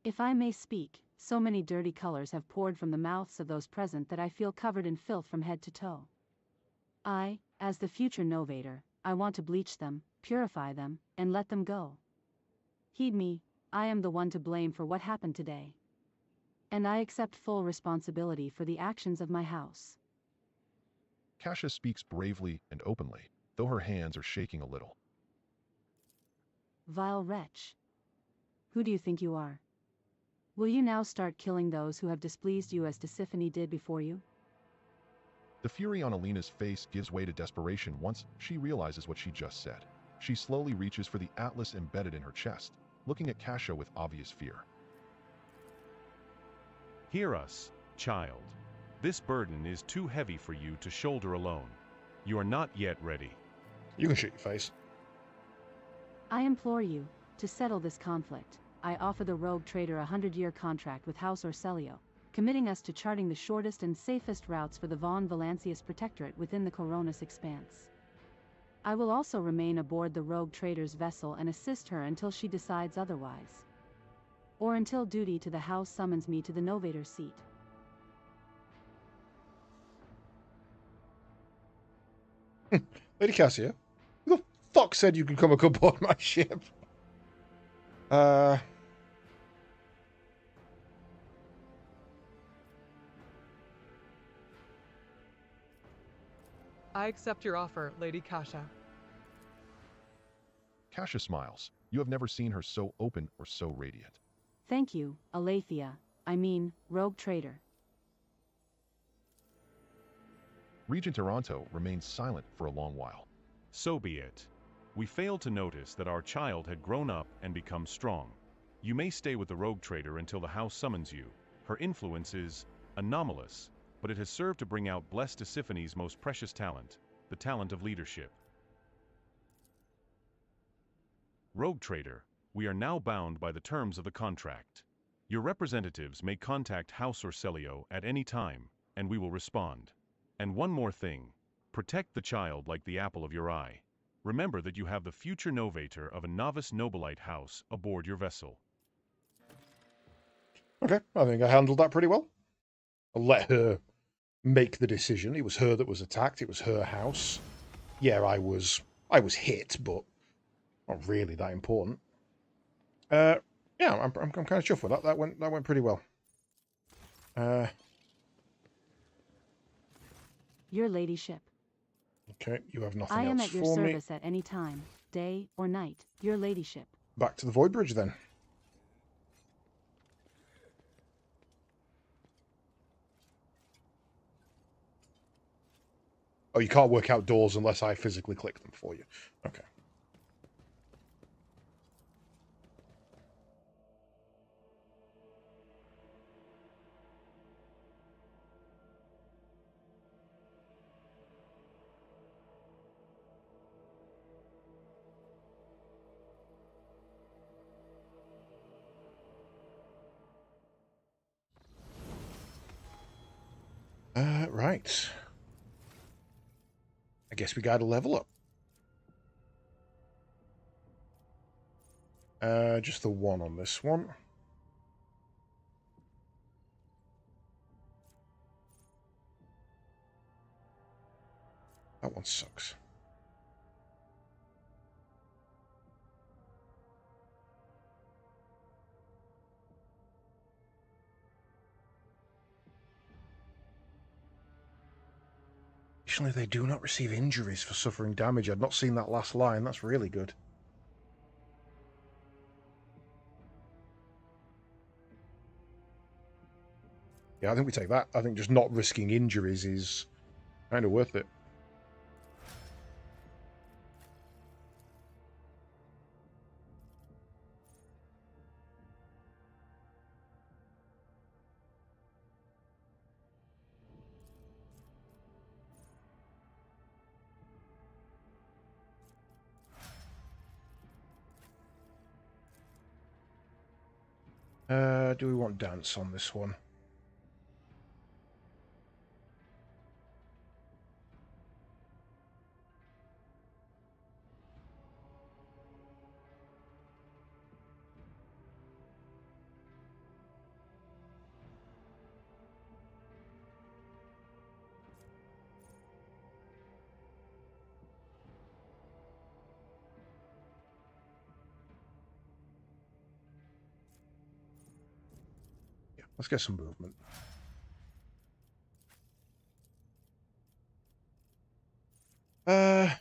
If I may speak, so many dirty colors have poured from the mouths of those present that I feel covered in filth from head to toe. As the future novator, I want to bleach them, purify them, and let them go. Heed me, I am the one to blame for what happened today. And I accept full responsibility for the actions of my house. Kasha speaks bravely and openly, though her hands are shaking a little. Vile wretch. Who do you think you are? Will you now start killing those who have displeased you as Tisiphone did before you? The fury on Alina's face gives way to desperation once she realizes what she just said. She slowly reaches for the atlas embedded in her chest, looking at Kasha with obvious fear. Hear us, child. This burden is too heavy for you to shoulder alone. You are not yet ready. You can shoot your face. I implore you, to settle this conflict, I offer the rogue trader a 100-year contract with House Orselio, committing us to charting the shortest and safest routes for the Von Valancius Protectorate within the Coronis Expanse. I will also remain aboard the rogue trader's vessel and assist her until she decides otherwise. Or until duty to the House summons me to the Novator's seat. Lady Cassia, who the fuck said you could come aboard my ship? I accept your offer, Lady Kasha. Kasha smiles. You have never seen her so open or so radiant. Thank you, Aletheia, rogue trader. Regent Taranto remains silent for a long while. So be it. We failed to notice that our child had grown up and become strong. You may stay with the rogue trader until the house summons you. Her influence is anomalous, but it has served to bring out blessed Tisiphone's most precious talent, the talent of leadership. Rogue trader, we are now bound by the terms of the contract. Your representatives may contact House Orselio at any time, and we will respond. And one more thing, protect the child like the apple of your eye. Remember that you have the future novator of a novice nobilite house aboard your vessel. Okay, I think I handled that pretty well. I'll let her make the decision. It was her that was attacked. It was her house. Yeah, I was hit, but not really that important. Yeah, I'm kind of chuffed with that. That went pretty well. Your ladyship. Okay, you have nothing I am else at your for me. service at any time, day or night, your ladyship. Back to the Void Bridge then. Oh, you can't work out doors unless I physically click them for you. Okay. Right. I guess we gotta level up. Just the one on this one. That one sucks. Additionally, they do not receive injuries for suffering damage. I'd not seen that last line. That's really good. Yeah, I think we take that. I think just not risking injuries is kind of worth it. Do we want dance on this one? Let's get some movement.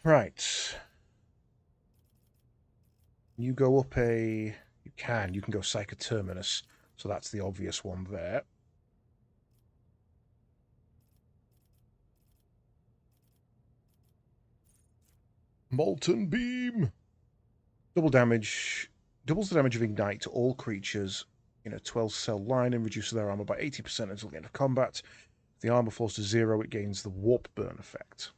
Right. You go up a... You can go Psychoterminus. So that's the obvious one there. Molten Beam! Double damage. Doubles the damage of Ignite to all creatures in a 12-cell line and reduces their armor by 80% until the end of combat. If the armor falls to 0, it gains the Warp Burn effect.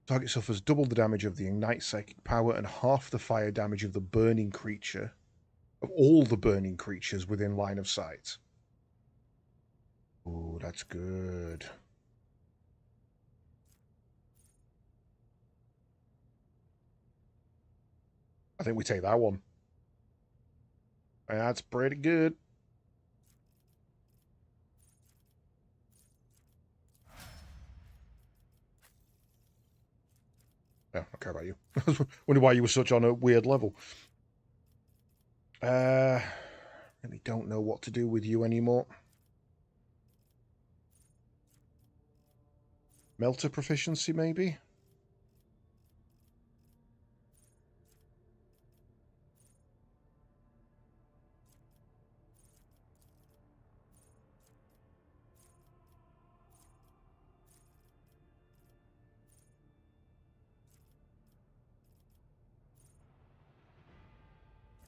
Target suffers double the damage of the Ignite psychic power and half the fire damage of the burning creature, of all the burning creatures within line of sight. Ooh, that's good. I think we take that one. That's pretty good. Yeah, I don't care about you. I was wondering why you were such on a weird level. Really don't know what to do with you anymore. Melter proficiency, maybe?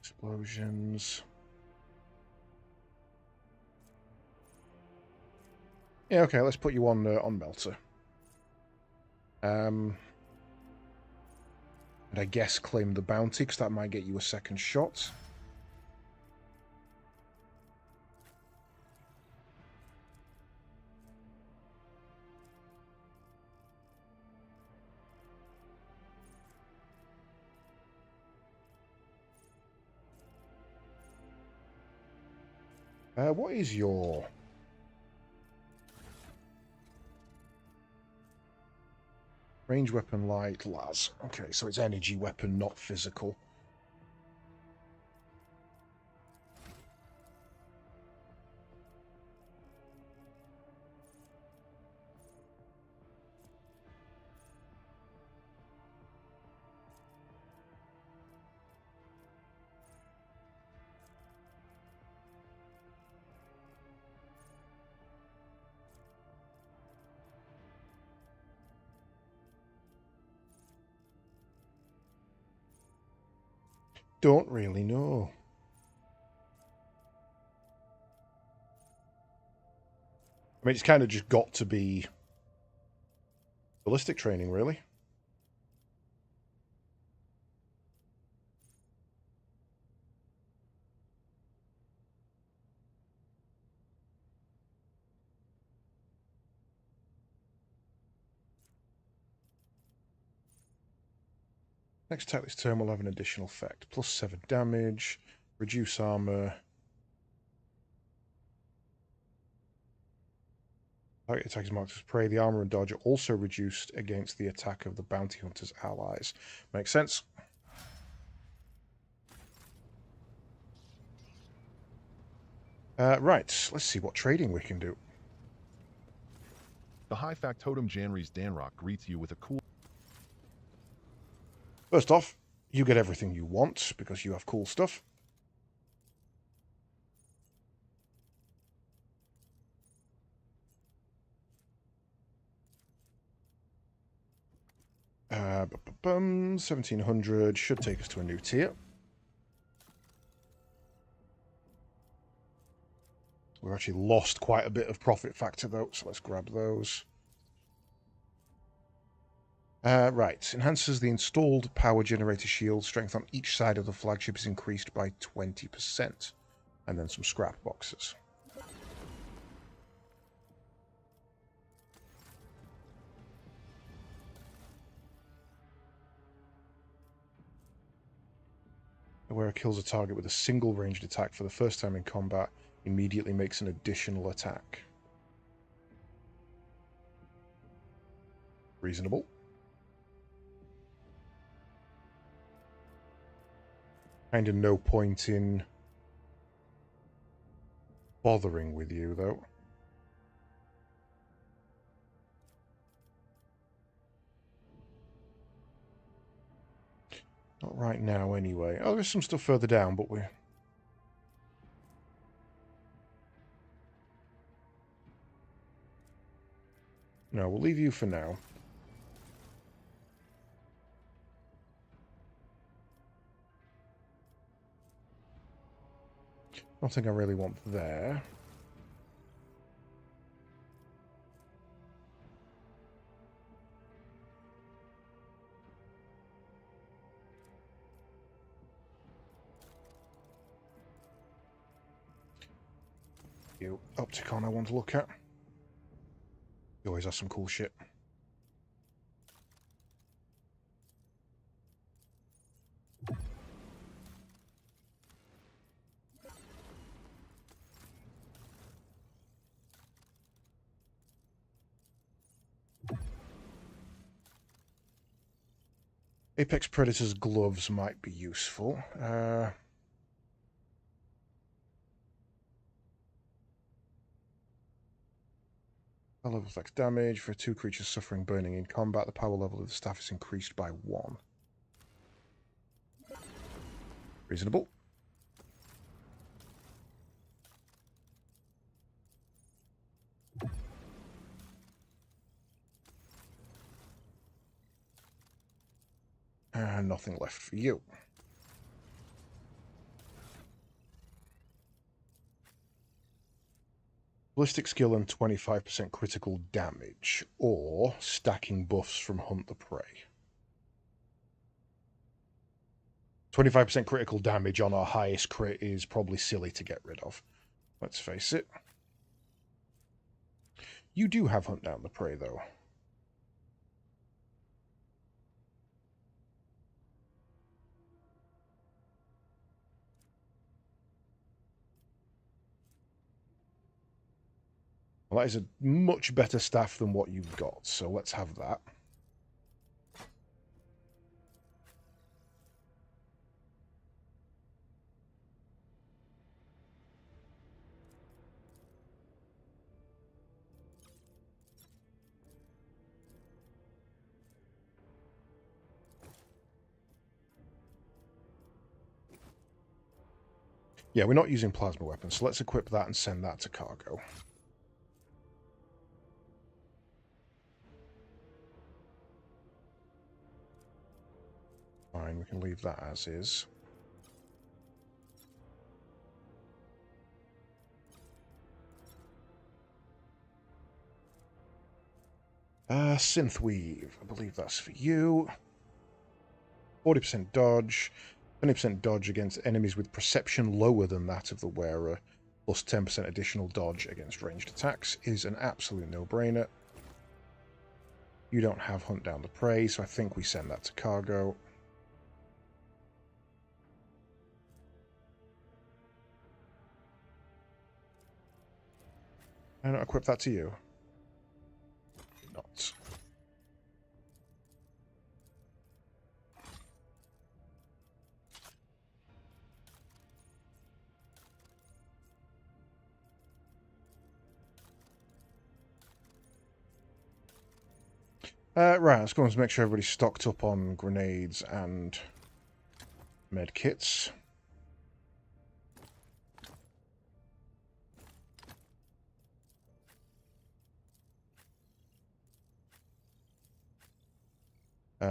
Explosions. Yeah, okay, let's put you on Melter. And I guess claim the bounty, because that might get you a second shot. What is your... Range weapon light, las. Okay, so it's energy weapon, not physical. Don't really know. I mean, it's kind of just got to be ballistic training, really. Next attack this turn will have an additional effect. Plus 7 damage, reduce armor. Target attack is marked as prey. The armor and dodge are also reduced against the attack of the bounty hunter's allies. Makes sense. Right, let's see what trading we can do. The High Factotum Janry's Danrock greets you with a cool... First off, you get everything you want, because you have cool stuff. Uh, 1700 should take us to a new tier. We've actually lost quite a bit of profit factor, though, so let's grab those. Right, enhances the installed power generator shield. Strength on each side of the flagship is increased by 20%. And then some scrap boxes. Where it kills a target with a single ranged attack for the first time in combat, immediately makes an additional attack. Reasonable. Kind of no point in bothering with you, though. Not right now, anyway. Oh, there's some stuff further down, but we're... No, we'll leave you for now. Nothing I really want there. You Opticon I want to look at. You always have some cool shit. Apex Predator's gloves might be useful. Power level affects damage. For 2 creatures suffering burning in combat, the power level of the staff is increased by 1. Reasonable. And nothing left for you. Ballistic skill and 25% critical damage, or stacking buffs from Hunt the Prey. 25% critical damage on our highest crit is probably silly to get rid of. Let's face it. You do have Hunt Down the Prey, though. Well, that is a much better staff than what you've got, so let's have that. Yeah, we're not using plasma weapons, so let's equip that and send that to cargo. Fine, we can leave that as is. Synthweave, I believe that's for you. 40% dodge, 20% dodge against enemies with perception lower than that of the wearer, plus 10% additional dodge against ranged attacks is an absolute no-brainer. You don't have Hunt Down the Prey, so I think we send that to cargo. And I'll equip that to you. Not. Right, let's go and make sure everybody's stocked up on grenades and med kits.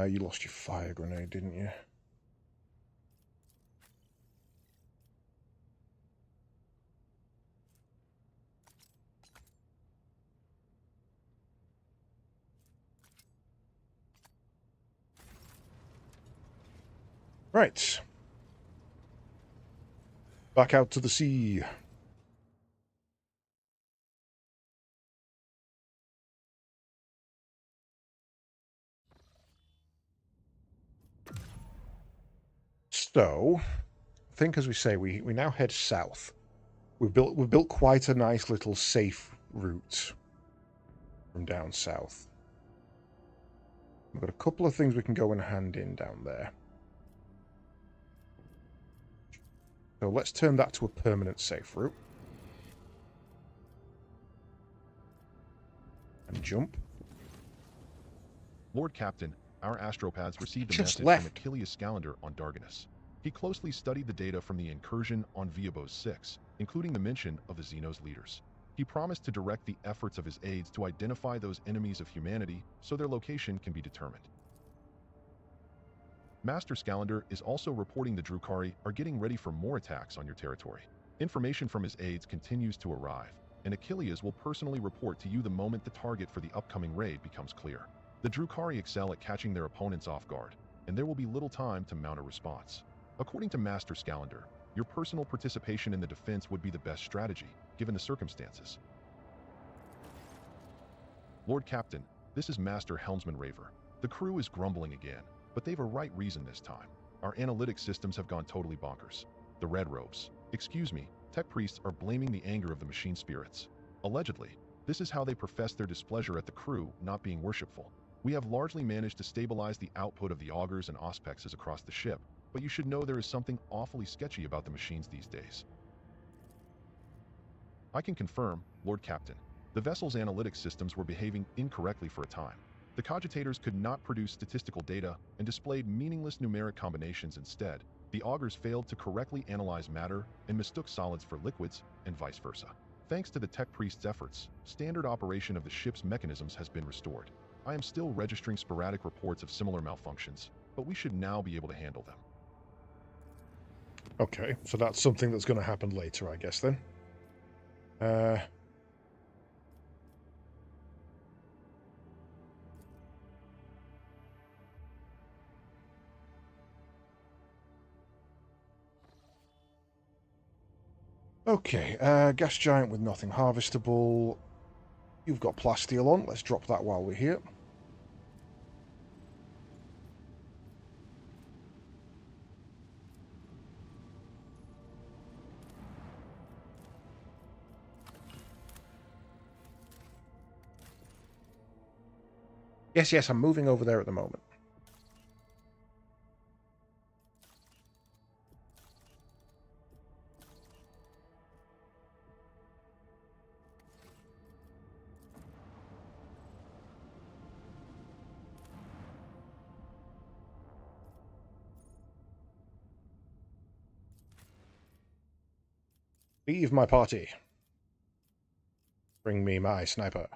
You lost your fire grenade, didn't you? Right. Back out to the sea. So, I think as we say, we now head south. We've built quite a nice little safe route from down south. We've got a couple of things we can go and hand in down there. So let's turn that to a permanent safe route. And jump. Lord Captain, our astropads received a Just message from left. Achilles Scalander on Darganus. He closely studied the data from the incursion on Viabos 6, including the mention of the Xenos leaders. He promised to direct the efforts of his aides to identify those enemies of humanity so their location can be determined. Master Scalander is also reporting the Drukhari are getting ready for more attacks on your territory. Information from his aides continues to arrive, and Achilles will personally report to you the moment the target for the upcoming raid becomes clear. The Drukhari excel at catching their opponents off guard, and there will be little time to mount a response. According to Master Scalander, your personal participation in the defense would be the best strategy, given the circumstances. Lord Captain, this is Master Helmsman Raver. The crew is grumbling again, but they've a right reason this time. Our analytics systems have gone totally bonkers. The Red Robes, excuse me, tech priests are blaming the anger of the machine spirits. Allegedly, this is how they profess their displeasure at the crew not being worshipful. We have largely managed to stabilize the output of the augurs and auspexes across the ship, but you should know there is something awfully sketchy about the machines these days. I can confirm, Lord Captain, the vessel's analytics systems were behaving incorrectly for a time. The cogitators could not produce statistical data and displayed meaningless numeric combinations instead. The augurs failed to correctly analyze matter and mistook solids for liquids, and vice versa. Thanks to the tech priest's efforts, standard operation of the ship's mechanisms has been restored. I am still registering sporadic reports of similar malfunctions, but we should now be able to handle them. Okay, so that's something that's going to happen later, I guess, then. Okay, gas giant with nothing harvestable. You've got plasteel on. Let's drop that while we're here. Yes, I'm moving over there at the moment. Leave my party. Bring me my sniper.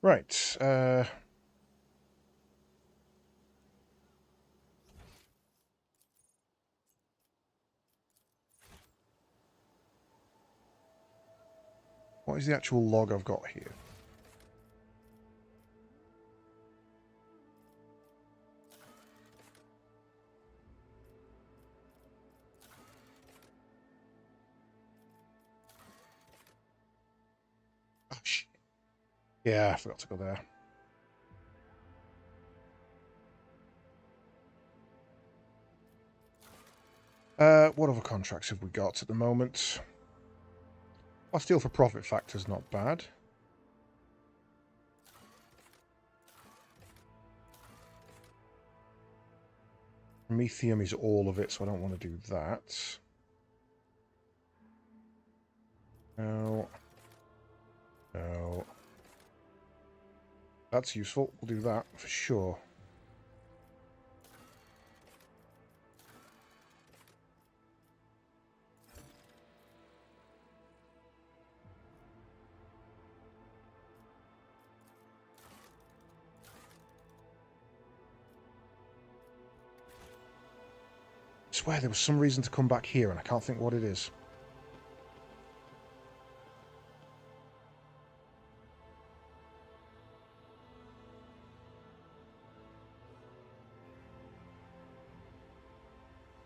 Right, what is the actual log I've got here? Oh, shit. Yeah, I forgot to go there. What other contracts have we got at the moment? Plasteel for profit factor's not bad. Methium is all of it, so I don't want to do that. No. No. That's useful. We'll do that for sure. I swear there was some reason to come back here, and I can't think what it is.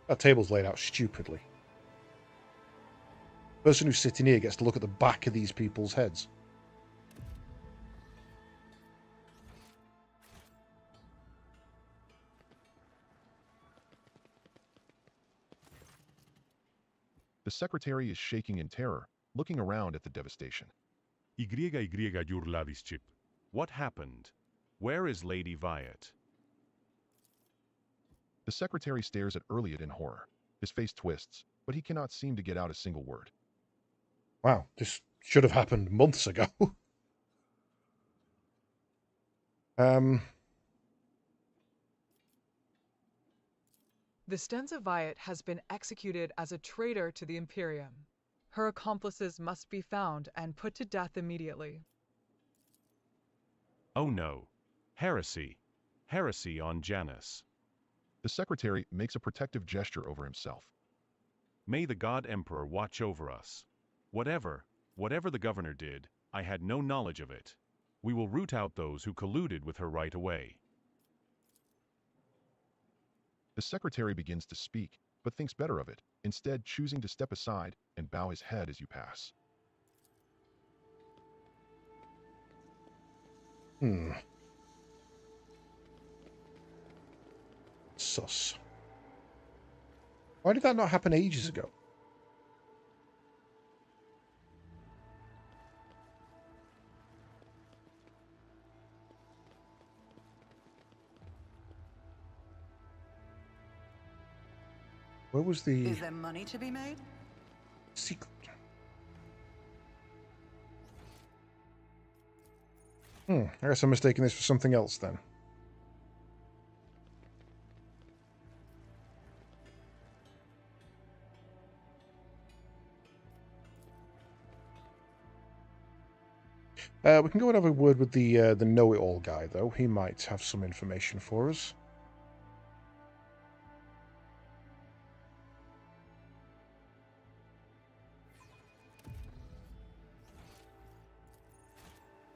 That table's laid out stupidly. The person who's sitting here gets to look at the back of these people's heads. The secretary is shaking in terror, looking around at the devastation. Yurladischip. What happened? Where is Lady Viet? The secretary stares at Elliot in horror. His face twists, but he cannot seem to get out a single word. Wow, this should have happened months ago. The Stenza Viet has been executed as a traitor to the Imperium. Her accomplices must be found and put to death immediately. Oh no. Heresy. Heresy on Janus. The secretary makes a protective gesture over himself. May the God Emperor watch over us. Whatever the governor did, I had no knowledge of it. We will root out those who colluded with her right away. The secretary begins to speak, but thinks better of it, instead choosing to step aside and bow his head as you pass. Sus. Why did that not happen ages ago? Where was the... Is there money to be made? Secret. I guess I'm mistaking this for something else then. We can go and have a word with the know-it-all guy, though. He might have some information for us.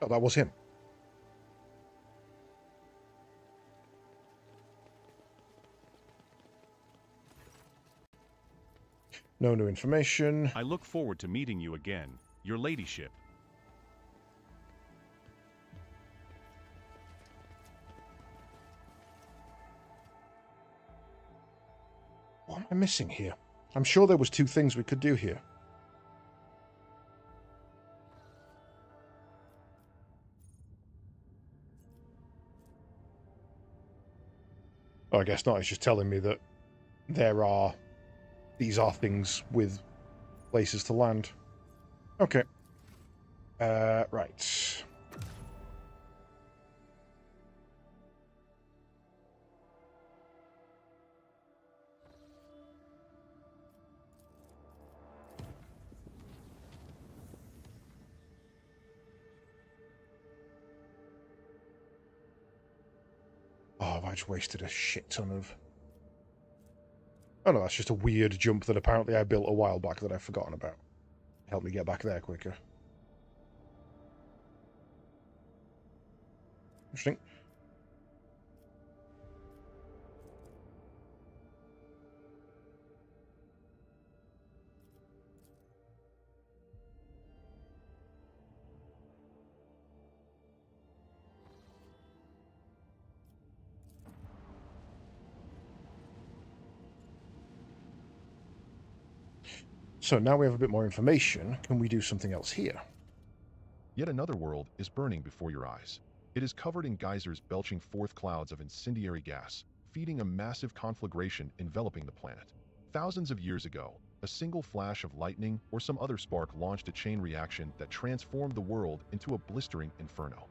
Oh, that was him. No new information. I look forward to meeting you again, your ladyship. What am I missing here? I'm sure there was two things we could do here. Oh, I guess not. It's just telling me that these are things with places to land. Okay. Right. Oh, I just wasted a shit ton of... Oh no, that's just a weird jump that apparently I built a while back that I've forgotten about. Help me get back there quicker. Interesting. So now we have a bit more information. Can we do something else here? Yet another world is burning before your eyes. It is covered in geysers belching forth clouds of incendiary gas, feeding a massive conflagration enveloping the planet. Thousands of years ago, a single flash of lightning or some other spark launched a chain reaction that transformed the world into a blistering inferno.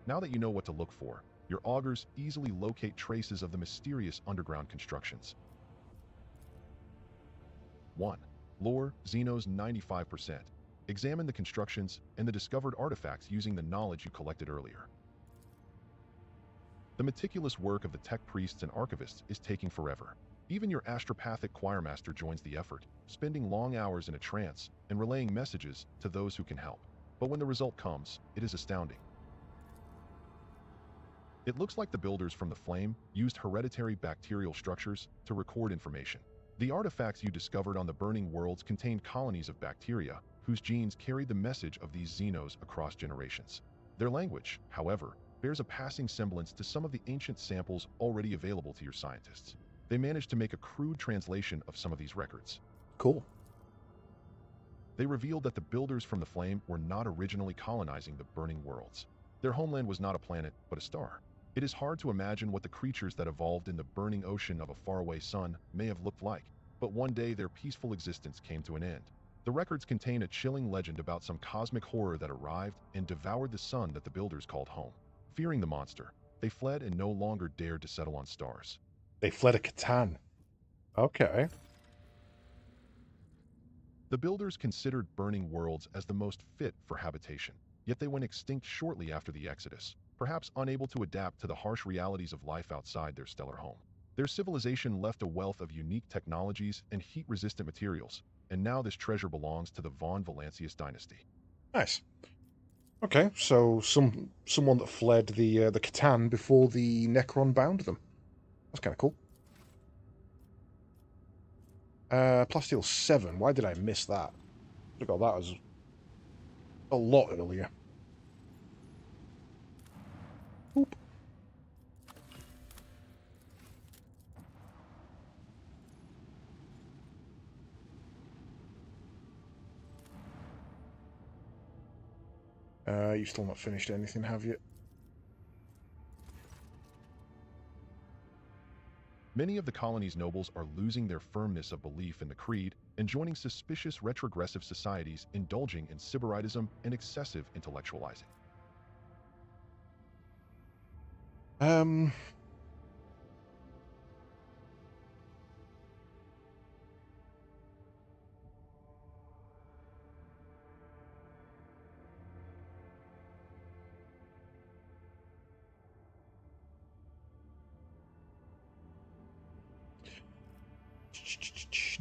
Now that you know what to look for, your augurs easily locate traces of the mysterious underground constructions. 1. Lore, Xenos 95%. Examine the constructions and the discovered artifacts using the knowledge you collected earlier. The meticulous work of the tech priests and archivists is taking forever. Even your astropathic choirmaster joins the effort, spending long hours in a trance and relaying messages to those who can help. But when the result comes, it is astounding. It looks like the builders from the Flame used hereditary bacterial structures to record information. The artifacts you discovered on the burning worlds contained colonies of bacteria whose genes carried the message of these Xenos across generations. Their language, however, bears a passing semblance to some of the ancient samples already available to your scientists. They managed to make a crude translation of some of these records. Cool. They revealed that the builders from the flame were not originally colonizing the burning worlds. Their homeland was not a planet, but a star. It is hard to imagine what the creatures that evolved in the burning ocean of a faraway sun may have looked like, but one day their peaceful existence came to an end. The records contain a chilling legend about some cosmic horror that arrived and devoured the sun that the builders called home. Fearing the monster, they fled and no longer dared to settle on stars. They fled a Catan. Okay. The builders considered burning worlds as the most fit for habitation, yet they went extinct shortly after the Exodus, perhaps unable to adapt to the harsh realities of life outside their stellar home. Their civilization left a wealth of unique technologies and heat-resistant materials, and now this treasure belongs to the Von Valancius dynasty. Nice. Okay, so someone that fled the Catan before the Necron bound them. That's kind of cool. Plasteel 7. Why did I miss that? I got that as a lot earlier. Boop. You've still not finished anything, have you? Many of the colony's nobles are losing their firmness of belief in the creed and joining suspicious retrogressive societies indulging in sybaritism and excessive intellectualizing.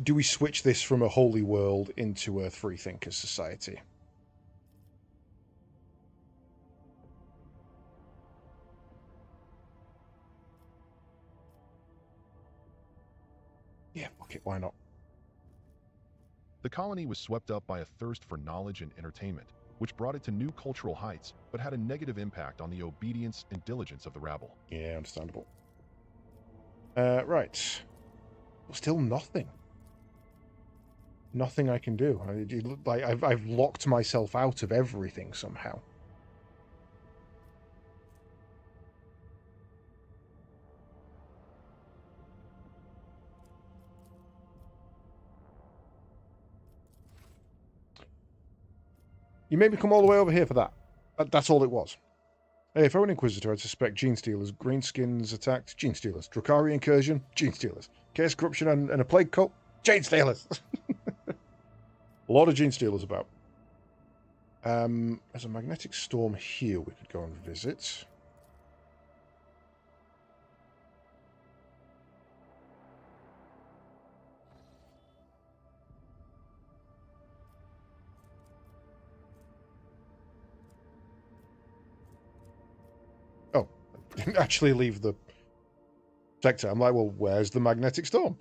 Do we switch this from a holy world into a free thinkers society? Yeah, okay, why not? The colony was swept up by a thirst for knowledge and entertainment, which brought it to new cultural heights, but had a negative impact on the obedience and diligence of the rabble. Yeah, understandable. Right. Still nothing. Nothing I can do. I've locked myself out of everything somehow. You made me come all the way over here for that. That's all it was. Hey, if I were an Inquisitor, I'd suspect Gene Stealers. Greenskins attacked. Gene Stealers. Drukhari incursion. Gene Stealers. Chaos corruption and a plague cult. Gene Stealers. A lot of Gene Stealers about. There's a magnetic storm here we could go and visit. Oh, I didn't actually leave the sector. I'm like, well, where's the magnetic storm?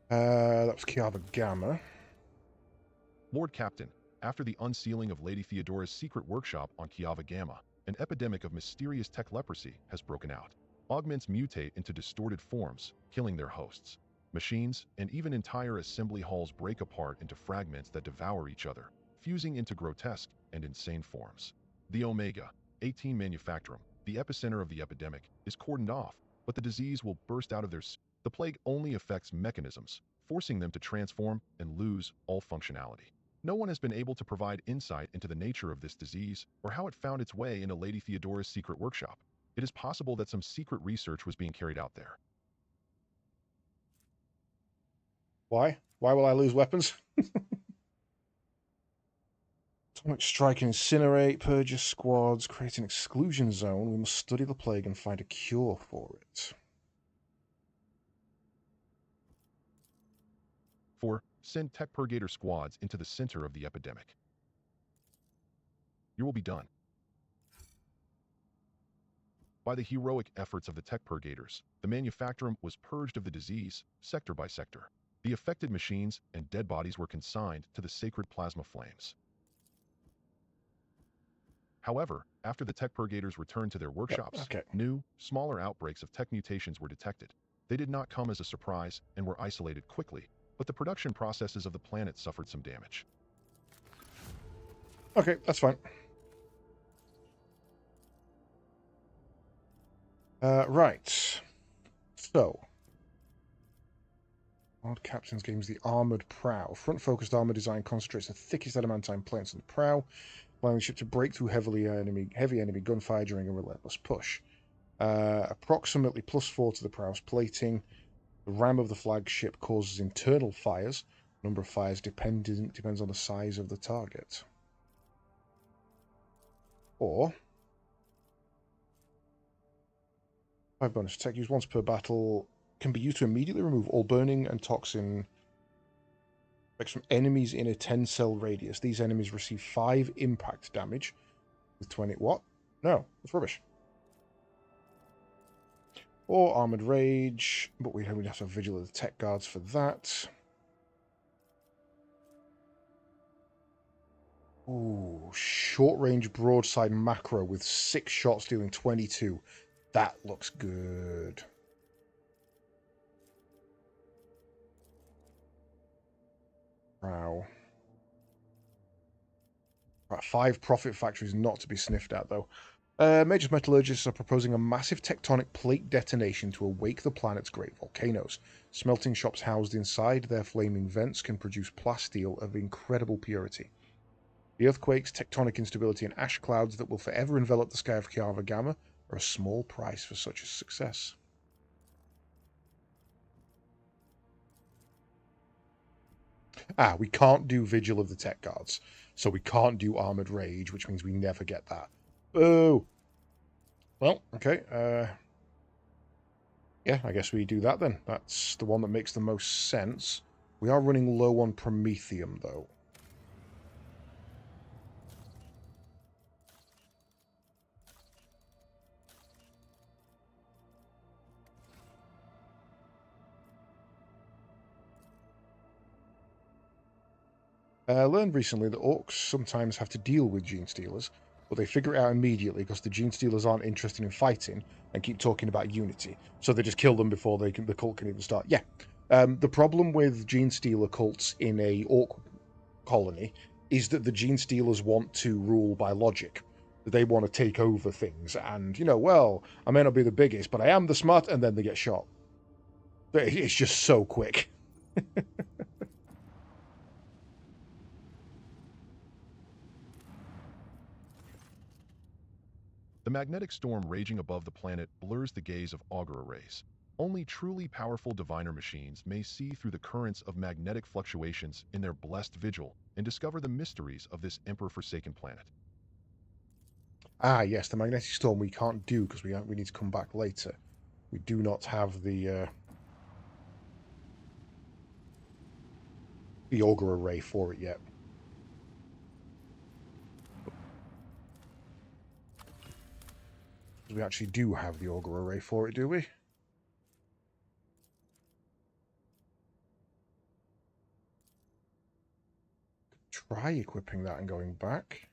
That was Kiava Gamma. Lord Captain, after the unsealing of Lady Theodora's secret workshop on Kiava Gamma, an epidemic of mysterious tech leprosy has broken out. Augments mutate into distorted forms, killing their hosts. Machines and even entire assembly halls break apart into fragments that devour each other, fusing into grotesque and insane forms. The Omega 18 Manufactorum, the epicenter of the epidemic, is cordoned off, but the disease will burst out of their... The plague only affects mechanisms, forcing them to transform and lose all functionality. No one has been able to provide insight into the nature of this disease or how it found its way into Lady Theodora's secret workshop. It is possible that some secret research was being carried out there. Why? Why will I lose weapons? Atomic Strike and Incinerate, Purger Squads, create an exclusion zone. We must study the plague and find a cure for it. 4. Send Tech Purgator squads into the center of the epidemic. You will be done. By the heroic efforts of the Tech Purgators, the Manufactorum was purged of the disease, sector by sector. The affected machines and dead bodies were consigned to the sacred plasma flames. However, after the tech purgators returned to their workshops, new, smaller outbreaks of tech mutations were detected. They did not come as a surprise and were isolated quickly, but the production processes of the planet suffered some damage. Okay, that's fine. Right. So, Odd Captain's Games, the Armoured Prow. Front-focused armour design concentrates the thickest adamantine plates on the prow, allowing the ship to break through heavy enemy gunfire during a relentless push. Approximately +4 to the prow's plating. The ram of the flagship causes internal fires. Number of fires depends on the size of the target. Or 5 bonus attack used once per battle can be used to immediately remove all burning and toxin effects from enemies in a 10-cell radius. These enemies receive 5 impact damage with 20. What? No, that's rubbish. Or Armored Rage, but we'd have to have Vigil of the Tech Guards for that. Ooh, short-range broadside macro with 6 shots dealing 22. That looks good. Wow. Right, 5 profit factories not to be sniffed at, though. Major metallurgists are proposing a massive tectonic plate detonation to awake the planet's great volcanoes. Smelting shops housed inside their flaming vents can produce plasteel of incredible purity. The earthquakes, tectonic instability, and ash clouds that will forever envelop the sky of Kiava Gamma are a small price for such a success. We can't do Vigil of the Tech Guards, so we can't do Armored Rage, which means we never get that. Boo! Well, okay. Yeah, I guess we do that then. That's the one that makes the most sense. We are running low on Promethium, though. Learned recently that orcs sometimes have to deal with gene stealers, but they figure it out immediately because the gene stealers aren't interested in fighting and keep talking about unity. So they just kill them before the cult can even start. Yeah. The problem with gene stealer cults in a orc colony is that the gene stealers want to rule by logic. They want to take over things and, well, I may not be the biggest, but I am the smart, and then they get shot. It's just so quick. The magnetic storm raging above the planet blurs the gaze of augur arrays. Only truly powerful diviner machines may see through the currents of magnetic fluctuations in their blessed vigil and discover the mysteries of this emperor-forsaken planet. Yes, the magnetic storm we can't do because we need to come back later. We do not have the augur array for it yet. We actually do have the augur array for it, do we? Try equipping that and going back.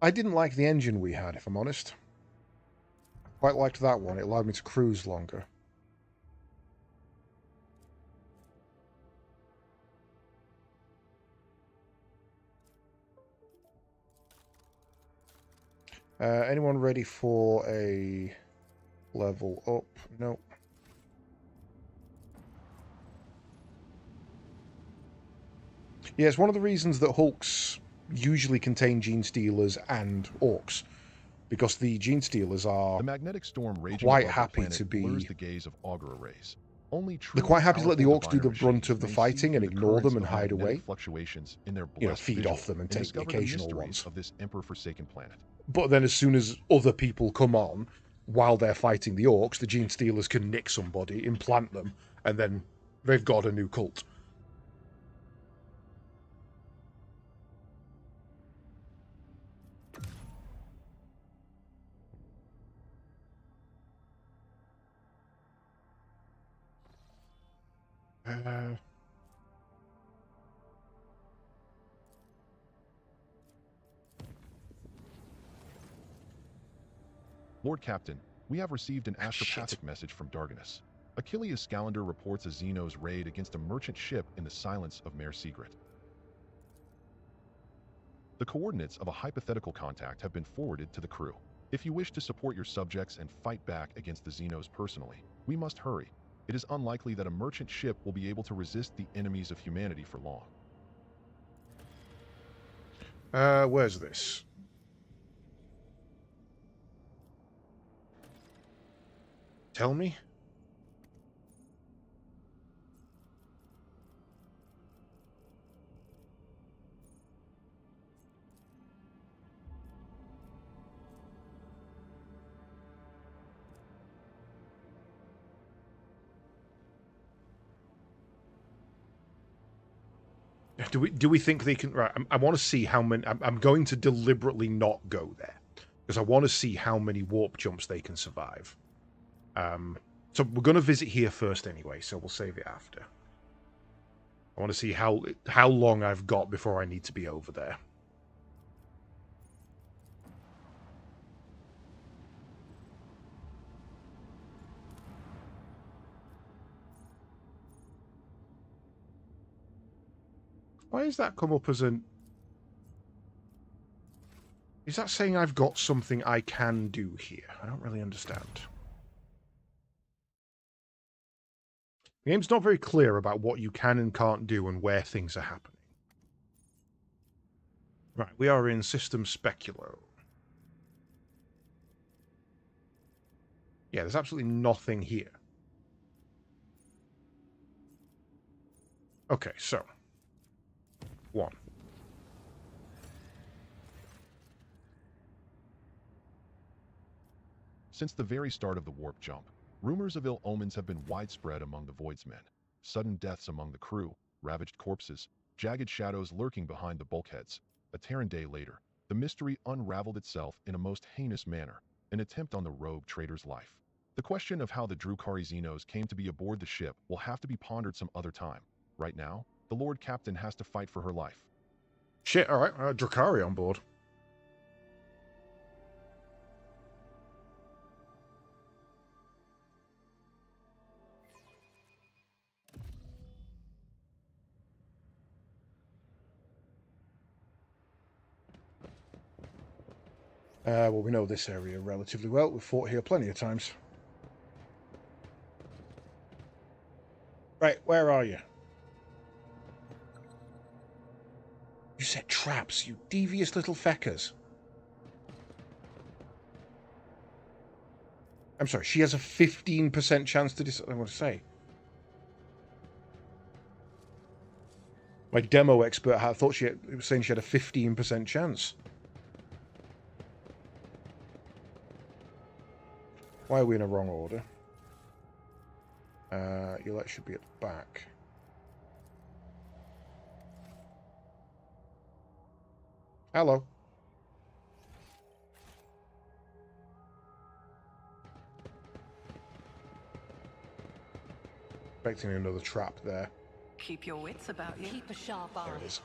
I didn't like the engine we had, if I'm honest. I quite liked that one. It allowed me to cruise longer. Anyone ready for a level up? Nope. Yeah, it's one of the reasons that Hulks usually contain gene stealers and orcs, because the gene stealers are the magnetic storm raging quite above happy the planet to be blurs the gaze of augur arrays. Only they're quite happy to let the orcs do the diviner brunt of the machines may fighting see and through the ignore them currents and of hide magnetic away. Fluctuations in their Feed vigil off them and take the discover occasional mysteries ones. of this emperor-forsaken planet. But then as soon as other people come on, while they're fighting the orcs, the gene stealers can nick somebody, implant them, and then they've got a new cult. Lord Captain, we have received an astropathic message from Darganus. Achilles Scalander reports a Xenos raid against a merchant ship in the silence of Mare Sigret. The coordinates of a hypothetical contact have been forwarded to the crew. If you wish to support your subjects and fight back against the Xenos personally, we must hurry. It is unlikely that a merchant ship will be able to resist the enemies of humanity for long. Where's this? Tell me? Do we think they can? Right, I want to see how many. I'm going to deliberately not go there because I want to see how many warp jumps they can survive. So we're going to visit here first anyway, so we'll save it after. I want to see how long I've got before I need to be over there. Why does that come up as an... Is that saying I've got something I can do here? I don't really understand. The game's not very clear about what you can and can't do and where things are happening. Right, we are in System Speculo. Yeah, there's absolutely nothing here. Okay, so... 1. Since the very start of the warp jump, rumors of ill omens have been widespread among the Voidsmen. Sudden deaths among the crew, ravaged corpses, jagged shadows lurking behind the bulkheads. A Terran day later, the mystery unraveled itself in a most heinous manner, an attempt on the rogue trader's life. The question of how the Drukhari Xenos came to be aboard the ship will have to be pondered some other time. Right now, the Lord Captain has to fight for her life. Shit, alright, Drukhari on board. Well, we know this area relatively well. We've fought here plenty of times. Right, where are you? You set traps, you devious little feckers. I'm sorry, she has a 15% chance to I want to say. My demo expert thought was saying she had a 15% chance. Why are we in a wrong order? Your light should be at the back. Hello. Expecting another trap there. Keep your wits about you. Keep a sharp eye. There it is.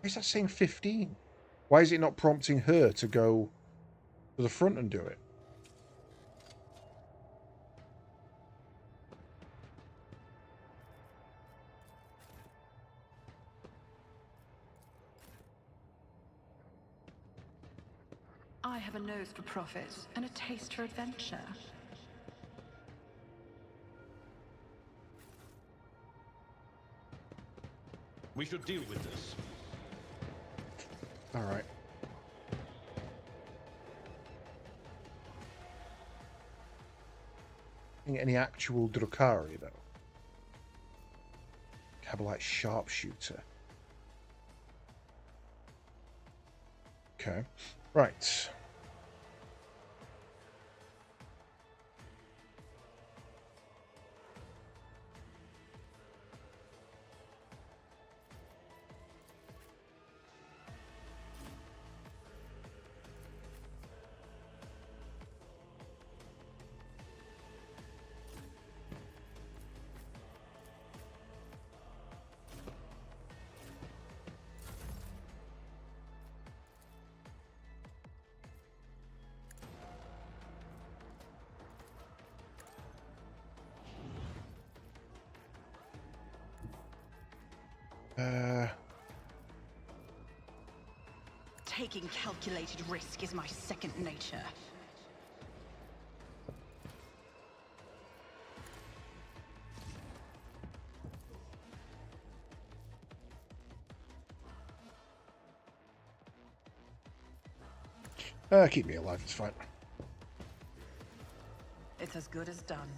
Why is that saying 15? Why is it not prompting her to go to the front and do it? I have a nose for profit and a taste for adventure. We should deal with this. All right. Any actual Drukhari, though? Cabalite sharpshooter. Okay. Right. Taking calculated risk is my second nature. Keep me alive, it's fine. It's as good as done.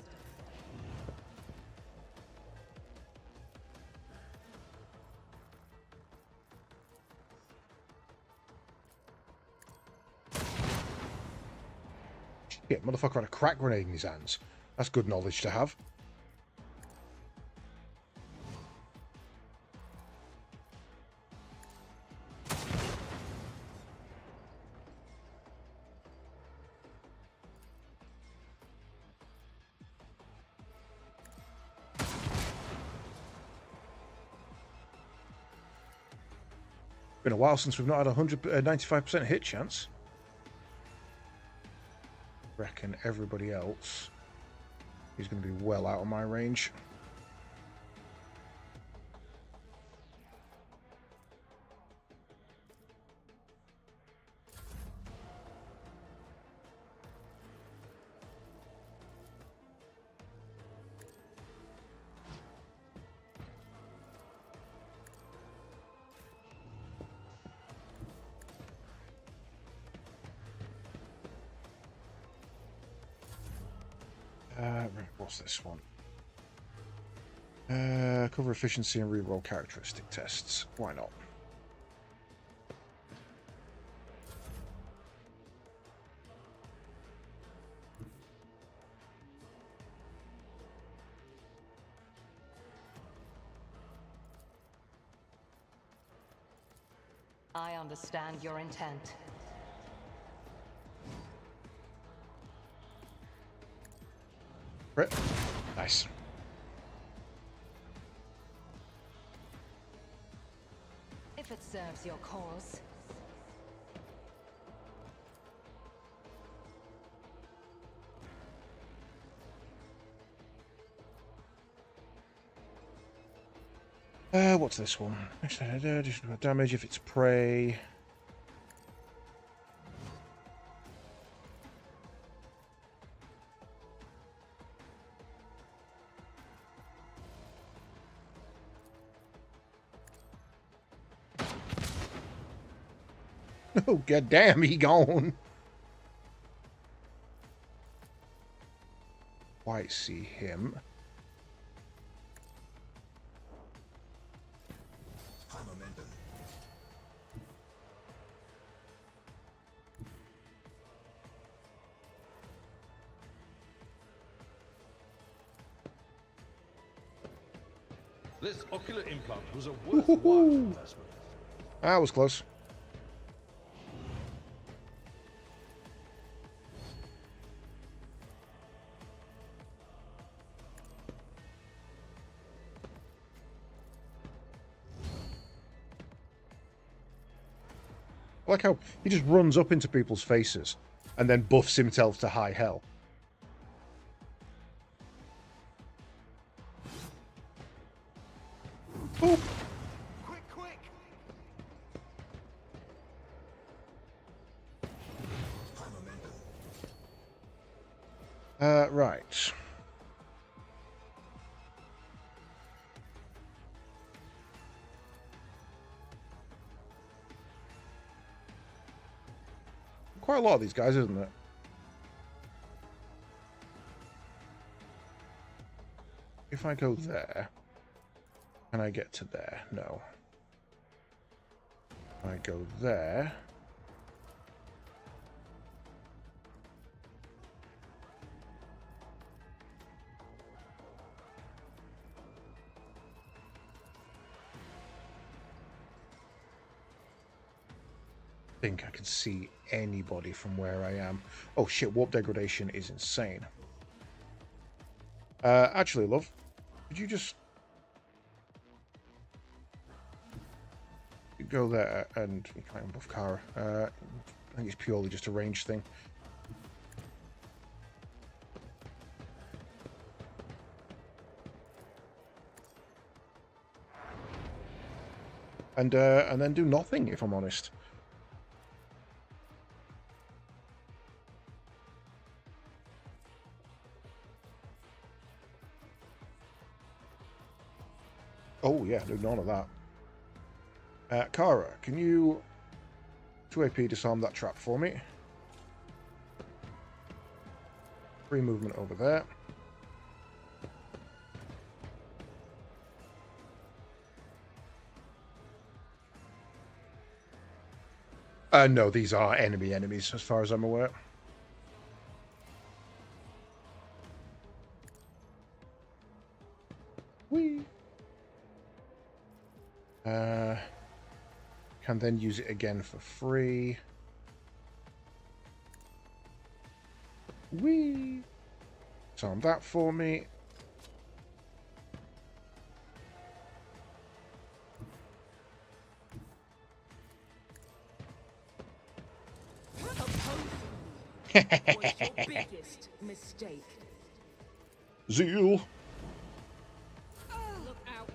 Shit, motherfucker had a crack grenade in his hands. That's good knowledge to have. Been a while since we've not had a 95% hit chance. Reckon everybody else is going to be well out of my range. What's this one? Cover efficiency and reroll characteristic tests. Why not? I understand your intent. Right. Nice. If it serves your cause. What's this one? Additional damage if it's prey. Oh, goddamn, he gone. Quite see him. This ocular implant was a worthwhile investment. That was close. I like how he just runs up into people's faces and then buffs himself to high hell. Boop. Quick, quick! Right. Quite a lot of these guys, isn't it? If I go there, can I get to there? No. If I go there. I think I can see anybody from where I am. Oh shit, warp degradation is insane. Actually, love, could you just go there and you can't buff Kara. I think it's purely just a range thing. and then do nothing, if I'm honest. Oh yeah, do none of that. Kara, can you 2 AP disarm that trap for me? Free movement over there. No, these are enemies, as far as I'm aware. Whee! Can then use it again for free. Whee! Disarm that for me. What's your biggest mistake? Zeal. Look out.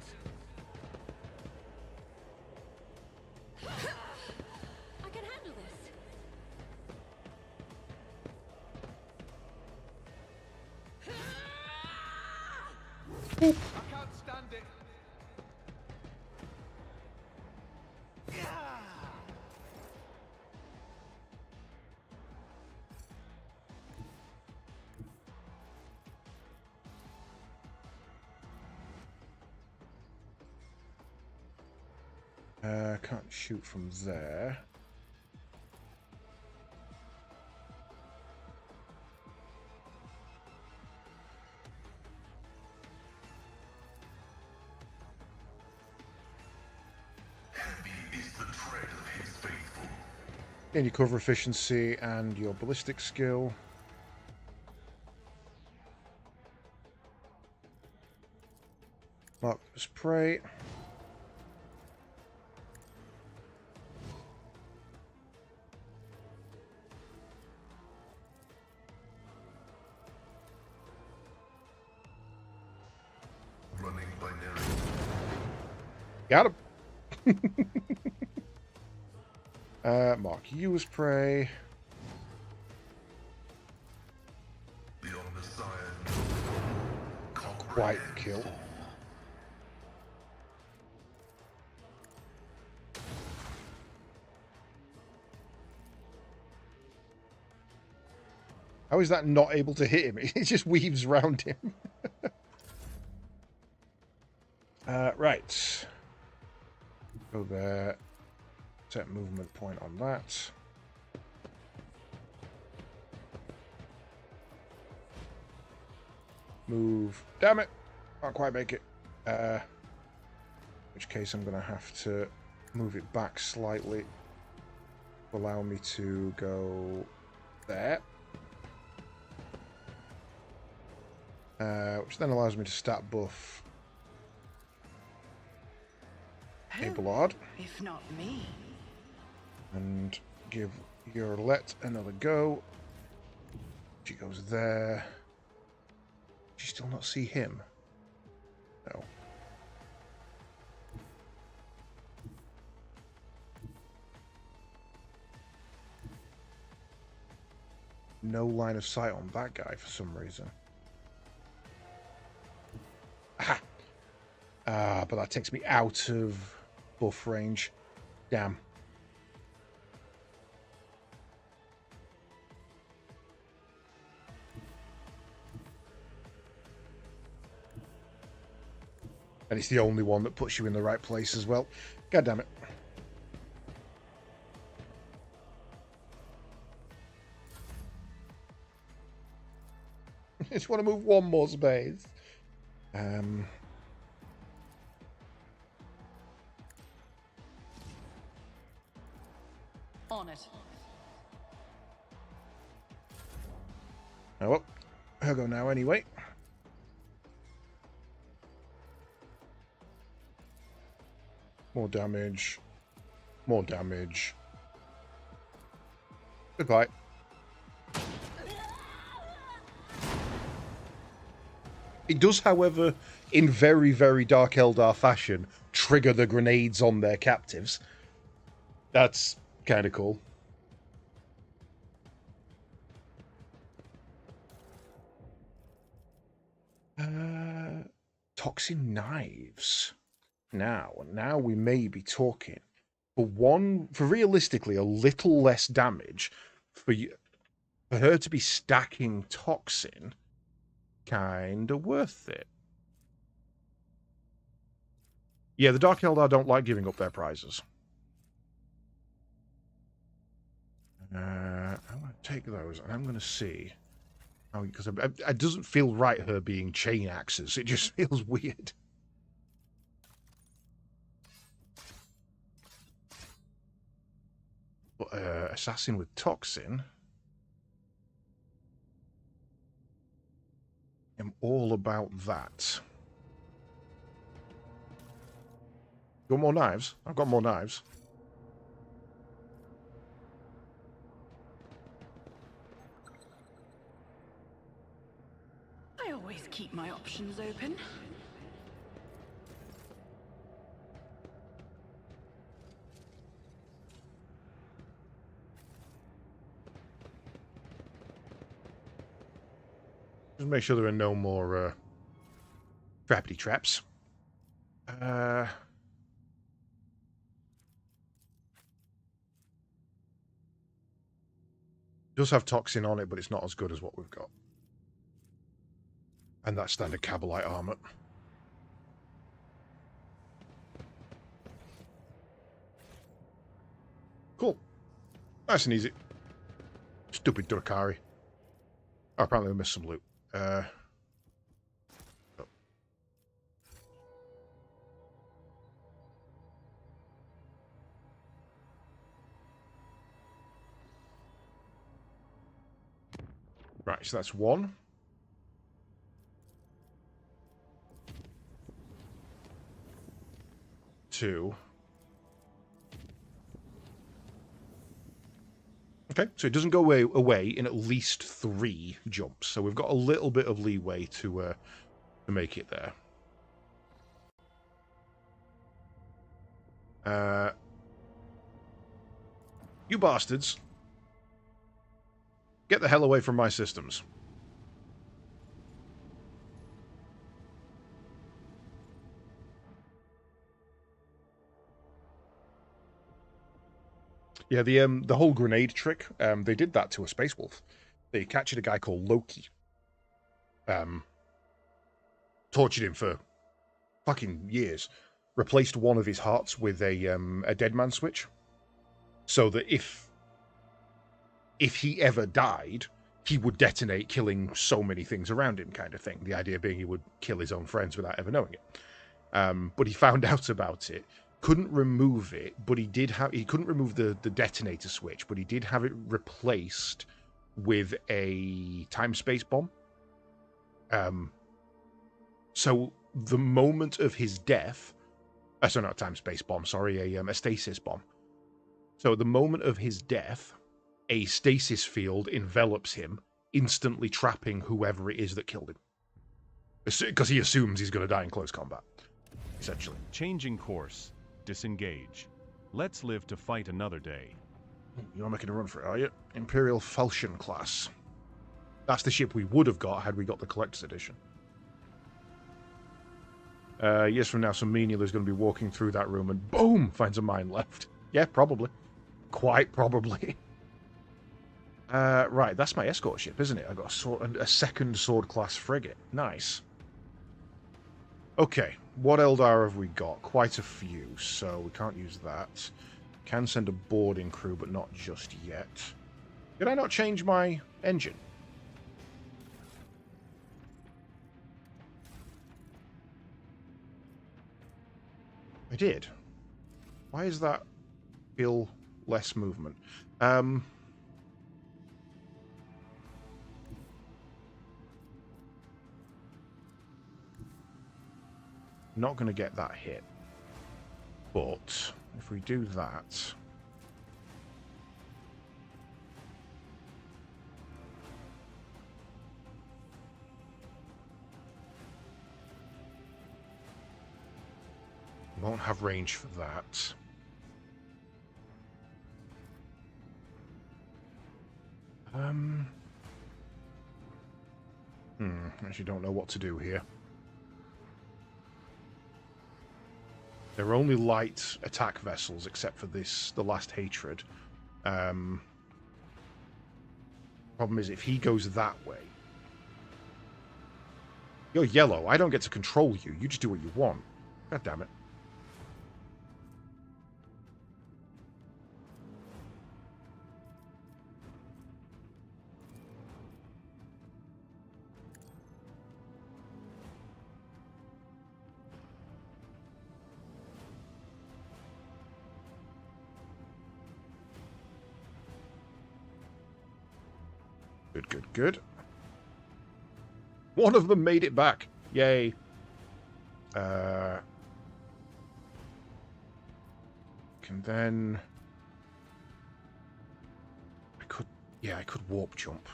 I can handle this. I can't stand it. Can't shoot from there. Heavy is the tread of his faithful. Gain your cover efficiency and your ballistic skill. Mark as prey. Running binary. Got him. Mark you as prey. The Omnissiah. Quite the kill. How is that not able to hit him? It just weaves round him. Right. Go there. Set movement point on that. Move. Damn it! Can't quite make it. In which case I'm going to have to move it back slightly to allow me to go there. Which then allows me to stat buff Abelard. If not me. And give your let another go. She goes there. Did you still not see him? No. No line of sight on that guy for some reason. Aha! But that takes me out of buff range. Damn. And it's the only one that puts you in the right place as well. God damn it. I just want to move one more space. On it. Oh well. I'll go now anyway. More damage. More damage. Goodbye. It does, however, in very, very Dark Eldar fashion, trigger the grenades on their captives. That's kind of cool. Toxin knives. Now we may be talking. For realistically a little less damage, for her to be stacking toxin, kinda worth it. Yeah, the Dark Eldar don't like giving up their prizes. I'm going to take those, and I'm going to see how, because it doesn't feel right her being chain axes. It just feels weird. But assassin with toxin. I'm all about that. Got more knives? I've got more knives. I always keep my options open. Just make sure there are no more trappity traps. It does have toxin on it, but it's not as good as what we've got. And that's standard Cabalite armor. Cool. Nice and easy. Stupid Durkari. Oh, apparently we missed some loot. Oh. Right, so that's one. Two. Okay, so it doesn't go away in at least 3 jumps. So we've got a little bit of leeway to make it there. You bastards. Get the hell away from my systems. Yeah, the whole grenade trick, they did that to a Space Wolf. They captured a guy called Loki. Tortured him for fucking years. Replaced one of his hearts with a dead man switch. So that if he ever died, he would detonate, killing so many things around him, kind of thing. The idea being he would kill his own friends without ever knowing it. But he found out about it. Couldn't remove it, but he couldn't remove the detonator switch, but he did have it replaced with a time-space bomb. So the moment of his death, sorry, not a time-space bomb, sorry, a stasis bomb. So at the moment of his death, a stasis field envelops him, instantly trapping whoever it is that killed him. Because he assumes he's going to die in close combat, essentially. Changing course. Disengage. Let's live to fight another day. You're making a run for it, are you? Imperial Falchion class. That's the ship we would have got had we got the Collector's Edition. Years from now, some menial is going to be walking through that room and boom, finds a mine left. Yeah, probably. Quite probably. Right, that's my escort ship, isn't it? I got a second sword class frigate. Nice. Okay, what Eldar have we got? Quite a few, so we can't use that. Can send a boarding crew, but not just yet. Did I not change my engine? I did. Why is that feel less movement? Not going to get that hit. But if we do that... won't have range for that. Actually don't know what to do here. They're only light attack vessels, except for this, the last hatred. Problem is, if he goes that way... You're yellow. I don't get to control you. You just do what you want. God damn it. Good, good, good. One of them made it back. Yay. Can then... I could warp jump.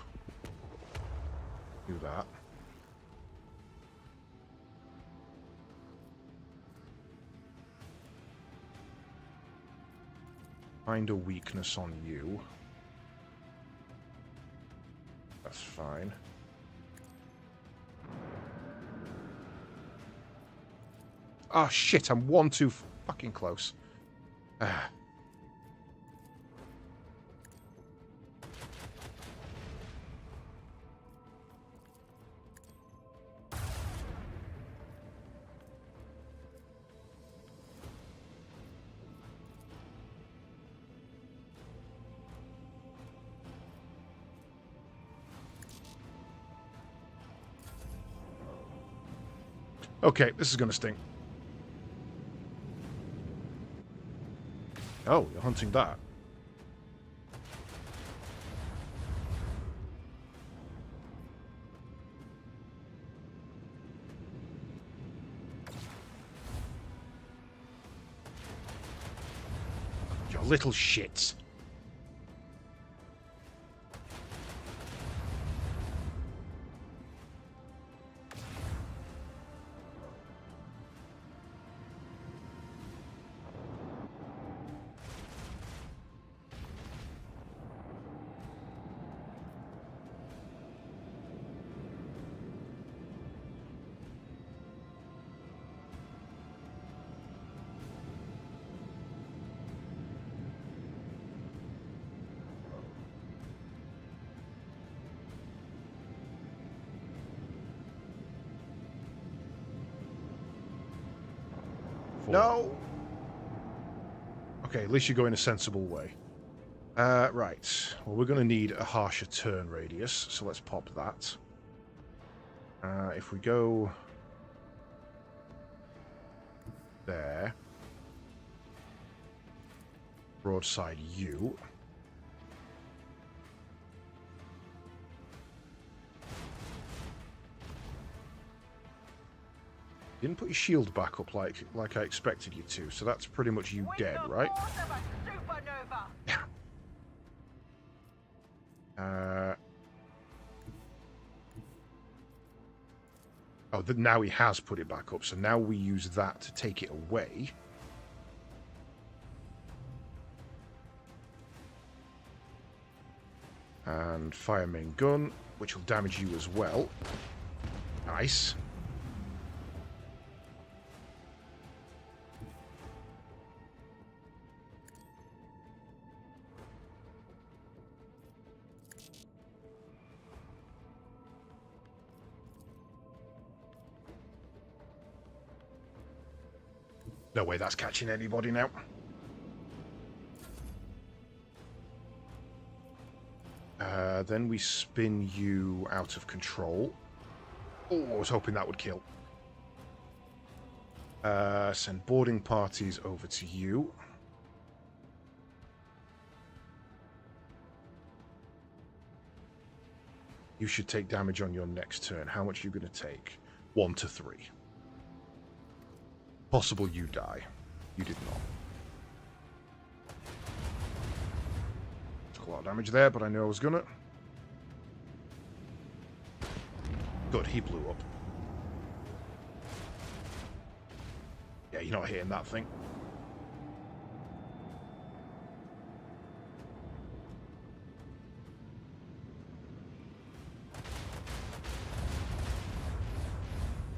Do that. Find a weakness on you. That's fine. Oh shit, I'm one too fucking close. Okay, this is going to sting. Oh, you're hunting that. You little shits. No! Okay, at least you go in a sensible way. Right. Well, we're going to need a harsher turn radius, so let's pop that. If we go... there. Broadside you. Didn't put your shield back up like I expected you to, so that's pretty much you dead, right? Oh, now he has put it back up, so now we use that to take it away. And fire main gun, which will damage you as well. Nice. No way that's catching anybody now. Then we spin you out of control. Oh, I was hoping that would kill. Send boarding parties over to you. You should take damage on your next turn. How much are you going to take? 1 to 3. Possible you die. You did not. Took a lot of damage there, but I knew I was gonna. Good, he blew up. Yeah, you're not hitting that thing.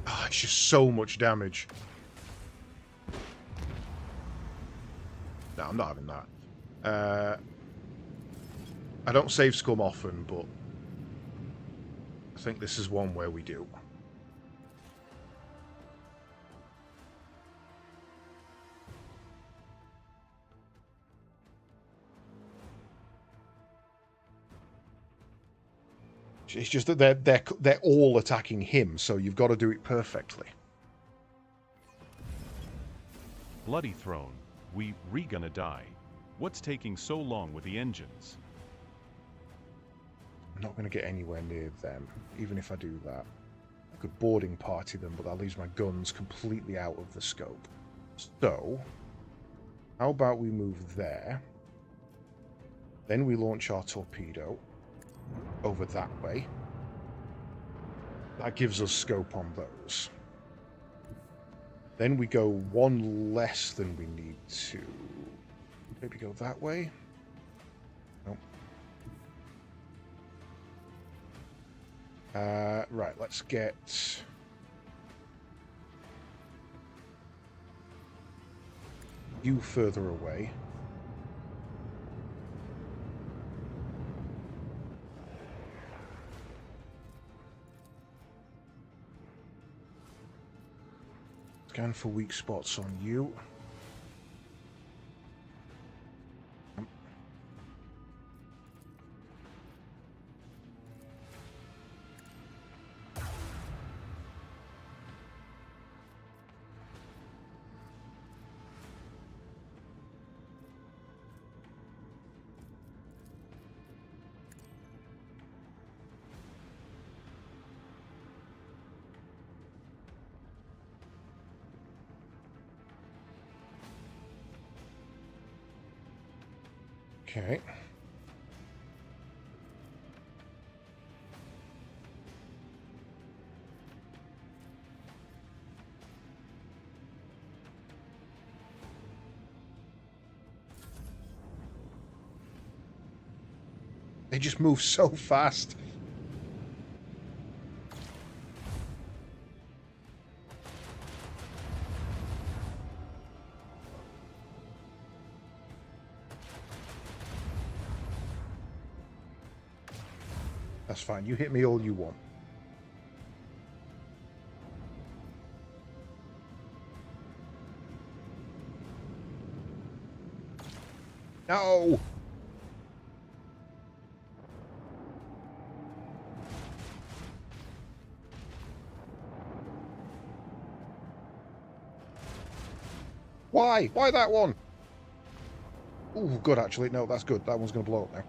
Ah, it's just so much damage. No, I'm not having that. I don't save scum often, but I think this is one where we do. It's just that they're all attacking him, so you've got to do it perfectly. Bloody throne, we gonna die. What's taking so long with the engines? I'm not going to get anywhere near them, even if I do that. I could boarding party them, but that leaves my guns completely out of the scope. So, how about we move there? Then we launch our torpedo over that way. That gives us scope on those. Then we go one less than we need to. Maybe go that way? Nope. Right, let's get... you further away. Scan for weak spots on you. Okay. They just move so fast. That's fine. You hit me all you want. No! Why? Why that one? Ooh, good actually. No, that's good. That one's going to blow up now.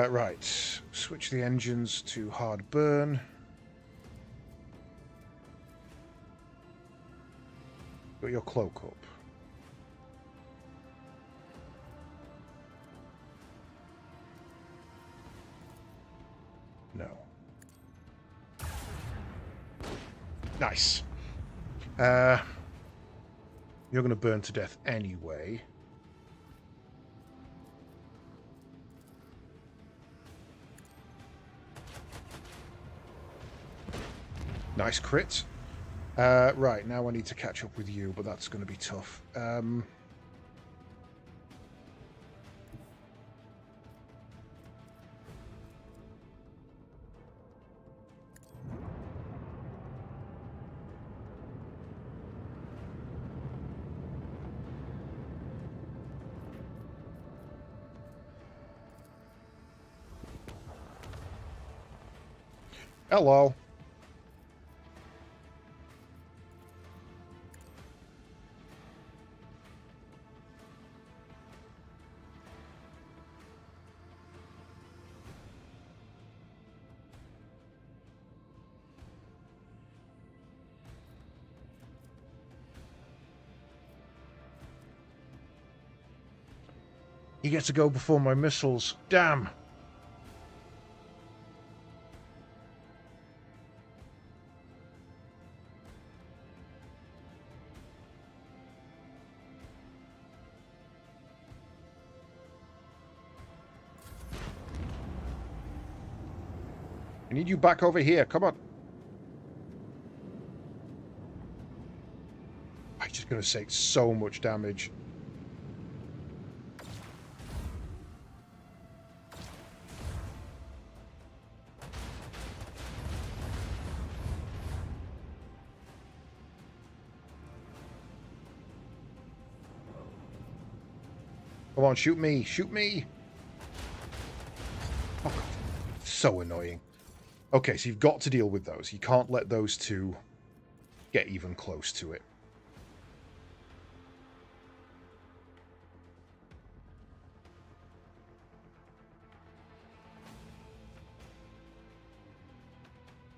Right, switch the engines to hard burn. Got your cloak up. No. Nice. You're going to burn to death anyway. Nice crit. Right, now I need to catch up with you, but that's going to be tough. Hello. He gets to go before my missiles. Damn. I need you back over here. Come on. I'm just going to take so much damage. Come on, shoot me. Shoot me. Oh, God. So annoying. Okay, so you've got to deal with those. You can't let those two get even close to it.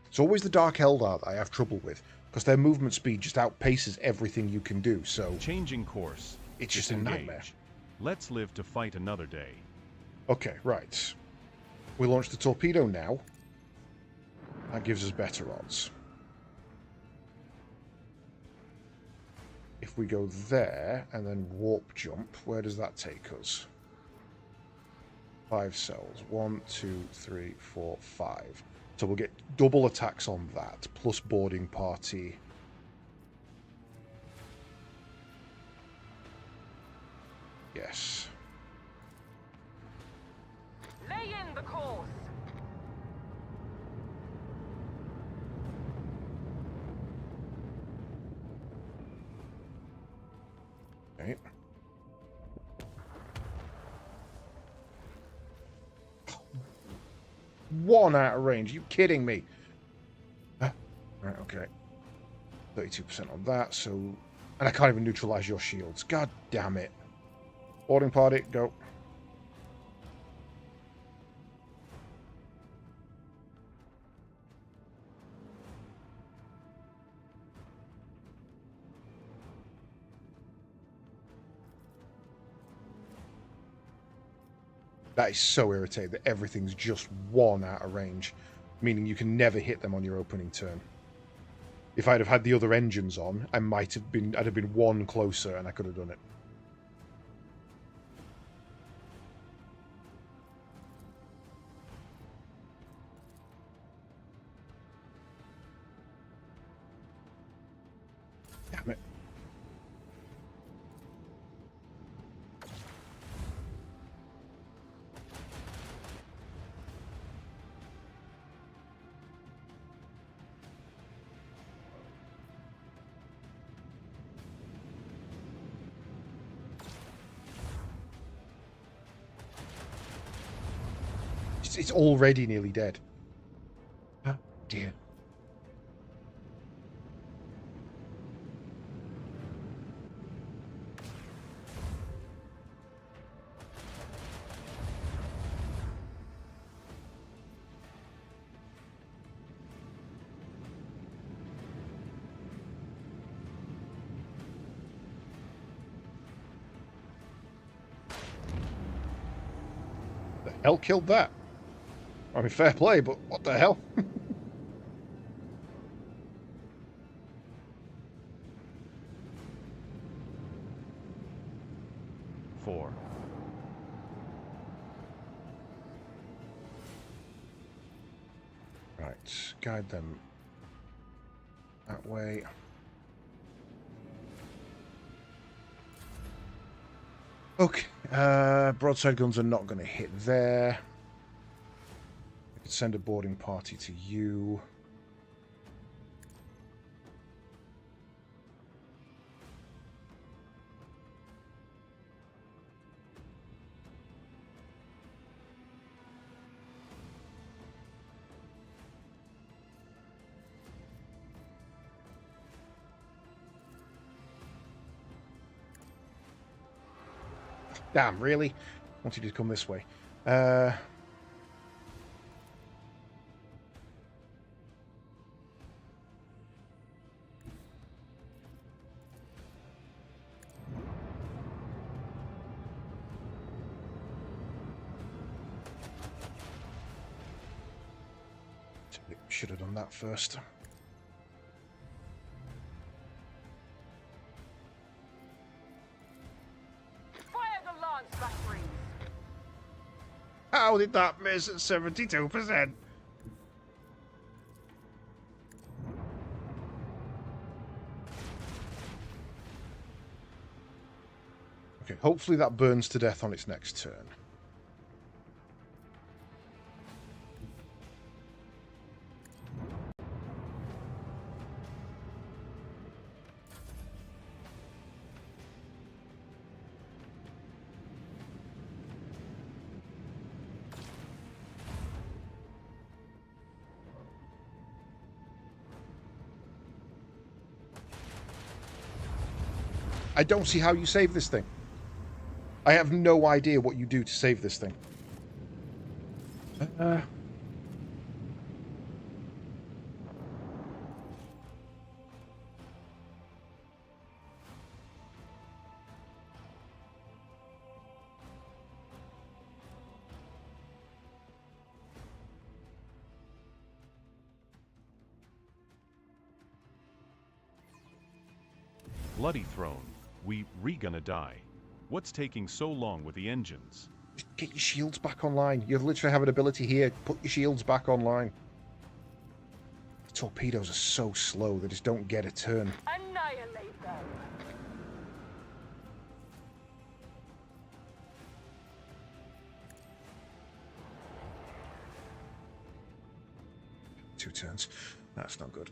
It's always the Dark Eldar that I have trouble with, because their movement speed just outpaces everything you can do, so... Changing course. It's just a nightmare. Let's live to fight another day. Okay, right. We launch the torpedo now. That gives us better odds. If we go there and then warp jump, where does that take us? 5 cells. 1, 2, 3, 4, 5. So we'll get double attacks on that, plus boarding party. Yes. Lay in the course. Okay. One out of range. Are you kidding me? Right, okay. 32% on that, so... And I can't even neutralize your shields. God damn it. Boarding party, go. That is so irritating that everything's just one out of range, meaning you can never hit them on your opening turn. If I'd have had the other engines on, I'd have been one closer and I could have done it. Damn it. It's already nearly dead. Oh, dear. The hell killed that? I mean, fair play, but what the hell? Four. Right, guide them that way. Okay, broadside guns are not going to hit there. I could send a boarding party to you. Damn, really? I wanted you to come this way. should have done that first. Fire the lance batteries! How did that miss at 72%? Okay, hopefully that burns to death on its next turn. I don't see how you save this thing. I have no idea what you do to save this thing. Bloody throne. We gonna die. What's taking so long with the engines? Just get your shields back online. You literally have an ability here. Put your shields back online. The torpedoes are so slow. They just don't get a turn. Annihilate them! Two turns. That's not good.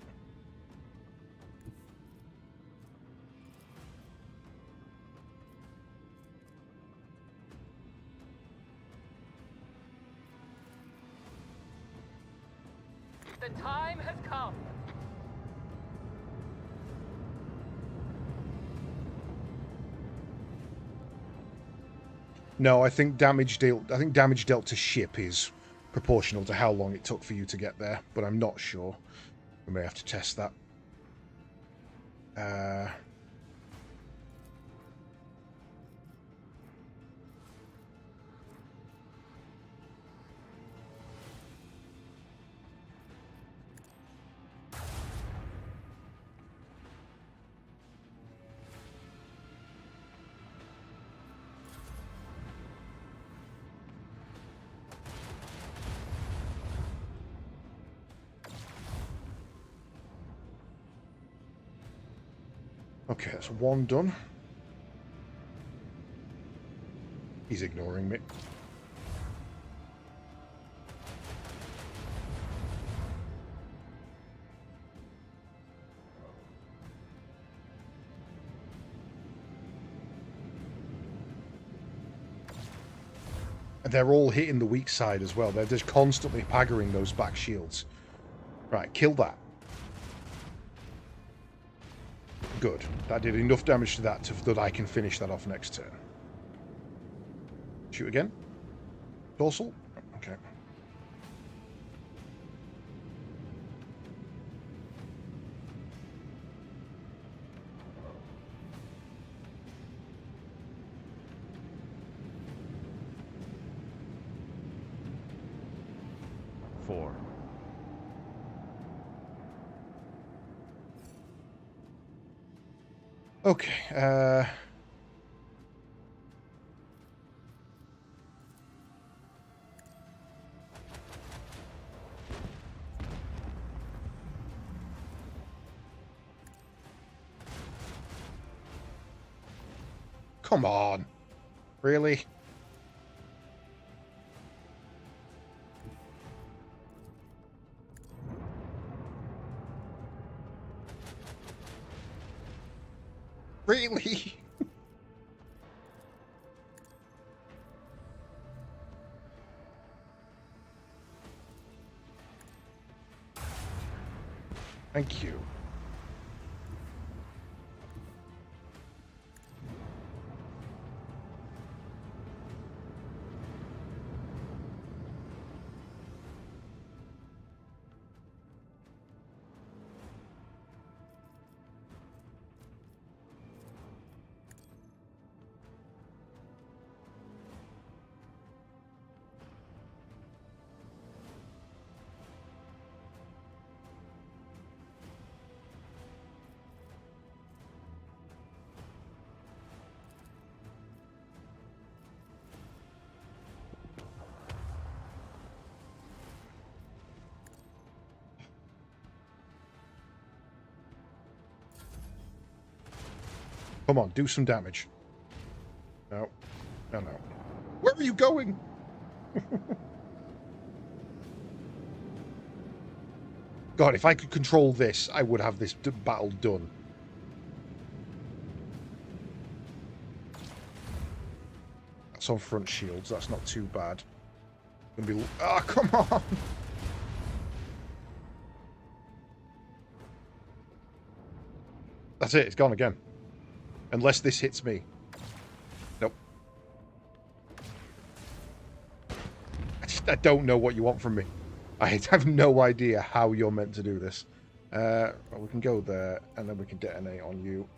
The time has come. No, I think damage dealt. I think damage dealt to ship is proportional to how long it took for you to get there, but I'm not sure. We may have to test that. Okay, that's one done. He's ignoring me. And they're all hitting the weak side as well. They're just constantly paggering those back shields. Right, kill that. Good. That did enough damage to that that I can finish that off next turn. Shoot again. Dorsal. Okay. Four. Okay, come on. Really? Really? Thank you. Come on, do some damage. No. No, no. Where are you going? God, if I could control this, I would have this battle done. That's on front shields. That's not too bad. Gonna be... Oh, come on! That's it. It's gone again. Unless this hits me. Nope. I don't know what you want from me. I have no idea how you're meant to do this. Well, we can go there, and then we can detonate on you.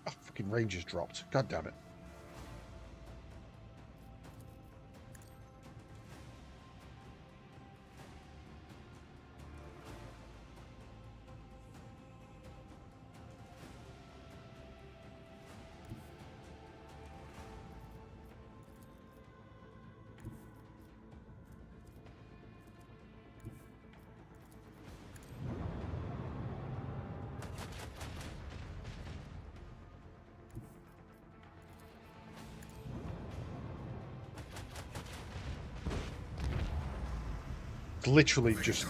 Oh, fucking range has dropped. God damn it. Literally just...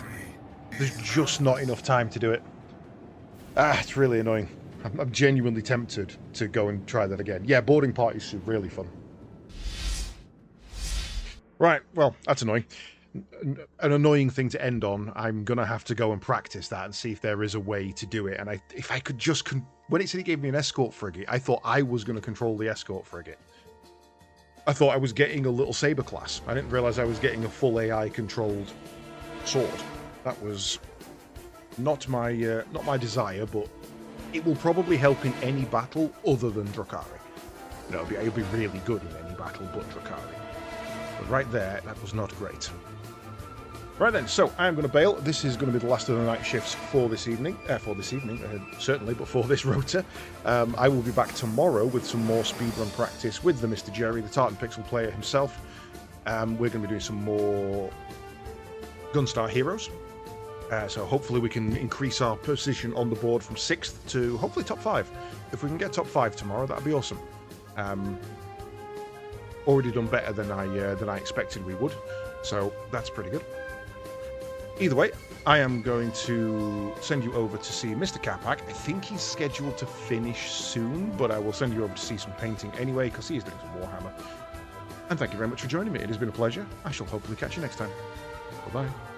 There's just not enough time to do it. It's really annoying. I'm genuinely tempted to go and try that again. Yeah, boarding parties are really fun. Right, well, that's annoying. An annoying thing to end on. I'm going to have to go and practice that and see if there is a way to do it. And if I could just... When it said it gave me an escort frigate, I thought I was going to control the escort frigate. I thought I was getting a little saber class. I didn't realize I was getting a full AI-controlled sword. That was not my desire, but it will probably help in any battle other than Drukhari. You know, it'll be really good in any battle but Drukhari. But right there, that was not great. Right then, so I'm going to bail. This is going to be the last of the night shifts for this evening. Certainly, but for this rota. I will be back tomorrow with some more speedrun practice with the Mr. Jerry, the Tartan Pixel player himself. We're going to be doing some more Gunstar Heroes. So hopefully we can increase our position on the board from 6th to hopefully top 5. If we can get top 5 tomorrow, that'd be awesome. Already done better than I expected we would. So that's pretty good. Either way, I am going to send you over to see Mr. Capac. I think he's scheduled to finish soon, but I will send you over to see some painting anyway, because he is doing some Warhammer. And thank you very much for joining me. It has been a pleasure. I shall hopefully catch you next time. Bye-bye.